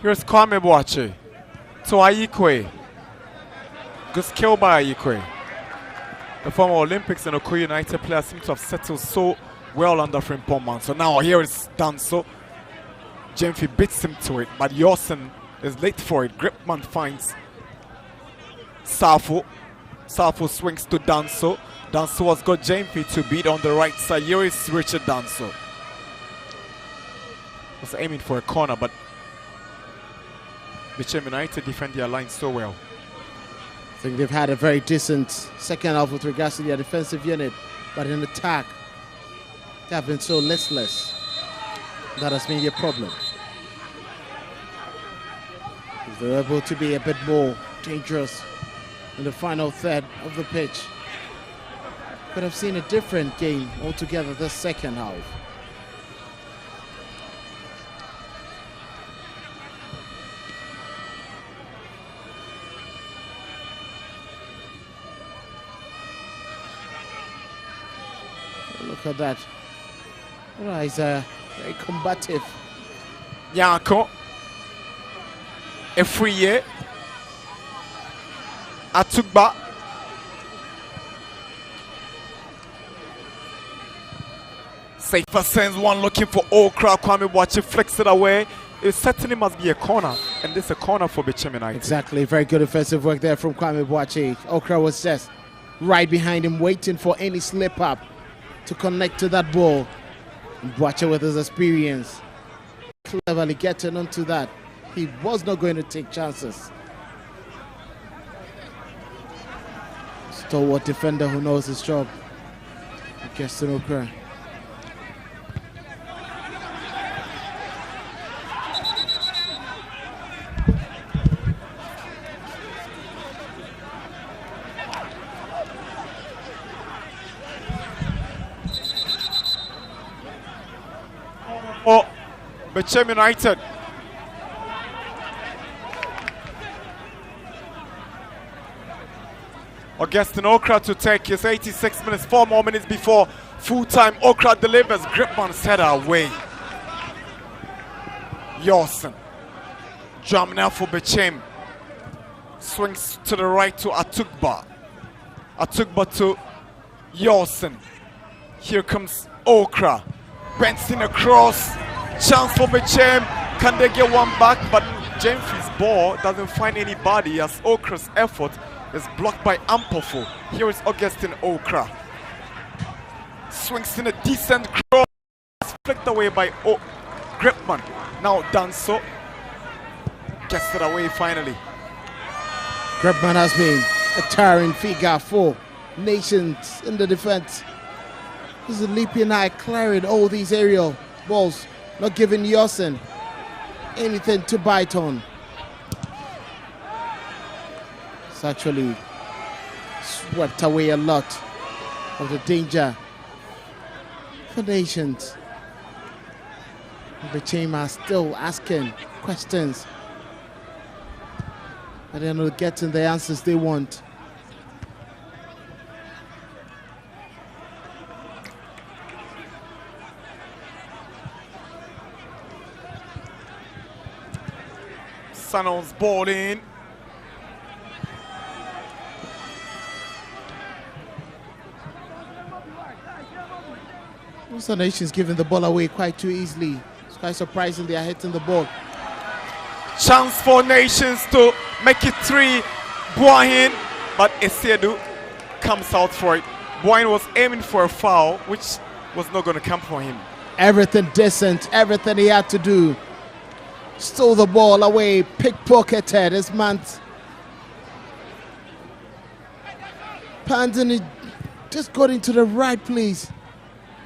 Here's Kwame Boache to Ayikwe. Good skill by Ayikwe. The former Olympics and Okoye United player seems to have settled so well under Frimpong. So now here it's Danso. Jemfi beats him to it, but Yorson is late for it. Gripman finds Safo. Safo swings to Danso. Danso has got Jemfi to beat on the right side. Here is Richard Danso. Was aiming for a corner, but Bechem United defend their line so well. I think they've had a very decent second half with regards to their defensive unit, but in attack, they have been so listless. That has been a problem. If they're able to be a bit more dangerous in the final third of the pitch, could have seen a different game altogether this second half. Look at that. He's very combative. Nyako. Efriye. Atugba. Safer sends one looking for Okra. Kwame Boachi flicks it away. It certainly must be a corner, and this is a corner for Bechem United. Exactly. Very good offensive work there from Kwame Boachi. Okra was just right behind him, waiting for any slip up to connect to that ball. Boachi, with his experience, cleverly getting onto that. He was not going to take chances. Stalwart defender who knows his job. Keston Okra. Oh, Bechem United. Augustin Okra to take his 86 minutes, 4 more minutes before full time. Okra delivers, Gripman's header away. Yorson. Jump now for Bechem. Swings to the right to Atugba. Atugba to Yorson. Here comes Okra. Benson across. Chance for Bechem. Can they get one back? But Jemfi's ball doesn't find anybody as Okra's effort is blocked by Ampofo. Here is Augustin Okra. Swings in a decent cross. Flicked away by Gripman. Now Danso gets it away finally. Gripman has been a towering figure for Nations in the defense. This is a leaping eye, clearing all these aerial balls, not giving Yorson anything to bite on. It's actually swept away a lot of the danger for Nations. The team are still asking questions, but they're not getting the answers they want. Sanon's ball in. Most of the nations giving the ball away quite too easily. It's quite surprising they are hitting the ball. Chance for Nations to make it 3. Boahin, but Esiedu comes out for it. Boahin was aiming for a foul, which was not going to come for him. Everything decent, everything he had to do. Stole the ball away, pickpocketed his man. Pandini just got into the right place.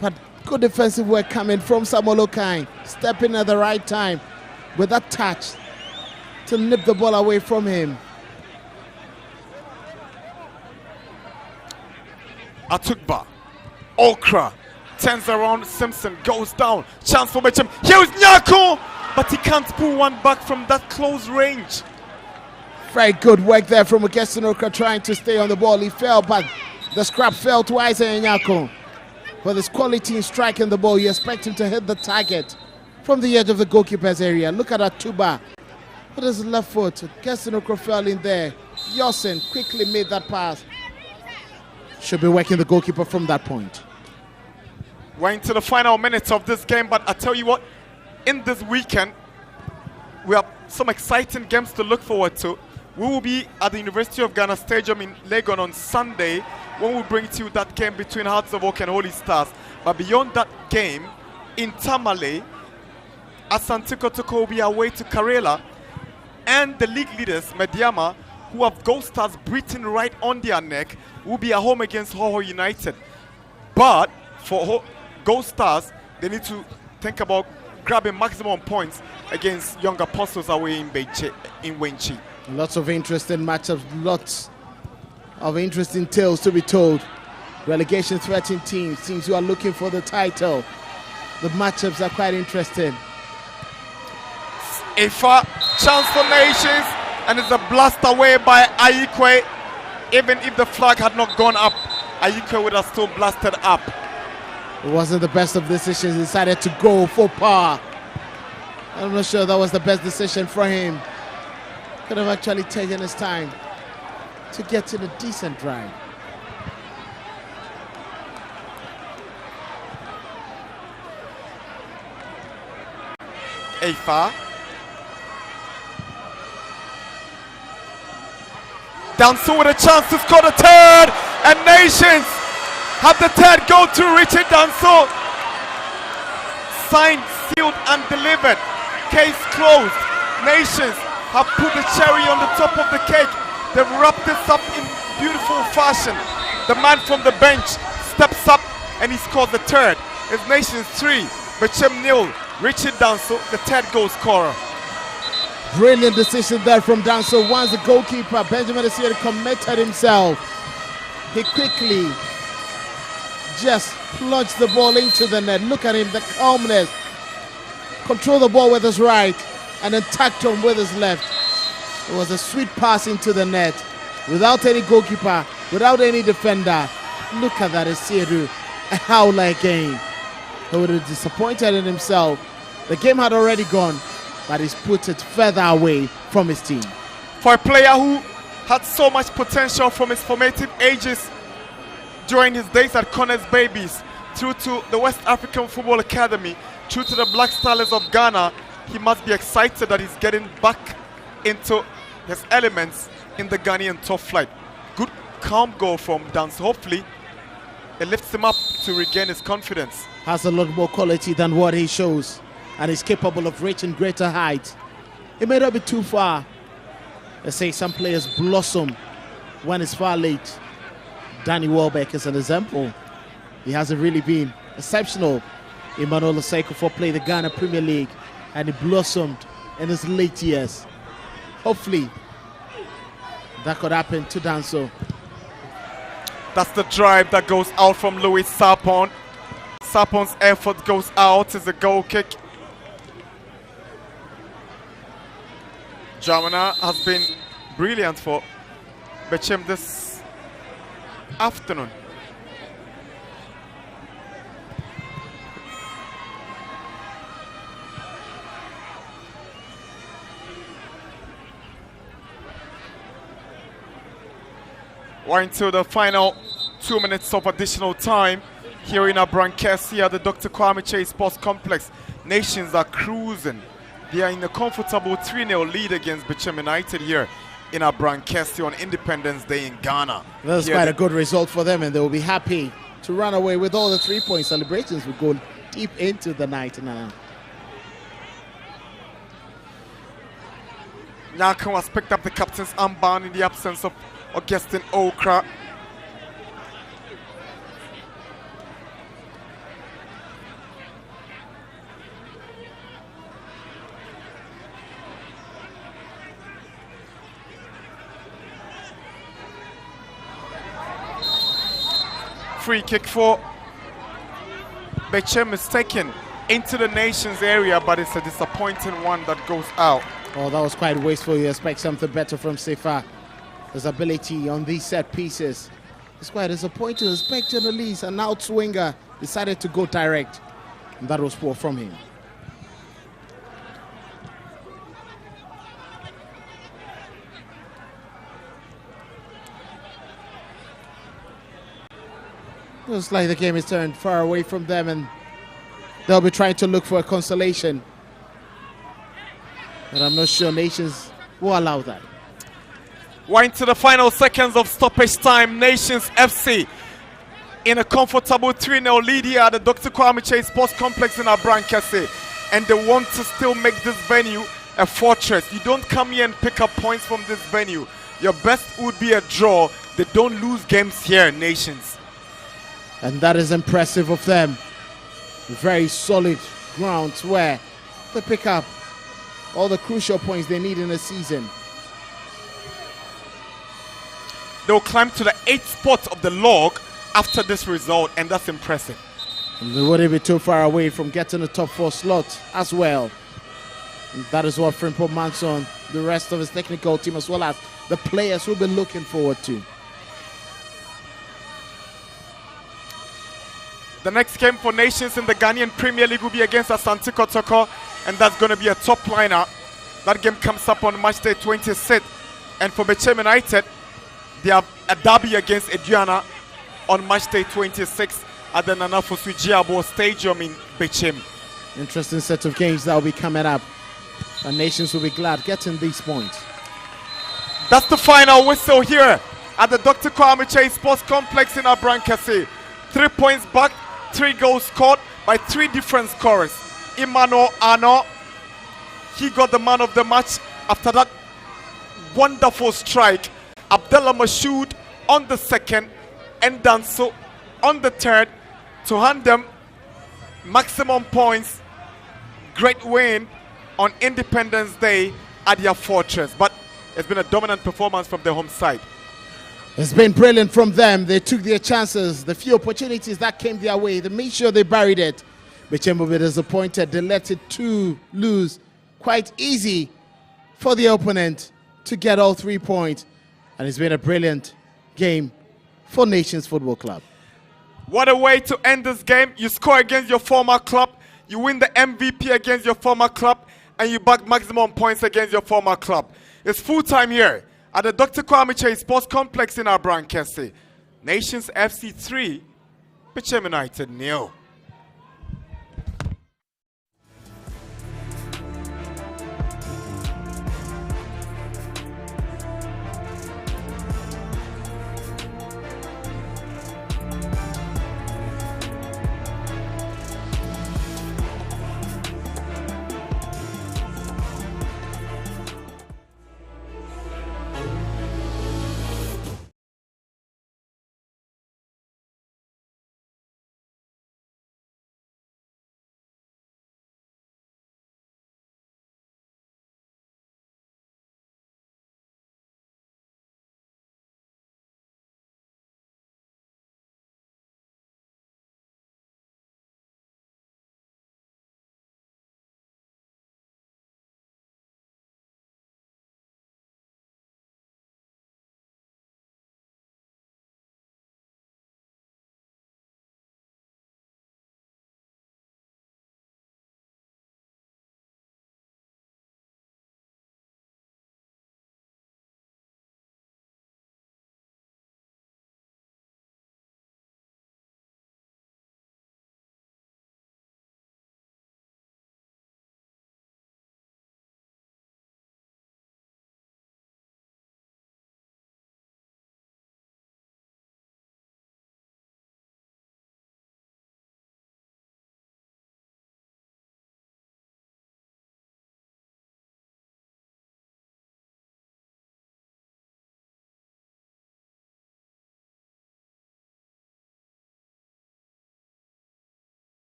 But good defensive work coming from Samuel Okai. Stepping at the right time with that touch to nip the ball away from him. Atugba. Okra turns around, Simpson goes down. Chance for Bechem. Here is Nyako! But he can't pull one back from that close range. Very good work there from Augustin Okra trying to stay on the ball. He fell, but the scrap fell to Isaac Nyako. With his quality in striking the ball, you expect him to hit the target from the edge of the goalkeeper's area. Look at that Tuba. With his left foot, Augustin Okra fell in there. Yorson quickly made that pass. Should be working the goalkeeper from that point. We're into the final minutes of this game, but I tell you what, in this weekend, we have some exciting games to look forward to. We will be at the University of Ghana Stadium in Legon on Sunday when we bring to you that game between Hearts of Oak and Holy Stars. But beyond that game, in Tamale, Asante Kotoko will be away to Karela, and the league leaders, Mediama, who have Gold Stars breathing right on their neck, will be at home against Hoho United. But for Gold Stars, they need to think about grabbing maximum points against Young Apostles away in Wenchi. Lots of interesting matchups, lots of interesting tales to be told. Relegation threatening teams who are looking for the title. The matchups are quite interesting. A far chance for Nations, and it's a blast away by Ayikwe. Even if the flag had not gone up, Ayikwe would have still blasted up. It wasn't the best of decisions. He decided to go for power. I'm not sure that was the best decision for him. Could have actually taken his time to get in a decent drive. Afa. Danso with a chance to score the third, and Nations have the third go to Richard Danso. Signed, sealed, and delivered. Case closed. Nations have put the cherry on the top of the cake. They've wrapped this up in beautiful fashion. The man from the bench steps up and he scores the third. It's Nations 3, Bechem 0. Richard Danso, the third goal scorer. Brilliant decision there from Danso. Once the goalkeeper, Benjamin Asiere, committed himself, he quickly just plunged the ball into the net. Look at him, the calmness. Control the ball with his right and then tacked on with his left. It was a sweet pass into the net without any goalkeeper, without any defender. Look at that, Asiere, a howler again. He would have disappointed in himself. The game had already gone, but he's put it further away from his team. For a player who had so much potential from his formative ages during his days at Connors Babies, through to the West African Football Academy, through to the Black Stars of Ghana, he must be excited that he's getting back into his elements in the Ghanaian top flight. Good, calm goal from Dance. Hopefully, it lifts him up to regain his confidence. Has a lot more quality than what he shows, and is capable of reaching greater heights. It may not be too far. Let's say some players blossom when it's far late. Danny Welbeck is an example. He hasn't really been exceptional. Emmanuel Oseko for play the Ghana Premier League, and he blossomed in his late years. Hopefully, that could happen to Danso. That's the drive that goes out from Louis Sarpong. Sarpong's effort goes out as a goal kick. Jamana has been brilliant for Bechem this afternoon. We're into the final 2 minutes of additional time here in Abrankesi at the Dr. Kwame Chase Sports Complex. Nations are cruising. They are in a comfortable 3-0 lead against Bechem United here in Abrankesi on Independence Day in Ghana. That's quite a good result for them, and they will be happy to run away with all the 3-point celebrations. Will go deep into the night now. Nyakan has picked up the captain's armband in the absence of Augustine Okra. Free kick for Bechem is taken into the Nations area, but it's a disappointing one that goes out. Oh, that was quite wasteful. You expect something better from Sefa. His ability on these set pieces is quite disappointing. Expecting release, an outswinger decided to go direct, and that was poor from him. Looks like the game is turned far away from them, and they'll be trying to look for a consolation. But I'm not sure Nations will allow that. We're into the final seconds of stoppage time. Nations FC in a comfortable 3-0 lead here at the Dr. Kwame Chase Sports Complex in Abrankasi. And they want to still make this venue a fortress. You don't come here and pick up points from this venue. Your best would be a draw. They don't lose games here, Nations. And that is impressive of them. Very solid grounds where they pick up all the crucial points they need in the season. They'll climb to the 8th spot of the log after this result, and that's impressive. They wouldn't be too far away from getting the top 4 slot as well. And that is what Frimpong Manson, the rest of his technical team, as well as the players, will be looking forward to. The next game for Nations in the Ghanaian Premier League will be against Asante Kotoko, and that's going to be a top liner. That game comes up on match day 26th. And for Bechem United, they have a derby against Aduana on match day 26th at the Nana Fosu Jiabo Stadium in Bechem. Interesting set of games that will be coming up. And Nations will be glad getting these points. That's the final whistle here at the Dr. Kwame Chase Sports Complex in Abrankasi. 3 points back, 3 goals scored by 3 different scorers. Emmanuel Arno, he got the man of the match after that wonderful strike. Abdullah Mashoud on the 2nd, and Danso on the 3rd to hand them maximum points. Great win on Independence Day at their fortress, but it's been a dominant performance from the home side. It's been brilliant from them. They took their chances, the few opportunities that came their way. They made sure they buried it. Bechem will be disappointed. They let it lose quite easy for the opponent to get all 3 points. And it's been a brilliant game for Nations Football Club. What a way to end this game. You score against your former club, you win the MVP against your former club, and you bag maximum points against your former club. It's full time here at the Dr. Kwame Chase Sports Complex in Abrankasi. Nations FC 3, Bechem United 0.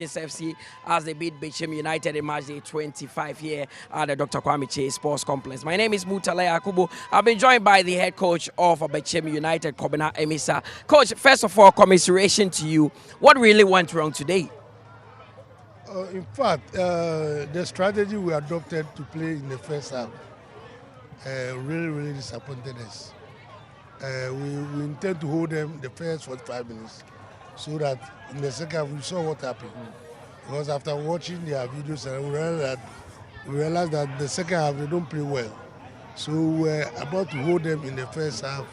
FC as they beat Bechem United in match day 25 here at the Dr. Kwame Chase Sports Complex. My name is Mutale Akubu. I've been joined by the head coach of Bechem United, Kobina Emisa. Coach, first of all, commiseration to you. What really went wrong today? In fact, the strategy we adopted to play in the first half really disappointed us. We intend to hold them the first 45 minutes so that in the second half we saw what happened. Because after watching their videos, we realized that the second half they don't play well. So we were about to hold them in the first half,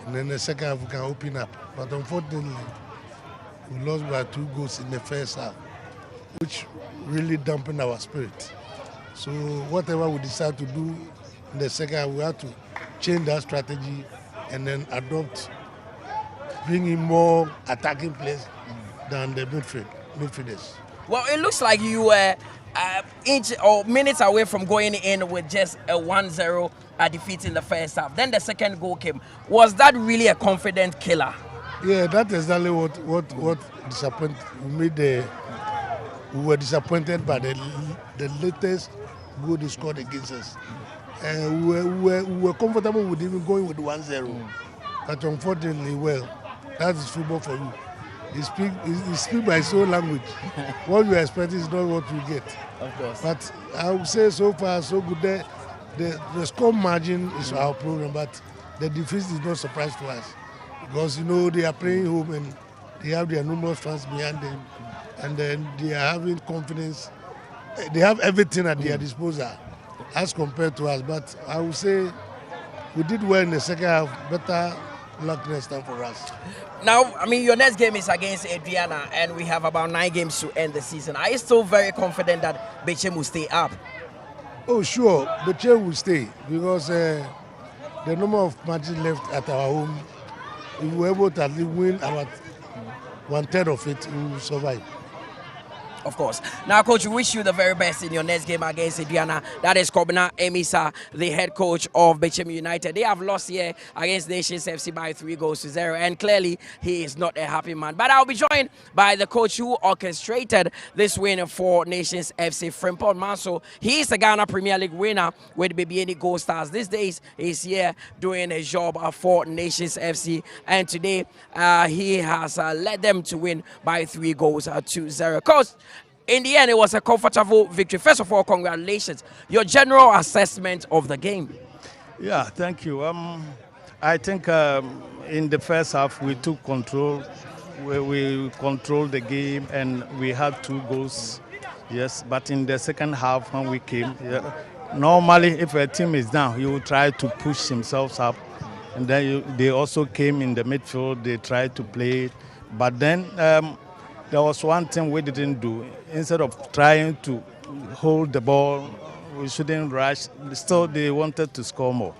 and then the second half we can open up. But unfortunately, we lost by 2 goals in the first half, which really dampened our spirit. So whatever we decide to do in the second half, we have to change that strategy and then adopt, bring in more attacking players than the midfielders. Well, it looks like you were inch or minutes away from going in with just a 1-0 defeat in the first half. Then the second goal came. Was that really a confident killer? Yeah, that's exactly what disappointed. We we were disappointed by the latest goal they scored against us. We were comfortable with even going with 1-0. But unfortunately, well, that is football for you. You speak by soul language. What you expect is not what you get. Of course. But I would say so far, so good. The score margin is our problem, but the defeat is not a surprise to us. Because, they are playing home and they have their numerous fans behind them. And then they are having confidence. They have everything at their disposal as compared to us. But I would say we did well in the second half. Better luck next time for us. Now, your next game is against Adriana, and we have about 9 games to end the season. Are you still very confident that Bechem will stay up? Oh, sure. Bechem will stay because the number of matches left at our home, if we were able to at least win about 1/3 of it, we will survive. Of course. Now, Coach, we wish you the very best in your next game against Adriana. That is Kobina Emisa, the head coach of Bechem United. They have lost here against Nations FC by 3-0, and clearly he is not a happy man. But I'll be joined by the coach who orchestrated this win for Nations FC, Frimpong Manso. He is the Ghana Premier League winner with BBN Gold Stars. These days, he's here doing his job for Nations FC, and today he has led them to win by 3-0. Coach, in the end, it was a comfortable victory. First of all, congratulations. Your general assessment of the game. Yeah, thank you. I think in the first half we took control. We controlled the game and we had 2 goals. Yes, but in the second half when we came, normally if a team is down, he will try to push himself up. And then they also came in the midfield. They tried to play it. But then there was one thing we didn't do. Instead of trying to hold the ball, we shouldn't rush. Still, they wanted to score more.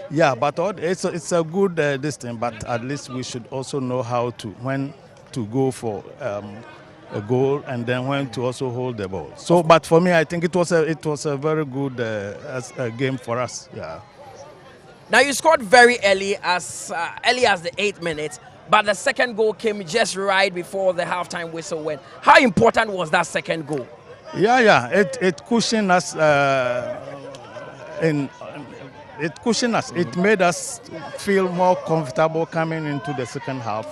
Yeah, but it's a good distance. But at least we should also know how to when to go for a goal and then when to also hold the ball. So, but for me, I think it was a very good game for us. Yeah. Now you scored very early as the 8th minute. But the second goal came just right before the halftime whistle went. How important was that second goal? Yeah. It cushioned us. It cushioned us. It made us feel more comfortable coming into the second half.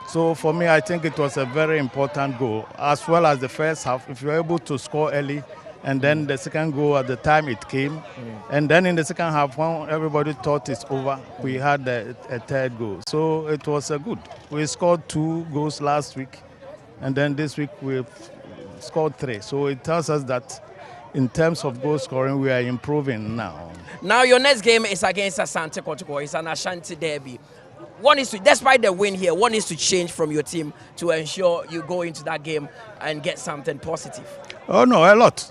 So for me, I think it was a very important goal, as well as the first half. If you're able to score early, and then the second goal at the time it came, and then in the second half when everybody thought it's over, we had a third goal. So it was good. We scored 2 goals last week, and then this week we've scored 3. So it tells us that in terms of goal scoring, we are improving now. Now your next game is against Asante Kotoko. It's an Ashanti derby. Despite the win here, what needs to change from your team to ensure you go into that game and get something positive? Oh, no, a lot.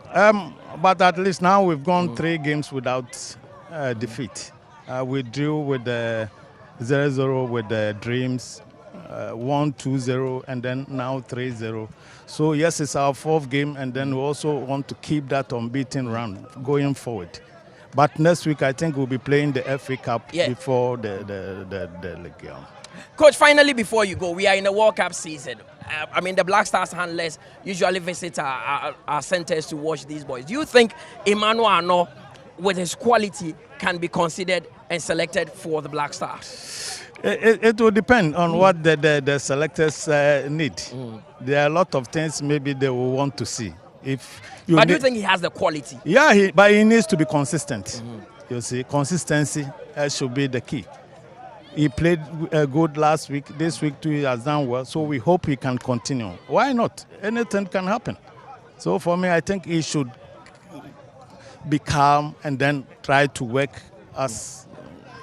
But at least now we've gone 3 games without defeat. We drew with the 0-0 with the Dreams, 1-2-0, and then now 3-0. So, yes, it's our 4th game, and then we also want to keep that unbeaten run going forward. But next week, I think we'll be playing the FA Cup before the league. Coach, finally, before you go, we are in the World Cup season. The Black Stars handlers usually visit our centers to watch these boys. Do you think Emmanuel Arnaud, with his quality, can be considered and selected for the Black Stars? It will depend on what the selectors need. There are a lot of things maybe they will want to see. But do you think he has the quality? Yeah, but he needs to be consistent. You see, consistency should be the key. He played good last week. This week too, he has done well. So we hope he can continue. Why not? Anything can happen. So for me, I think he should be calm and then try to work as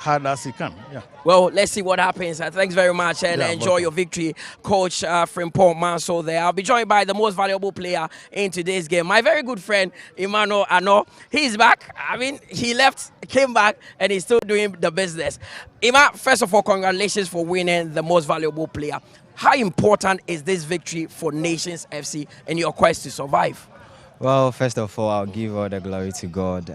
hard as he can. Yeah. Well, let's see what happens. Thanks very much and enjoy your victory, Coach Frimpong Manso there. I'll be joined by the most valuable player in today's game, my very good friend, Emmanuel Arnaud. He's back. He left, came back, and he's still doing the business. Emma, first of all, congratulations for winning the most valuable player. How important is this victory for Nations FC in your quest to survive? Well, first of all, I'll give all the glory to God.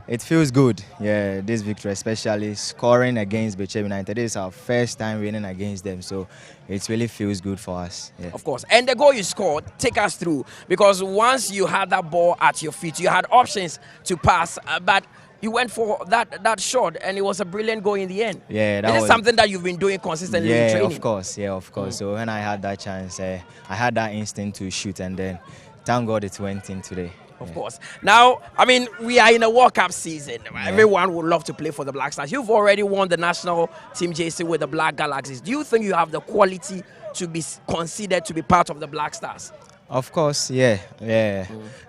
It feels good, yeah, this victory, especially scoring against Bechem United. This is our first time winning against them, so it really feels good for us. Yeah. Of course. And the goal you scored, take us through, because once you had that ball at your feet, you had options to pass, but you went for that shot, and it was a brilliant goal in the end. Yeah, that is was something that you've been doing consistently in training. Of course, yeah, of course. So when I had that chance, I had that instinct to shoot, and then thank God it went in today. Of course. Now, I mean, we are in a World Cup season. Yeah. Everyone would love to play for the Black Stars. You've already won the national team jersey with the Black Galaxies. Do you think you have the quality to be considered to be part of the Black Stars? Of course, yeah.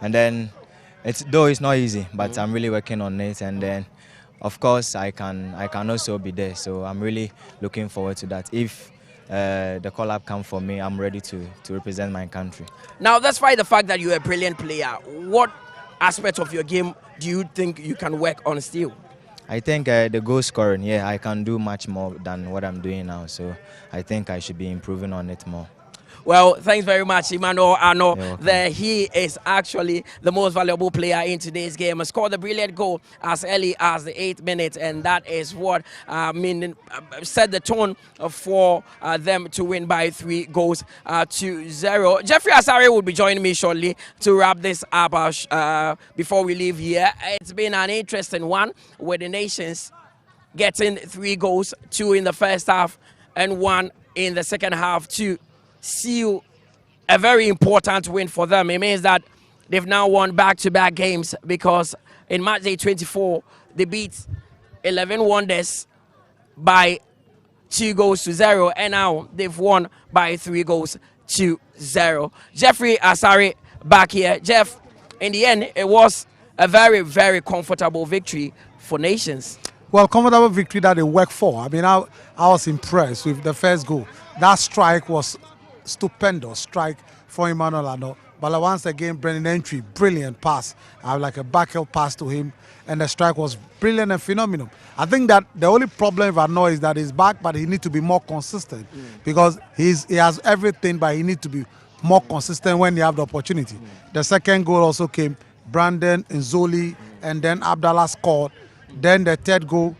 And then, though it's not easy, but I'm really working on it. And then, of course, I can also be there. So I'm really looking forward to that. If the call-up comes for me, I'm ready to represent my country. Now, despite the fact that you're a brilliant player, what aspect of your game do you think you can work on still? I think the goal scoring, yeah, I can do much more than what I'm doing now. So I think I should be improving on it more. Well, thanks very much, Emmanuel Arno. He is actually the most valuable player in today's game. Scored a brilliant goal as early as the 8th minute, and that is what set the tone for them to win by 3 goals to 0. Jeffrey Asare will be joining me shortly to wrap this up before we leave here. It's been an interesting one with the nations getting 3 goals, 2 in the first half and 1 in the second half to seal a very important win for them. It means that they've now won back-to-back games, because in match day 24 they beat 11 Wonders by 2 goals to 0, and now they've won by 3 goals to 0. Jeffrey Asare back here. Jeff, in the end, it was a very, very comfortable victory for nations. Well, comfortable victory that they worked for. I mean, I was impressed with the first goal. That strike was stupendous strike for Emmanuel Arno. But once again, Brennan Entry, brilliant pass. I have like a backheel pass to him, and the strike was brilliant and phenomenal. I think that the only problem with Arno is that he's back, but he needs to be more consistent, because he has everything, but he needs to be more consistent when he have the opportunity. The second goal also came, Brandon Nzoli, and then Abdallah scored. Then the third goal,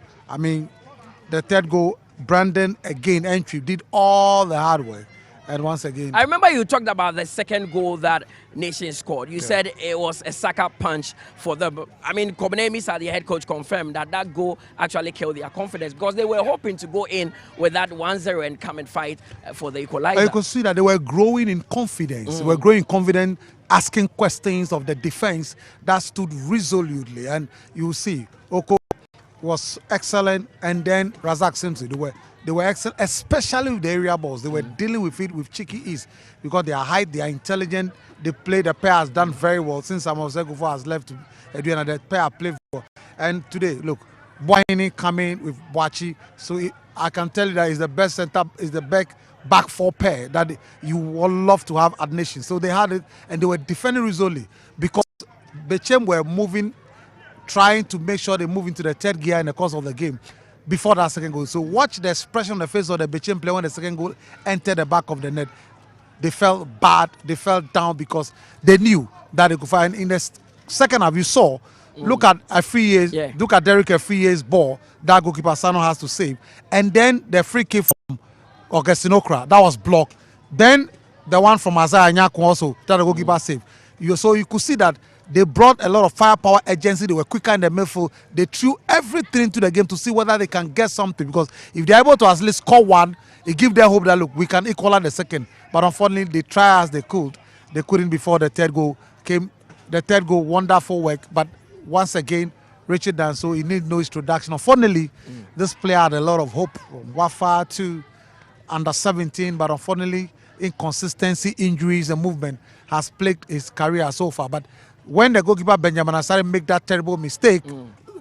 Brandon again, Entry did all the hard work. And once again, I remember you talked about the second goal that Nation scored. You said it was a sucker punch for them. I mean, Kobene Misa, the head coach, confirmed that goal actually killed their confidence, because they were hoping to go in with that 1-0 and come and fight for the equalizer. You could see that they were growing in confidence. They were growing confident, asking questions of the defense that stood resolutely. And you see, Oko was excellent, and then Razak Simpson, they were excellent, especially with the area balls. They were dealing with it with cheeky ease, because they are high, they are intelligent, they play. The pair has done very well since Samuel Zegufo has left to Edwina. The pair played well. And today, look, Boyne coming with Boachi. So I can tell you that is the best setup, is the back 4 pair that you would love to have at Nation. So they had it, and they were defending resolutely, because Bechem were moving, trying to make sure they move into the 3rd gear in the course of the game before that second goal. So watch the expression on the face of the Bechem player when the second goal entered the back of the net. They felt bad, they felt down, because they knew that they could find. In the second half, you saw, look at look at Derek Afriye's ball that goalkeeper Sano has to save, and then the free kick from Augustine Okra that was blocked. Then the one from Isaiah Nyaku also that the goalkeeper saved. So you could see that they brought a lot of firepower, agency. They were quicker in the midfield. They threw everything into the game to see whether they can get something, because if they're able to at least score 1, it gives them hope that, look, we can equal the second. But unfortunately, they tried as they could. They couldn't before the 3rd goal came. The 3rd goal, wonderful work. But once again, Richard Danso, he needs no introduction. Unfortunately, this player had a lot of hope from Wafa to under 17, but unfortunately, inconsistency, injuries, and movement has plagued his career so far. But when the goalkeeper Benjamin Asare made that terrible mistake,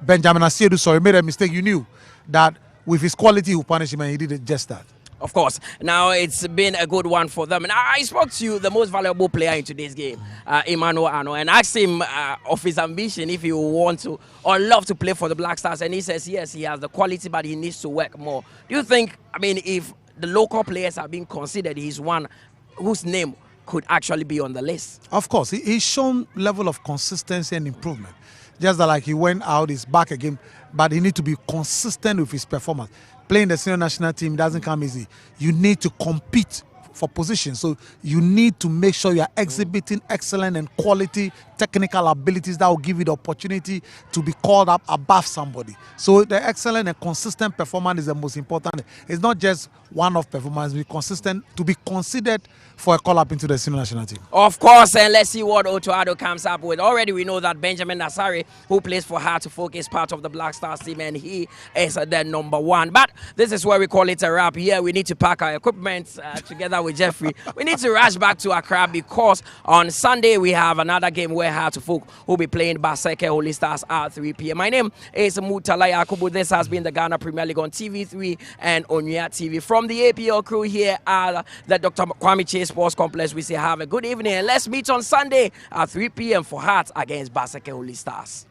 Benjamin Asiedu, made a mistake, you knew that with his quality, he would punish him, and he did just that. Of course. Now, it's been a good one for them. And I spoke to the most valuable player in today's game, Emmanuel Arno, and asked him of his ambition, if he would want to or love to play for the Black Stars. And he says, yes, he has the quality, but he needs to work more. Do you think, if the local players are being considered, he's one whose name could actually be on the list? Of course. He's shown level of consistency and improvement. Just that like he went out, he's back again, but he needs to be consistent with his performance. Playing the senior national team doesn't come easy. You need to compete for position. So you need to make sure you are exhibiting excellent and quality technical abilities that will give you the opportunity to be called up above somebody. So the excellent and consistent performance is the most important. It's not just one-off performance, be consistent to be considered for a call-up into the senior national team. Of course, and let's see what Otto Addo comes up with. Already we know that Benjamin Nasari, who plays for Heart to Folk, is part of the Black Stars team, and he is the #1. But this is where we call it a wrap. Here we need to pack our equipment together with Jeffrey. We need to rush back to Accra because on Sunday we have another game where Heart to Folk will be playing Baseke Holy Stars at 3 p.m. My name is Mutala Yakubu. This has been the Ghana Premier League on TV3 and Onya TV. From the APL crew here at the Dr. Kwame Chase Sports Complex, we say have a good evening and let's meet on Sunday at 3 p.m. for Heart against Baseke Holy Stars.